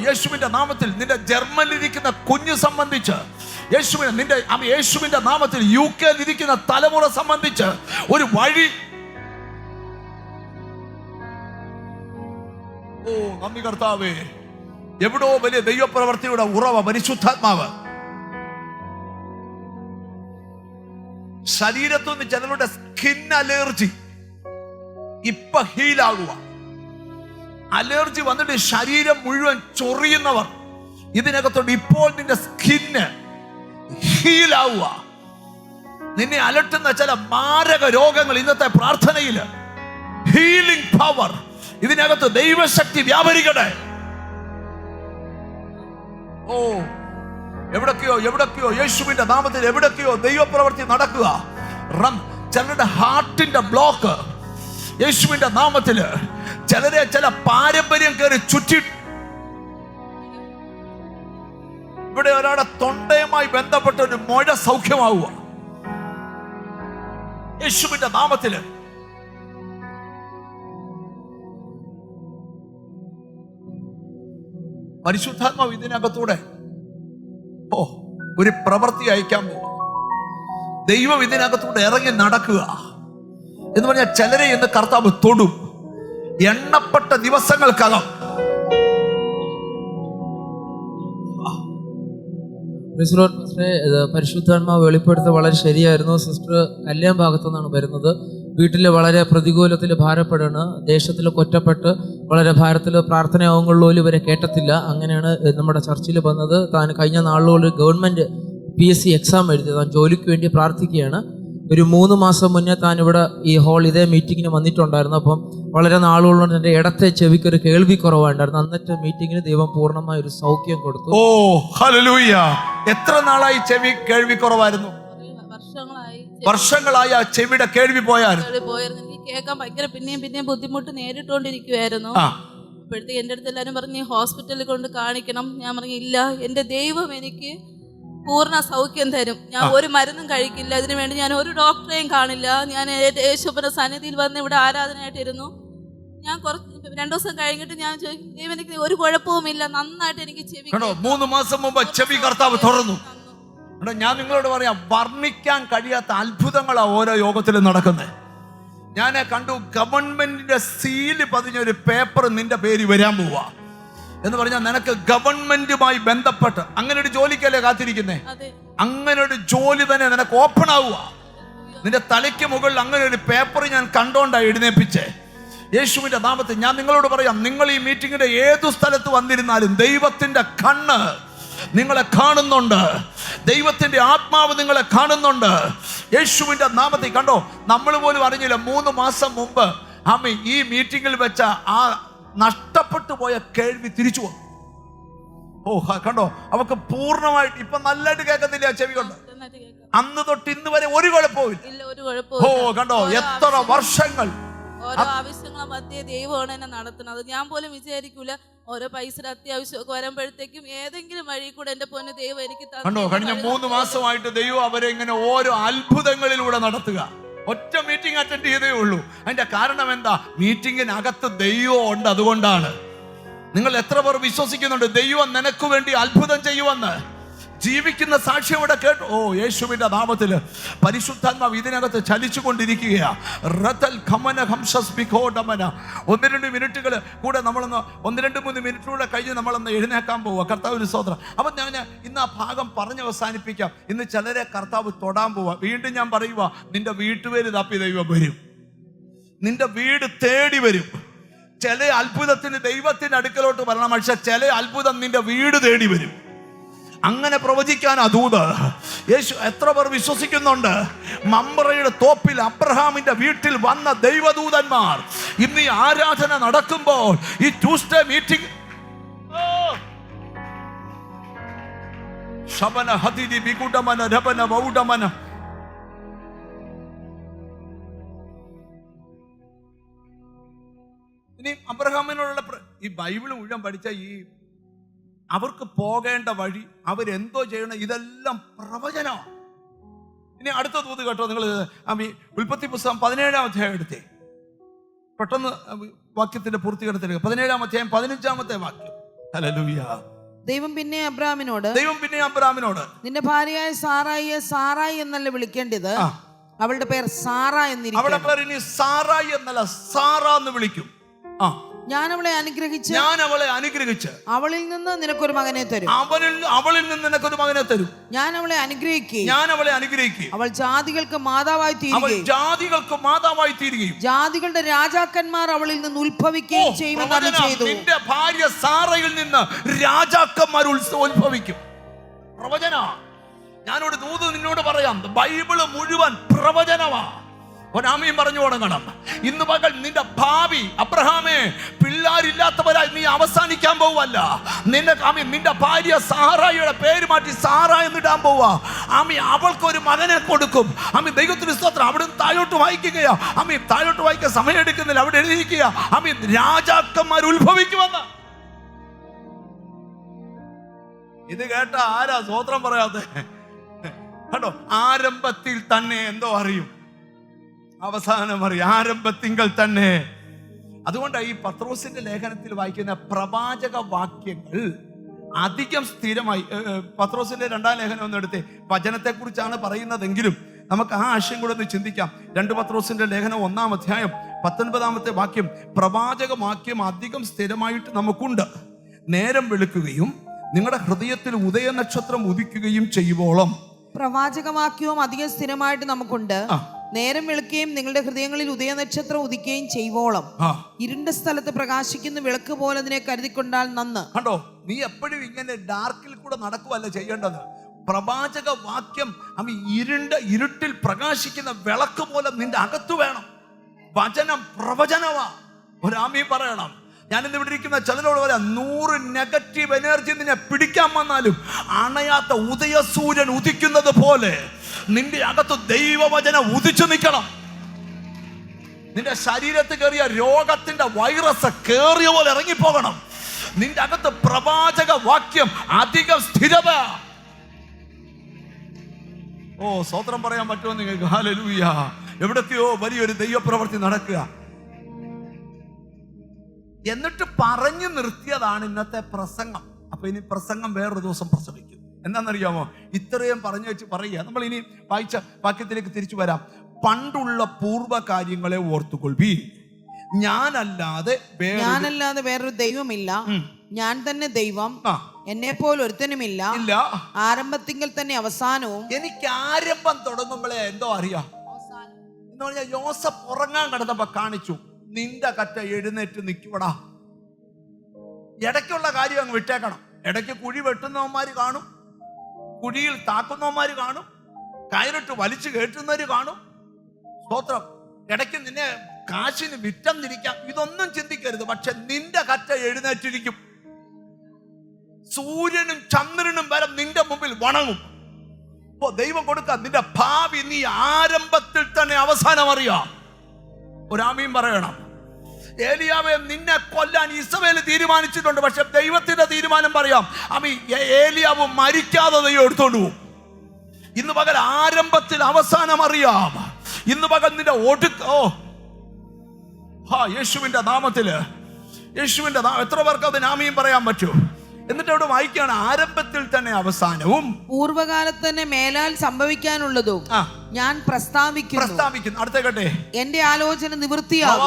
യേശുവിന്റെ നാമത്തിൽ നിന്റെ ജർമ്മനിലിരിക്കുന്ന കുഞ്ഞ് സംബന്ധിച്ച്, യേശുവിന്റെ നാമത്തിൽ UK ഇരിക്കുന്ന തലമുറ സംബന്ധിച്ച് ഒരു വഴി. നന്ദി കർത്താവേ. എവിടോ വലിയ ദൈവപ്രവർത്തിയുടെ ഉറവ പരിശുദ്ധാത്മാവ്. ശരീരത്തു നിന്ന് ചിലരുടെ സ്കിൻ അലർജി ഇപ്പൊ ഹീലാകുക. അലർജി വന്നിട്ട് ശരീരം മുഴുവൻ ചൊറിയുന്നവർ ഇതിനകത്തോട്ട് ഇപ്പോൾ നിന്റെ സ്കിന്ന് ഹീലാവുക. നിന്നെ അലട്ടുന്ന ചില മാരക രോഗങ്ങൾ ഇന്നത്തെ പ്രാർത്ഥനയിൽ ഹീലിംഗ് പവർ ഇതിനകത്ത് ദൈവശക്തി വ്യാപരിക്കട്ടെ. എവിടൊക്കെയോ യേശുവിന്റെ നാമത്തിൽ എവിടൊക്കെയോ ദൈവപ്രവൃത്തി നടക്കുക. ചിലരുടെ ഹാർട്ടിന്റെ ബ്ലോക്ക് യേശുവിന്റെ നാമത്തിൽ, ചിലരെ ചില പാരമ്പര്യം കയറി ചുറ്റി. ഇവിടെ ഒരാളുടെ തൊണ്ടയുമായി ബന്ധപ്പെട്ട ഒരു മുഴ സൗഖ്യമാവുക യേശുവിന്റെ നാമത്തില്. പരിശുദ്ധാത്മാവ് ഇതിനകത്തൂടെ ഒരു പ്രവൃത്തി അയക്കാൻ പോകും. ദൈവം ഇതിനകത്തൂടെ ഇറങ്ങി നടക്കുക എന്ന് പറഞ്ഞാൽ ചിലരെ ഇന്ന് കർത്താവ് തൊടും. എണ്ണപ്പെട്ട ദിവസങ്ങൾക്കകം പരിശുദ്ധാത്മാവ് വെളിപ്പെടുത്ത വളരെ ശരിയായിരുന്നു. സിസ്റ്റർ കല്യാൺ ഭാഗത്തു നിന്നാണ് വരുന്നത്. വീട്ടിൽ വളരെ പ്രതികൂലത്തിൽ ഭാരപ്പെടാണ്. ദേശത്തിൽ കൊറ്റപ്പെട്ട് വളരെ ഭാരത്തിൽ പ്രാർത്ഥനയാവുകളിലും ഇവരെ കേട്ടത്തില്ല. അങ്ങനെയാണ് നമ്മുടെ ചർച്ചിൽ വന്നത്. താൻ കഴിഞ്ഞ നാളുകളിൽ ഗവൺമെൻറ് PSC എക്സാം എഴുതി താൻ ജോലിക്ക് വേണ്ടി പ്രാർത്ഥിക്കുകയാണ്. ഒരു 3 മാസം മുന്നേ താൻ ഇവിടെ ഈ ഇതേ മീറ്റിങ്ങിന് വന്നിട്ടുണ്ടായിരുന്നു. അപ്പം വളരെ നാളുകൊണ്ട് എൻ്റെ ഇടത്തെ ചെവിക്ക് ഒരു കേൾവി കുറവുണ്ടായിരുന്നു. അന്നത്തെ മീറ്റിങ്ങിന് ദൈവം പൂർണ്ണമായ ഒരു സൗഖ്യം കൊടുത്തു. ഹല്ലേലൂയ. എത്ര നാളായി ചെവി കേൾവി കുറവായിരുന്നു? വർഷങ്ങളായി ആ ചെവിയുടെ കേൾവി പോയായിരുന്നു. എനിക്ക് കേൾക്കാൻ ഭയങ്കര പിന്നെയും ബുദ്ധിമുട്ട് നേരിട്ടുകൊണ്ടിരിക്കുവായിരുന്നു. അപ്പോഴത്തേക്ക് എൻ്റെ അടുത്ത് എല്ലാവരും പറഞ്ഞ് ഹോസ്പിറ്റലിൽ കൊണ്ട് കാണിക്കണം. ഞാൻ പറഞ്ഞു ഇല്ല, എൻ്റെ ദൈവം എനിക്ക് പൂർണ്ണ സൗഖ്യം തരും. ഞാൻ ഒരു മരുന്നും കഴിക്കില്ല. അതിനു വേണ്ടി ഞാൻ ഒരു ഡോക്ടറെയും കാണില്ല. ഞാൻ യേശുവിന്റെ സന്നിധിയിൽ വന്ന് ഇവിടെ ആരാധനയായിട്ടിരുന്നു. ഞാൻ 2 ദിവസം കഴിഞ്ഞിട്ട് ഞാൻ ചോദിക്കും, ദൈവം എനിക്ക് ഒരു കുഴപ്പവുമില്ല, നന്നായിട്ട് എനിക്ക് ചെവി. 3 മാസം മുമ്പ് ചെവി കർത്താവ് തുറന്നു. ഞാൻ നിങ്ങളോട് പറയാം, വർണ്ണിക്കാൻ കഴിയാത്ത അത്ഭുതങ്ങളാണ് ഓരോ യോഗത്തിലും നടക്കുന്നത്. ഞാൻ കണ്ടു, ഗവൺമെന്റിന്റെ സീല് പതിഞ്ഞൊരു പേപ്പർ നിന്റെ പേര് വരാൻ പോവാ എന്ന് പറഞ്ഞാൽ നിനക്ക് ഗവൺമെന്റുമായി ബന്ധപ്പെട്ട് അങ്ങനെ ഒരു ജോലിക്കല്ലേ കാത്തിരിക്കുന്നേ? അങ്ങനെ ഒരു ജോലി തന്നെ നിനക്ക് ഓപ്പൺ ആവുക. നിന്റെ തലയ്ക്ക് മുകളിൽ അങ്ങനെ ഒരു പേപ്പർ ഞാൻ കണ്ടോണ്ടാ എഴുന്നേപ്പിച്ചേ. യേശുവിന്റെ നാമത്തിൽ ഞാൻ നിങ്ങളോട് പറയാം, നിങ്ങൾ ഈ മീറ്റിങ്ങിന്റെ ഏതു സ്ഥലത്ത് വന്നിരുന്നാലും ദൈവത്തിന്റെ കണ്ണ് നിങ്ങളെ കാണുന്നുണ്ട്. ദൈവത്തിന്റെ ആത്മാവ് നിങ്ങളെ കാണുന്നുണ്ട്. യേശുവിന്റെ നാമത്തിൽ കണ്ടോ, നമ്മൾ പോലും അറിഞ്ഞില്ല 3 മാസം മുമ്പ് ഈ മീറ്റിങ്ങിൽ വെച്ച ആ നഷ്ടപ്പെട്ടു പോയ കേൾവി തിരിച്ചു വന്നു. കണ്ടോ, അവക്ക് പൂർണ്ണമായിട്ട് ഇപ്പൊ നല്ലതായിട്ട് കേൾക്കുന്നില്ല ചെവി കൊണ്ട്. അന്ന് തൊട്ട് ഇന്ന് വരെ ഒരു കുഴപ്പവും. കണ്ടോ, എത്ര വർഷങ്ങൾ ഓരോ ആവശ്യങ്ങളെ മധ്യേ ദൈവമാണ് എന്നെ നടത്തുന്നത്. ഞാൻ പോലും വിചാരിക്കൂല. ഓരോ പൈസയുടെ അത്യാവശ്യമൊക്കെ വരുമ്പോഴത്തേക്കും ഏതെങ്കിലും വഴി കൂടെ എന്റെ പൊന്ന് ദൈവം എനിക്ക് കണ്ടോ. കഴിഞ്ഞ 3 മാസമായിട്ട് ദൈവം അവരെ ഇങ്ങനെ ഓരോ അത്ഭുതങ്ങളിലൂടെ നടത്തുക. ഒറ്റ മീറ്റിംഗ് അറ്റൻഡ് ചെയ്തേ ഉള്ളൂ. അതിന്റെ കാരണം എന്താ? മീറ്റിങ്ങിനകത്ത് ദൈവം ഉണ്ട്. അതുകൊണ്ടാണ്. നിങ്ങൾ എത്ര പേർ വിശ്വസിക്കുന്നുണ്ട് ദൈവം നിനക്ക് വേണ്ടി അത്ഭുതം ചെയ്യുമെന്ന്? ജീവിക്കുന്ന സാക്ഷ്യം ഇവിടെ കേട്ടു. യേശുവിന്റെ നാമത്തില് പരിശുദ്ധാത്മാവ് ഇതിനകത്ത് ചലിച്ചുകൊണ്ടിരിക്കുകയാ. 1-2 മിനിറ്റുകൾ കൂടെ നമ്മളൊന്ന് 1-2-3 മിനിറ്റിലൂടെ കഴിഞ്ഞ് നമ്മളൊന്ന് എഴുന്നേക്കാൻ പോവുക. കർത്താവിന് സ്തോത്രം. അപ്പം ഞാൻ ഇന്ന് ആ ഭാഗം പറഞ്ഞ് അവസാനിപ്പിക്കാം. ഇന്ന് ചിലരെ കർത്താവ് തൊടാൻ പോവാ. വീണ്ടും ഞാൻ പറയുക, നിന്റെ വീട്ടുപേര് തപ്പി ദൈവം വരും. നിന്റെ വീട് തേടി വരും. ചില അത്ഭുതത്തിന് ദൈവത്തിന്റെ അടുക്കലോട്ട് വരണം. പക്ഷെ ചില അത്ഭുതം നിന്റെ വീട് തേടി വരും. അങ്ങനെ പ്രവചിക്കാൻ അതൂത് യേശു എത്ര പേർ വിശ്വസിക്കുന്നുണ്ട്? മമ്രയുടെ തോപ്പിൽ അബ്രഹാമിന്റെ വീട്ടിൽ വന്ന ദൈവദൂതന്മാർ ഇന്ന് ഈ ആരാധന നടക്കുമ്പോൾ, ഈ ട്യൂസ്ഡേ മീറ്റിംഗ് ശബന ഹതിരി ബികുടമന രബന വൗഡമന. ഇനി അബ്രഹാമിനോടുള്ള ഈ ബൈബിൾ മുഴുവൻ പഠിച്ച ഈ അവർക്ക് പോകേണ്ട വഴി, അവരെന്തോ ചെയ്യണം, ഇതെല്ലാം പ്രവചനം. ഇനി അടുത്ത ദൂത് കേട്ടോ നിങ്ങൾ. ഉൽപ്പത്തി പുസ്തകം 17-ാം അധ്യായം എടുത്തേ, പെട്ടെന്ന് വാക്യത്തിന്റെ പൂർത്തീകരണത്തിലേക്ക്. 17-ാം അധ്യായം 15-ാമത്തെ വാക്യം. ഹല്ലേലൂയ. ദൈവം പിന്നെ അബ്രാമിനോട് നിന്റെ ഭാര്യയായ സാറായിയെ സാറായി എന്നല്ല വിളിക്കേണ്ടത്, അവളുടെ പേർ സാറ എന്നിരിക്കും. അവളുടെ പേർ ഇനി സാറായി എന്നല്ല, സാറ എന്ന് വിളിക്കും. ഞാൻ അവളെ അനുഗ്രഹിച്ച് അവളിൽ നിന്ന് നിനക്കൊരു മകനെ തരും. അവളിൽ നിന്ന് നിനക്കൊരു മകനെ തരും. ഞാൻ അവളെ അനുഗ്രഹിക്കുകയും അവൾ ജാതികൾക്ക് മാതാവായി തീരുകയും ജാതികളുടെ രാജാക്കന്മാർ അവളിൽ നിന്ന് ഉത്ഭവിക്കുകയും ചെയ്യുമെന്ന് ചെയ്തു. നിന്റെ ഭാര്യ സാറയിൽ നിന്ന് രാജാക്കന്മാർ ഉത്ഭവിക്കും. പ്രവചന. ഞാനൊരു ദൂത് നിന്നോട് പറയാം, ബൈബിള് മുഴുവൻ പ്രവചനമാ. ഒരാമയും പറഞ്ഞു തുടങ്ങണം. ഇന്ന് പകൽ നിന്റെ ഭാവി, അബ്രഹാമേ, പിള്ളേരില്ലാത്തവരായി നീ അവസാനിക്കാൻ പോവല്ല. നിന്റെ ഭാര്യ സാറായിയുടെ പേര് മാറ്റി സാറ എന്നിടാൻ പോവാ. അവൾക്കൊരു മകനെ കൊടുക്കും. ദൈവത്തിന് സ്തോത്രം. അവിടെ താഴോട്ട് വായിക്കുകയാ. താഴോട്ട് വായിക്കാൻ സമയം എടുക്കുന്നില്ല, അവിടെ എഴുതിയിരിക്കുക. രാജാക്കന്മാർ ഉത്ഭവിക്കുമെന്ന്. ഇത് കേട്ട ആരാ സ്തോത്രം പറയാതെ? കേട്ടോ, ആരംഭത്തിൽ തന്നെ എന്തോ അറിയും, അവസാനം അറിയാം. ആരംഭത്തിങ്കൽ തന്നെ. അതുകൊണ്ട് ഈ പത്രോസിന്റെ ലേഖനത്തിൽ വായിക്കുന്ന പ്രവാചക വാക്യങ്ങൾ അധികം സ്ഥിരമായി. പത്രോസിന്റെ 2-ാം ലേഖനം ഒന്ന് എടുത്തേ. വചനത്തെ കുറിച്ചാണ് പറയുന്നതെങ്കിലും നമുക്ക് ആ ആശയം കൂടെ ഒന്ന് ചിന്തിക്കാം. 2 പത്രോസിന്റെ ലേഖനം 1-ാം അധ്യായം 19-ാമത്തെ വാക്യം. പ്രവാചക വാക്യം അധികം സ്ഥിരമായിട്ട് നമുക്കുണ്ട്. നേരം വെളുക്കുകയും നിങ്ങളുടെ ഹൃദയത്തിൽ ഉദയനക്ഷത്രം ഉദിക്കുകയും ചെയ്യുവോളം. പ്രവാചകവാക്യവും അധികം സ്ഥിരമായിട്ട് നമുക്കുണ്ട്. നേരം വെളുക്കുകയും നിങ്ങളുടെ ഹൃദയങ്ങളിൽ ഉദയനക്ഷത്രം ഉദിക്കുകയും ചെയ്യുവോളം ഇരുണ്ട സ്ഥലത്ത് പ്രകാശിക്കുന്ന വിളക്ക് പോലെ അതിനെ കരുതിക്കൊണ്ടാൽ നന്ന്. കണ്ടോ, നീ എപ്പോഴും ഇങ്ങനെ ഡാർക്കിൽ കൂടെ നടക്കുവല്ല ചെയ്യേണ്ടത്. പ്രവാചക വാക്യം ഇരുട്ടിൽ പ്രകാശിക്കുന്ന വിളക്ക് പോലെ നിന്റെ അകത്ത് വേണം. വചനം പ്രവചനമാ. ഒരാമീ പറയണം. ഞാനിന്ന് ഇവിടെ ഇരിക്കുന്ന ചിലരോട് പറയാം, 100 നെഗറ്റീവ് എനർജി നിന്നെ പിടിക്കാൻ വന്നാലും അണയാത്ത ഉദയസൂര്യൻ ഉദിക്കുന്നത് പോലെ നിന്റെ അകത്ത് ദൈവവചനം ഉദിച്ചു നിൽക്കണം. നിന്റെ ശരീരത്തിൽ കയറിയ രോഗത്തിന്റെ വൈറസ് കേറിയ പോലെ ഇറങ്ങിപ്പോകണം. നിന്റെ അകത്ത് പ്രവാചക വാക്യം അധികം സ്ഥിരത. സ്തോത്രം പറയാൻ പറ്റുമോ നിങ്ങൾക്ക്? ഹല്ലേലൂയ. എവിടത്തെയോ വലിയൊരു ദൈവപ്രവൃത്തി നടക്കുക. എന്നിട്ട് പറഞ്ഞു നിർത്തിയതാണ് ഇന്നത്തെ പ്രസംഗം. അപ്പൊ ഇനി പ്രസംഗം വേറൊരു ദിവസം പ്രസംഗിക്കും. എന്താണെന്നറിയാമോ? ഇത്രയും പറഞ്ഞു വെച്ച് പറയുക. നമ്മൾ ഇനി വായിച്ച വാക്യത്തിലേക്ക് തിരിച്ചു വരാം. പണ്ടുള്ള പൂർവ്വ കാര്യങ്ങളെ ഓർത്തുകൊള്ളി. ഞാനല്ലാതെ വേറൊരു ദൈവമില്ല, ഞാൻ തന്നെ ദൈവം, എന്നെ പോലെ ഒരുത്തനുമില്ല. ആരംഭത്തിങ്കൽ തന്നെ അവസാനവും. എനിക്ക് ആരംഭം തുടങ്ങുമ്പോഴേ എന്തോ അറിയാം എന്ന് പറഞ്ഞാൽ, യോസഫ് ഉറങ്ങാൻ കിടന്നപ്പോ കാണിച്ചു, നിന്റെ കറ്റ എഴുന്നേറ്റ് നിൽക്കുവടാ. ഇടയ്ക്കുള്ള കാര്യം അങ്ങ് വിട്ടേക്കണം. ഇടയ്ക്ക് കുഴി വെട്ടുന്നവന്മാര് കാണും, കുഴിയിൽ താക്കുന്നവന്മാര് കാണും, കയറിട്ട് വലിച്ചു കയറ്റുന്നവര് കാണും. സ്തോത്രം. ഇടയ്ക്ക് നിന്നെ കാശിന് വിറ്റന്നിരിക്കാം. ഇതൊന്നും ചിന്തിക്കരുത്. പക്ഷെ നിന്റെ കറ്റ എഴുന്നേറ്റിരിക്കും. സൂര്യനും ചന്ദ്രനും വരെ നിന്റെ മുമ്പിൽ വണങ്ങും. ദൈവം കൊടുക്കാം. നിന്റെ ഭാവി നീ ആരംഭത്തിൽ തന്നെ അവസാനം അറിയാം. ഒരാമീൻ പറയണം. ഏലിയാവെ, നിന്നെ കൊല്ലാൻ ഇസ്രായേൽ തീരുമാനിച്ചിട്ടുണ്ട്. പക്ഷെ ദൈവത്തിന്റെ തീരുമാനം പറയാം. ഏലിയാവ് മരിക്കാതെ ദൈവം എടുത്തോണ്ട് പോകും. ഇന്ന് പകൽ ആരംഭത്തിൽ അവസാനം അറിയാം. ഇന്ന് പകൽ നിന്റെ യേശുവിന്റെ നാമത്തില്, യേശുവിന്റെ എത്ര പേർക്ക് അതിന് ആമീൻ പറയാൻ പറ്റൂ? എന്നിട്ട് അവിടെ വായിക്കുകയാണ്, ആരംഭത്തിൽ തന്നെ അവസാനവും പൂർവ്വകാലത്ത് തന്നെ മേലാൽ സംഭവിക്കാനുള്ളതും ഞാൻ പ്രസ്താവിക്കുന്നു. അടുത്ത കേട്ടെ. എന്റെ ആലോചന നിവൃത്തിയാകും.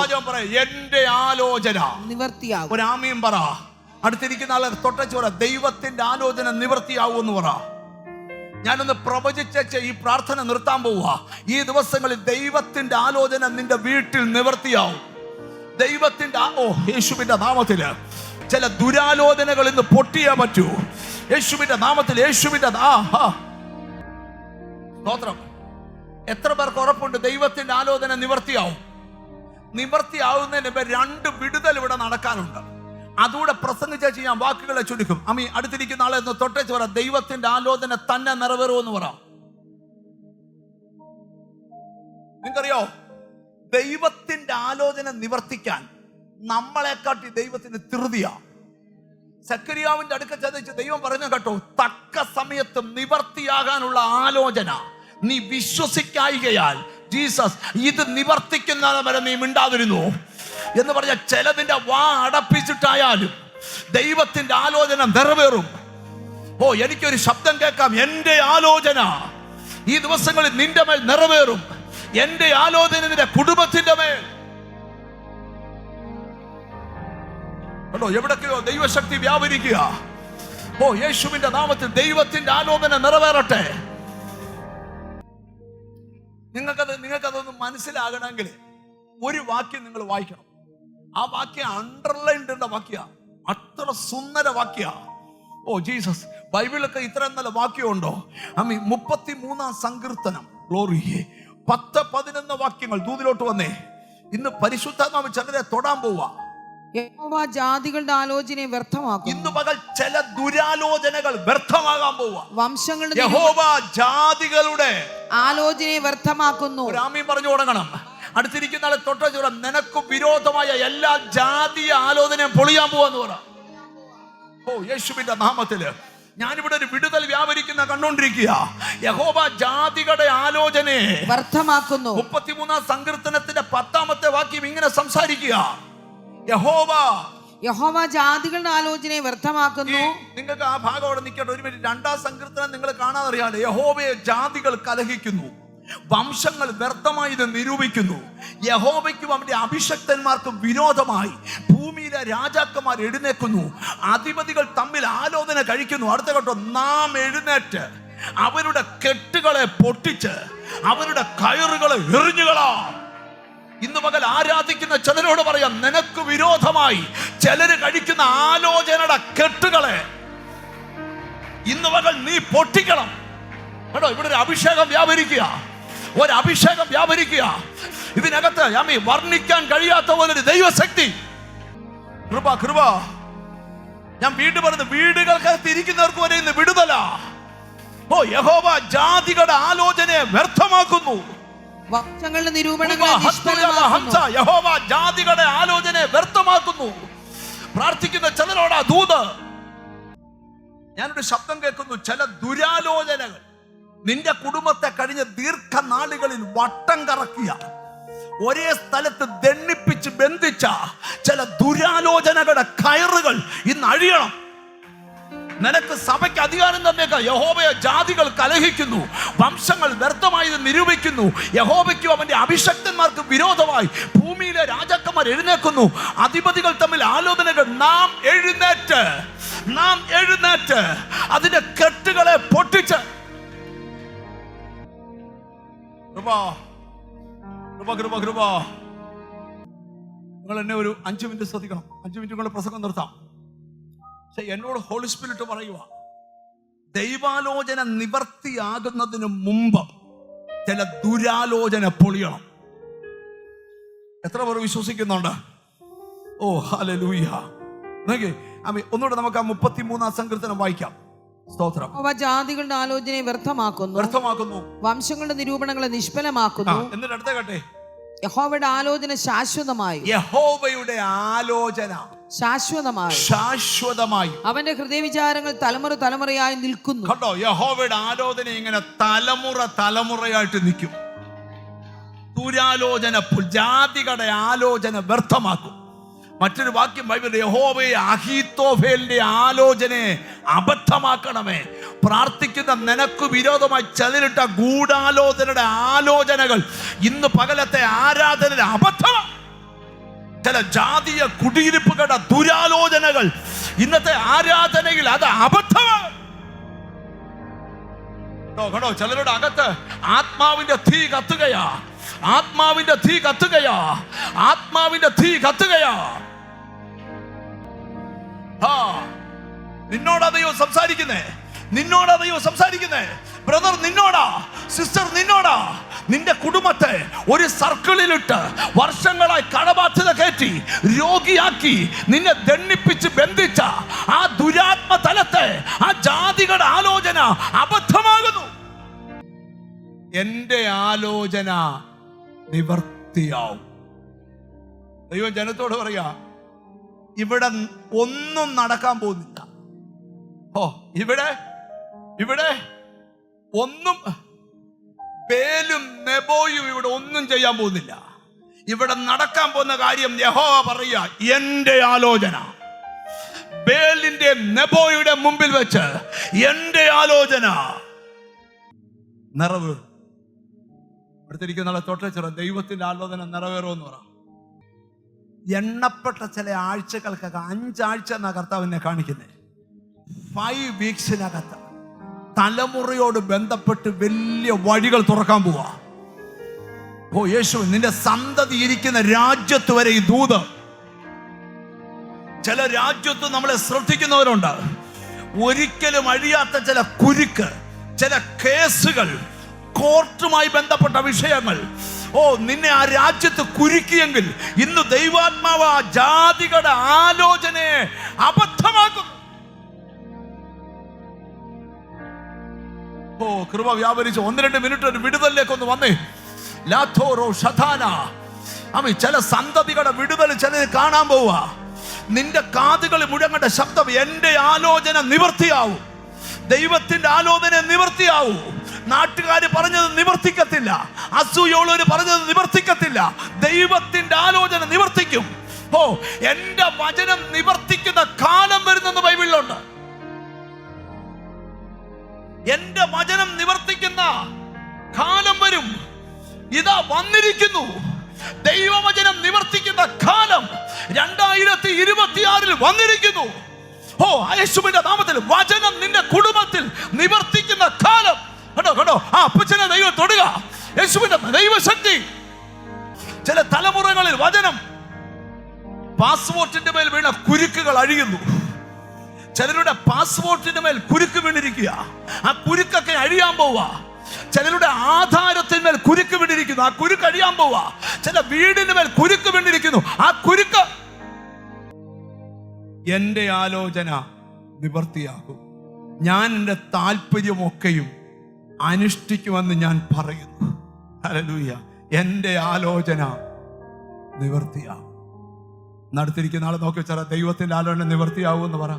എന്റെ ആലോചന നിവൃത്തിയാകും. ഒരു ആമീൻ പറ. അടുത്തിരിക്കുന്ന ആളെ തൊട്ടച്ചോറ, ദൈവത്തിന്റെ ആലോചന നിവൃത്തിയാവും എന്ന് പറ. ഞാനൊന്ന് പ്രവചിച്ച ഈ പ്രാർത്ഥന നിർത്താൻ പോവുക. ഈ ദിവസങ്ങളിൽ ദൈവത്തിന്റെ ആലോചന നിന്റെ വീട്ടിൽ നിവൃത്തിയാവും. ദൈവത്തിന്റെ യേശുവിന്റെ നാമത്തില് ചില ദുരാലോചനകൾ ഇന്ന് പൊട്ടിയേ പറ്റൂ. യേശുവിന്റെ നാമത്തിൽ, യേശുവിന്റെ സ്തോത്രം. എത്ര പേർക്ക് ഉറപ്പുണ്ട് ദൈവത്തിന്റെ ആലോചന നിവർത്തിയാവും? നിവർത്തിയാവുന്നതിന് മുമ്പ് 2 വിടുതൽ ഇവിടെ നടക്കാനുണ്ട്. അതുകൂടെ പ്രസംഗിച്ച് ഞാൻ വാക്കുകളെ ചുരുക്കും. അമ്മി അടുത്തിരിക്കുന്ന ആളെ ഒന്ന് തൊട്ടേച്ച് പറ, ദൈവത്തിന്റെ ആലോചന തന്നെ നിറവേറുമെന്ന് പറ. നിങ്ങൾക്കറിയോ, ദൈവത്തിന്റെ ആലോചന നിവർത്തിക്കാൻ നമ്മളെക്കാട്ടി ദൈവത്തിന് ധൃതിയാ. സക്കറിയാവിന്റെ അടുക്ക ചെന്നിച്ച് ദൈവം പറഞ്ഞു കേട്ടോ, തക്ക സമയത്ത് നിവർത്തിയാകാനുള്ള ആലോചന നീ വിശ്വസിക്കായികയാൽ ജീസസ് ഇത് നിവർത്തിക്കുന്നത് വരെ നീ മിണ്ടാതിരുന്നു എന്ന് പറഞ്ഞ ചിലതിന്റെ വാ അടപ്പിച്ചിട്ടായാലും ദൈവത്തിന്റെ ആലോചന നിറവേറും. ഓ, എനിക്കൊരു ശബ്ദം കേൾക്കാം, എന്റെ ആലോചന ഈ ദിവസങ്ങളിൽ നിന്റെ മേൽ നിറവേറും. എന്റെ ആലോചന നിന്റെ കുടുംബത്തിന്റെ മേൽ. കേട്ടോ, എവിടൊക്കെയോ ദൈവശക്തി വ്യാപരിക്കുക. ഓ, യേശുവിന്റെ നാമത്തിൽ ദൈവത്തിന്റെ ആലോചന നിറവേറട്ടെ. നിങ്ങൾക്കതൊന്ന് മനസ്സിലാകണമെങ്കിൽ ഒരു വാക്യം നിങ്ങൾ വായിക്കണം. ആ വാക്യം അണ്ടർലൈൻഡ് വാക്യ, അത്ര സുന്ദര വാക്യ. ഓ ജീസസ്, ബൈബിളിലൊക്കെ ഇത്ര നല്ല വാക്യമുണ്ടോ? 33-ാം സങ്കീർത്തനം, ഗ്ലോറി, 10-11 വാക്യങ്ങൾ. ദൂതിലോട്ട് വന്നേ. ഇന്ന് പരിശുദ്ധാത്മാവ് ചിലരെ തൊടാൻ പോവാ. യഹോവ ജാതികളുടെ ആലോചനയെ വ്യർത്ഥമാക്കും. ഇന്ന് പകൽ ചില ദുരാലോചനകൾ വ്യർത്ഥമാകാൻ പോവാ. വംശങ്ങളുടെ യഹോവ ജാതികളുടെ ആലോചനയെ വ്യർത്ഥമാക്കുന്നു. ആമീൻ പറഞ്ഞു തുടങ്ങണം. അടുത്തിരിക്കുന്ന ആളെ തൊട്ട ചൂട, നിനക്ക് വിരോധമായ എല്ലാ ജാതീയ ആലോചനയും പൊളിയാൻ പോവാന്ന് പറ. ഓ, യേശുവിന്റെ നാമത്തില് ഞാനിവിടെ ഒരു വിടുതൽ വ്യാപരിക്കുന്ന കണ്ടോണ്ടിരിക്കുക. യഹോവ ജാതികളുടെ ആലോചനയെ വ്യർത്ഥമാക്കുന്നു. 33-ാം സങ്കീർത്തനത്തിന്റെ 10-ാമത്തെ വാക്യം ഇങ്ങനെ സംസാരിക്കുക. യഹോവ ജാതികളുടെ ആലോചനയെ വ്യർത്ഥമാക്കുന്നു. നിങ്ങൾക്ക് ആ ഭാഗം അവിടെ നിൽക്കട്ടെ ഒരു മിനിറ്റ്. 2-ാം സങ്കീർത്തനം നിങ്ങൾ കാണാതറിയാതെ, യഹോവയെ ജാതികൾ കലഹിക്കുന്നു, വംശങ്ങൾ വ്യർത്ഥമായി ഇത് നിരൂപിക്കുന്നു. യഹോവയ്ക്കും അവന്റെ അഭിഷക്തന്മാർക്കും വിരോധമായി ഭൂമിയിലെ രാജാക്കന്മാർ എഴുന്നേക്കുന്നു, അധിപതികൾ തമ്മിൽ ആലോചന കഴിക്കുന്നു. അടുത്ത കേട്ടോ, നാം എഴുന്നേറ്റ് അവരുടെ കെട്ടുകളെ പൊട്ടിച്ച് അവരുടെ കയറുകളെ എറിഞ്ഞുകളാ. ഇന്ന് പകൽ ആരാധിക്കുന്ന ചിലരോട് പറയാം, നിനക്ക് വിരോധമായി ചിലര് കഴിക്കുന്ന ആലോചനയുടെ കെട്ടുകളെ ഇന്ന് പകൽ നീ പൊട്ടിക്കണം. കേട്ടോ, ഇവിടെ ഒരു അഭിഷേകം വ്യാപരിക്കുക, ഒരഭിഷേകം വ്യാപരിക്കുക. ഇതിനകത്ത് വർണ്ണിക്കാൻ കഴിയാത്ത പോലൊരു ദൈവശക്തി. കൃപ കൃപ. ഞാൻ വീണ്ടും പറഞ്ഞു, വീടുകൾക്കകത്ത് ഇരിക്കുന്നവർക്ക് വരെ ഇന്ന് വിടുതല. ഓ, യഹോവ ജാതികളുടെ ആലോചനയെ വ്യർത്ഥമാക്കുന്നു. വംശങ്ങളുടെ നിരൂപണങ്ങളെ നിഷ്ഫലമാക്കുന്നു. യഹോവ ജാതികളുടെ ആലോചനയെ വ്യർത്ഥമാക്കുന്നു. പ്രാർത്ഥിക്കുന്ന ചിലരോടാ ദൂത്. ഞാനൊരു ശബ്ദം കേൾക്കുന്നു, ചില ദുരാലോചനകൾ നിന്റെ കുടുംബത്തെ കഴിഞ്ഞ ദീർഘനാളുകളിൽ വട്ടം കറക്കിയ, ഒരേ സ്ഥലത്ത് ദണ്ണിപ്പിച്ച് ബന്ധിച്ച ചില ദുരാലോചനകളുടെ കയറുകൾ ഇന്ന് അഴിയണം. നിനക്ക് സഭയ്ക്ക് അധികാരം തന്നേക്കാം. യഹോവയെ ജാതികൾ കലഹിക്കുന്നു, വംശങ്ങൾ വ്യർത്ഥമായി നിരൂപിക്കുന്നു. യഹോവയ്ക്കും അവന്റെ അഭിഷക്തന്മാർക്ക് വിരോധമായി ഭൂമിയിലെ രാജാക്കന്മാർ എഴുന്നേക്കുന്നു, അധിപതികൾ തമ്മിൽ ആലോചനകൾ. നാം എഴുന്നേറ്റ് അതിന്റെ കെട്ടുകളെ പൊട്ടിച്ച്. നിങ്ങൾ എന്നെ ഒരു 5 മിനിറ്റ് ശ്രദ്ധിക്കണം. 5 മിനിറ്റ് കൊണ്ട് പ്രസംഗം നിർത്താം. പക്ഷെ എന്നോട് ഹോളി സ്പിരിറ്റ് പറയുക, ദൈവാലോചന നിവർത്തിയാകുന്നതിന് മുമ്പ് ചില ദുരാലോചന പൊളിയണം. എത്ര പേർ വിശ്വസിക്കുന്നുണ്ട്? ഓ ഹല്ലേലൂയ. ഒന്നുകൂടെ നമുക്ക് ആ 33-ാം സങ്കീർത്തനം വായിക്കാം. സ്തോത്രം. ജാതികളുടെ ആലോചനയെ വ്യർത്ഥമാക്കുന്നു, വംശങ്ങളുടെ നിരൂപണങ്ങളെ നിഷ്ഫലമാക്കുന്നു. എന്നിട്ട് അടുത്ത കേട്ടെ, യഹോവയുടെ ആലോചന ശാശ്വതമായി. യഹോവയുടെ ആലോചന ശാശ്വതമായി. അവന്റെ ഹൃദയവിചാരങ്ങൾ തലമുറ തലമുറയായി നിൽക്കുന്നു. കണ്ടോ, യഹോവയുടെ ആലോചന ഇങ്ങനെ തലമുറയായിട്ട് നിൽക്കും. ദുരാലോചന, ജാതികളുടെ ആലോചന വ്യർത്ഥമാക്കും. മറ്റൊരു വാക്യം ബൈബിൾ, യഹോവയെ അഹീത്തോഫേലിന്റെ ആലോചനയെ അബദ്ധമാക്കണമേ. പ്രാർത്ഥിക്കുന്ന നിനക്ക് വിരോധമായി ചെതിരിട്ട ഗൂഢാലോചനയുടെ ആലോചനകൾ ഇന്ന് പകലത്തെ ആരാധന അബദ്ധമാണ്. ചില ജാതീയ കുടിയിരിപ്പുകളുടെ ദുരാലോചനകൾ ഇന്നത്തെ ആരാധനയിൽ അത് അബദ്ധമാണ്. കേട്ടോ, ചിലരുടെ അകത്ത് ആത്മാവിന്റെ തീ കത്തുകയാ. നിന്നോടാ ദൈവം സംസാരിക്കുന്നേ. ബ്രദർ നിന്നോടാ, സിസ്റ്റർ നിന്നോടാ. നിന്റെ കുടുംബത്തെ ഒരു സർക്കിളിലിട്ട് വർഷങ്ങളായി കടബാധ്യത കയറ്റി രോഗിയാക്കി നിന്നെ ദണ്ണിപ്പിച്ച് ബന്ധിച്ച ആ ദുരാത്മ തലത്തെ, ആ ജാതികളുടെ ആലോചന അബദ്ധമാകുന്നു. എന്റെ ആലോചന നിവർത്തിയാവും. ദൈവം ജനത്തോട് പറയാ, ഇവിടെ ഒന്നും നടക്കാൻ പോകുന്നില്ല. ഇവിടെ ഒന്നും, ബേലും നെബോയും ഇവിടെ ഒന്നും ചെയ്യാൻ പോകുന്നില്ല. ഇവിടെ നടക്കാൻ പോകുന്ന കാര്യം യഹോവ പറയാ, എന്റെ ആലോചന. ബേലിന്റെ നെബോയുടെ മുമ്പിൽ വെച്ച് എന്റെ ആലോചന നിറവ്. അടുത്തിരിക്കുന്ന തൊട്ട ദൈവത്തിന്റെ ആലോചന നിറവേറുമെന്ന് പറ. എണ്ണപ്പെട്ട ചില ആഴ്ചകൾക്കൊക്കെ 5 ആഴ്ച എന്നാ കർത്താവിനെ കാണിക്കുന്നത്. 5 വീക്സിനകത്ത് തലമുറയോട് ബന്ധപ്പെട്ട് വലിയ വഴികൾ തുറക്കാൻ പോവാ. യേശു, നിന്റെ സന്തതി ഇരിക്കുന്ന രാജ്യത്ത് വരെ ഈ ദൂത്. ചില രാജ്യത്ത് നമ്മളെ ശ്രദ്ധിക്കുന്നവരുണ്ട്. ഒരിക്കലും അഴിയാത്ത ചില കുരുക്ക്, ചില കേസുകൾ, കോർട്ടുമായി ബന്ധപ്പെട്ട വിഷയങ്ങൾ. നിന്നെ ആ രാജ്യത്ത് കുരുക്കിയെങ്കിൽ ഇന്ന് ദൈവാത്മാവ് ആ ജാതികളുടെ ആലോചനയെ അബദ്ധമാക്കുന്നു. കൃപ വ്യാപരിച്ച് 1-2 മിനിറ്റ് ഒരു വിടുതലിലേക്ക് ഒന്ന് വന്നേ. ലാഥോറോ ഷഥാന. ചില സന്തതികളുടെ വിടുതൽ ചിലത് കാണാൻ പോവുക. നിന്റെ കാതുകളിൽ മുഴങ്ങേണ്ട ശബ്ദം, എന്റെ ആലോചന നിവർത്തിയാവും. ദൈവത്തിന്റെ ആലോചന നിവർത്തിയാവൂ. നാട്ടുകാര് പറഞ്ഞത് നിവർത്തിക്കത്തില്ല, അസൂയോളവര് പറഞ്ഞത് നിവർത്തിക്കത്തില്ല. ദൈവത്തിന്റെ ആലോചന നിവർത്തിക്കും. എന്റെ വചനം നിവർത്തിക്കുന്ന കാലം വരുന്നെന്ന് ബൈബിളിലുണ്ട്. എന്റെ വചനം നിവർത്തിക്കുന്ന കാലം വരും. ഇതാ വന്നിരിക്കുന്നു. ദൈവവചനം നിവർത്തിക്കുന്ന കാലം 2026 വന്നിരിക്കുന്നു. യേശുവിന്റെ നാമത്തിൽ വചനം നിന്റെ കുടുംബത്തിൽ നിവർത്തിക്കുന്ന കാലം. കണ്ടോ, ആ അപ്പച്ചനെ ദൈവം തൊടുക. യേശുവിന്റെ ദൈവശക്തി. ചില തലമുറകളിൽ വചനം പാസ്പോർട്ടിന്റെ മേൽ വീണ കുരുക്കുകൾ അഴിയുന്നു. ചിലരുടെ പാസ്പോർട്ടിന്റെ മേൽ കുരുക്ക് വീണിരിക്കുക. ആ കുരുക്കൊക്കെ അഴിയാൻ പോവുക. ചിലരുടെ ആധാരത്തിന്മേൽ കുരുക്ക് വീണിരിക്കുന്നു. ആ കുരുക്ക് അഴിയാൻ പോവുക. ചില വീടിന്റെ മേൽ കുരുക്ക് വീണിരിക്കുന്നു. ആ കുരുക്ക് എന്റെ ആലോചന നിവർത്തിയാകും. ഞാൻ എൻ്റെ താല്പര്യമൊക്കെയും അനുഷ്ഠിക്കുമെന്ന് ഞാൻ പറയുന്നു. ഹല്ലേലൂയ. എൻ്റെ ആലോചന നിവർത്തിയാകും. നടത്തിരിക്കുന്ന ആളെ നോക്കി വെച്ചാൽ ദൈവത്തിന്റെ ആലോചന നിവർത്തിയാകുമെന്ന് പറ.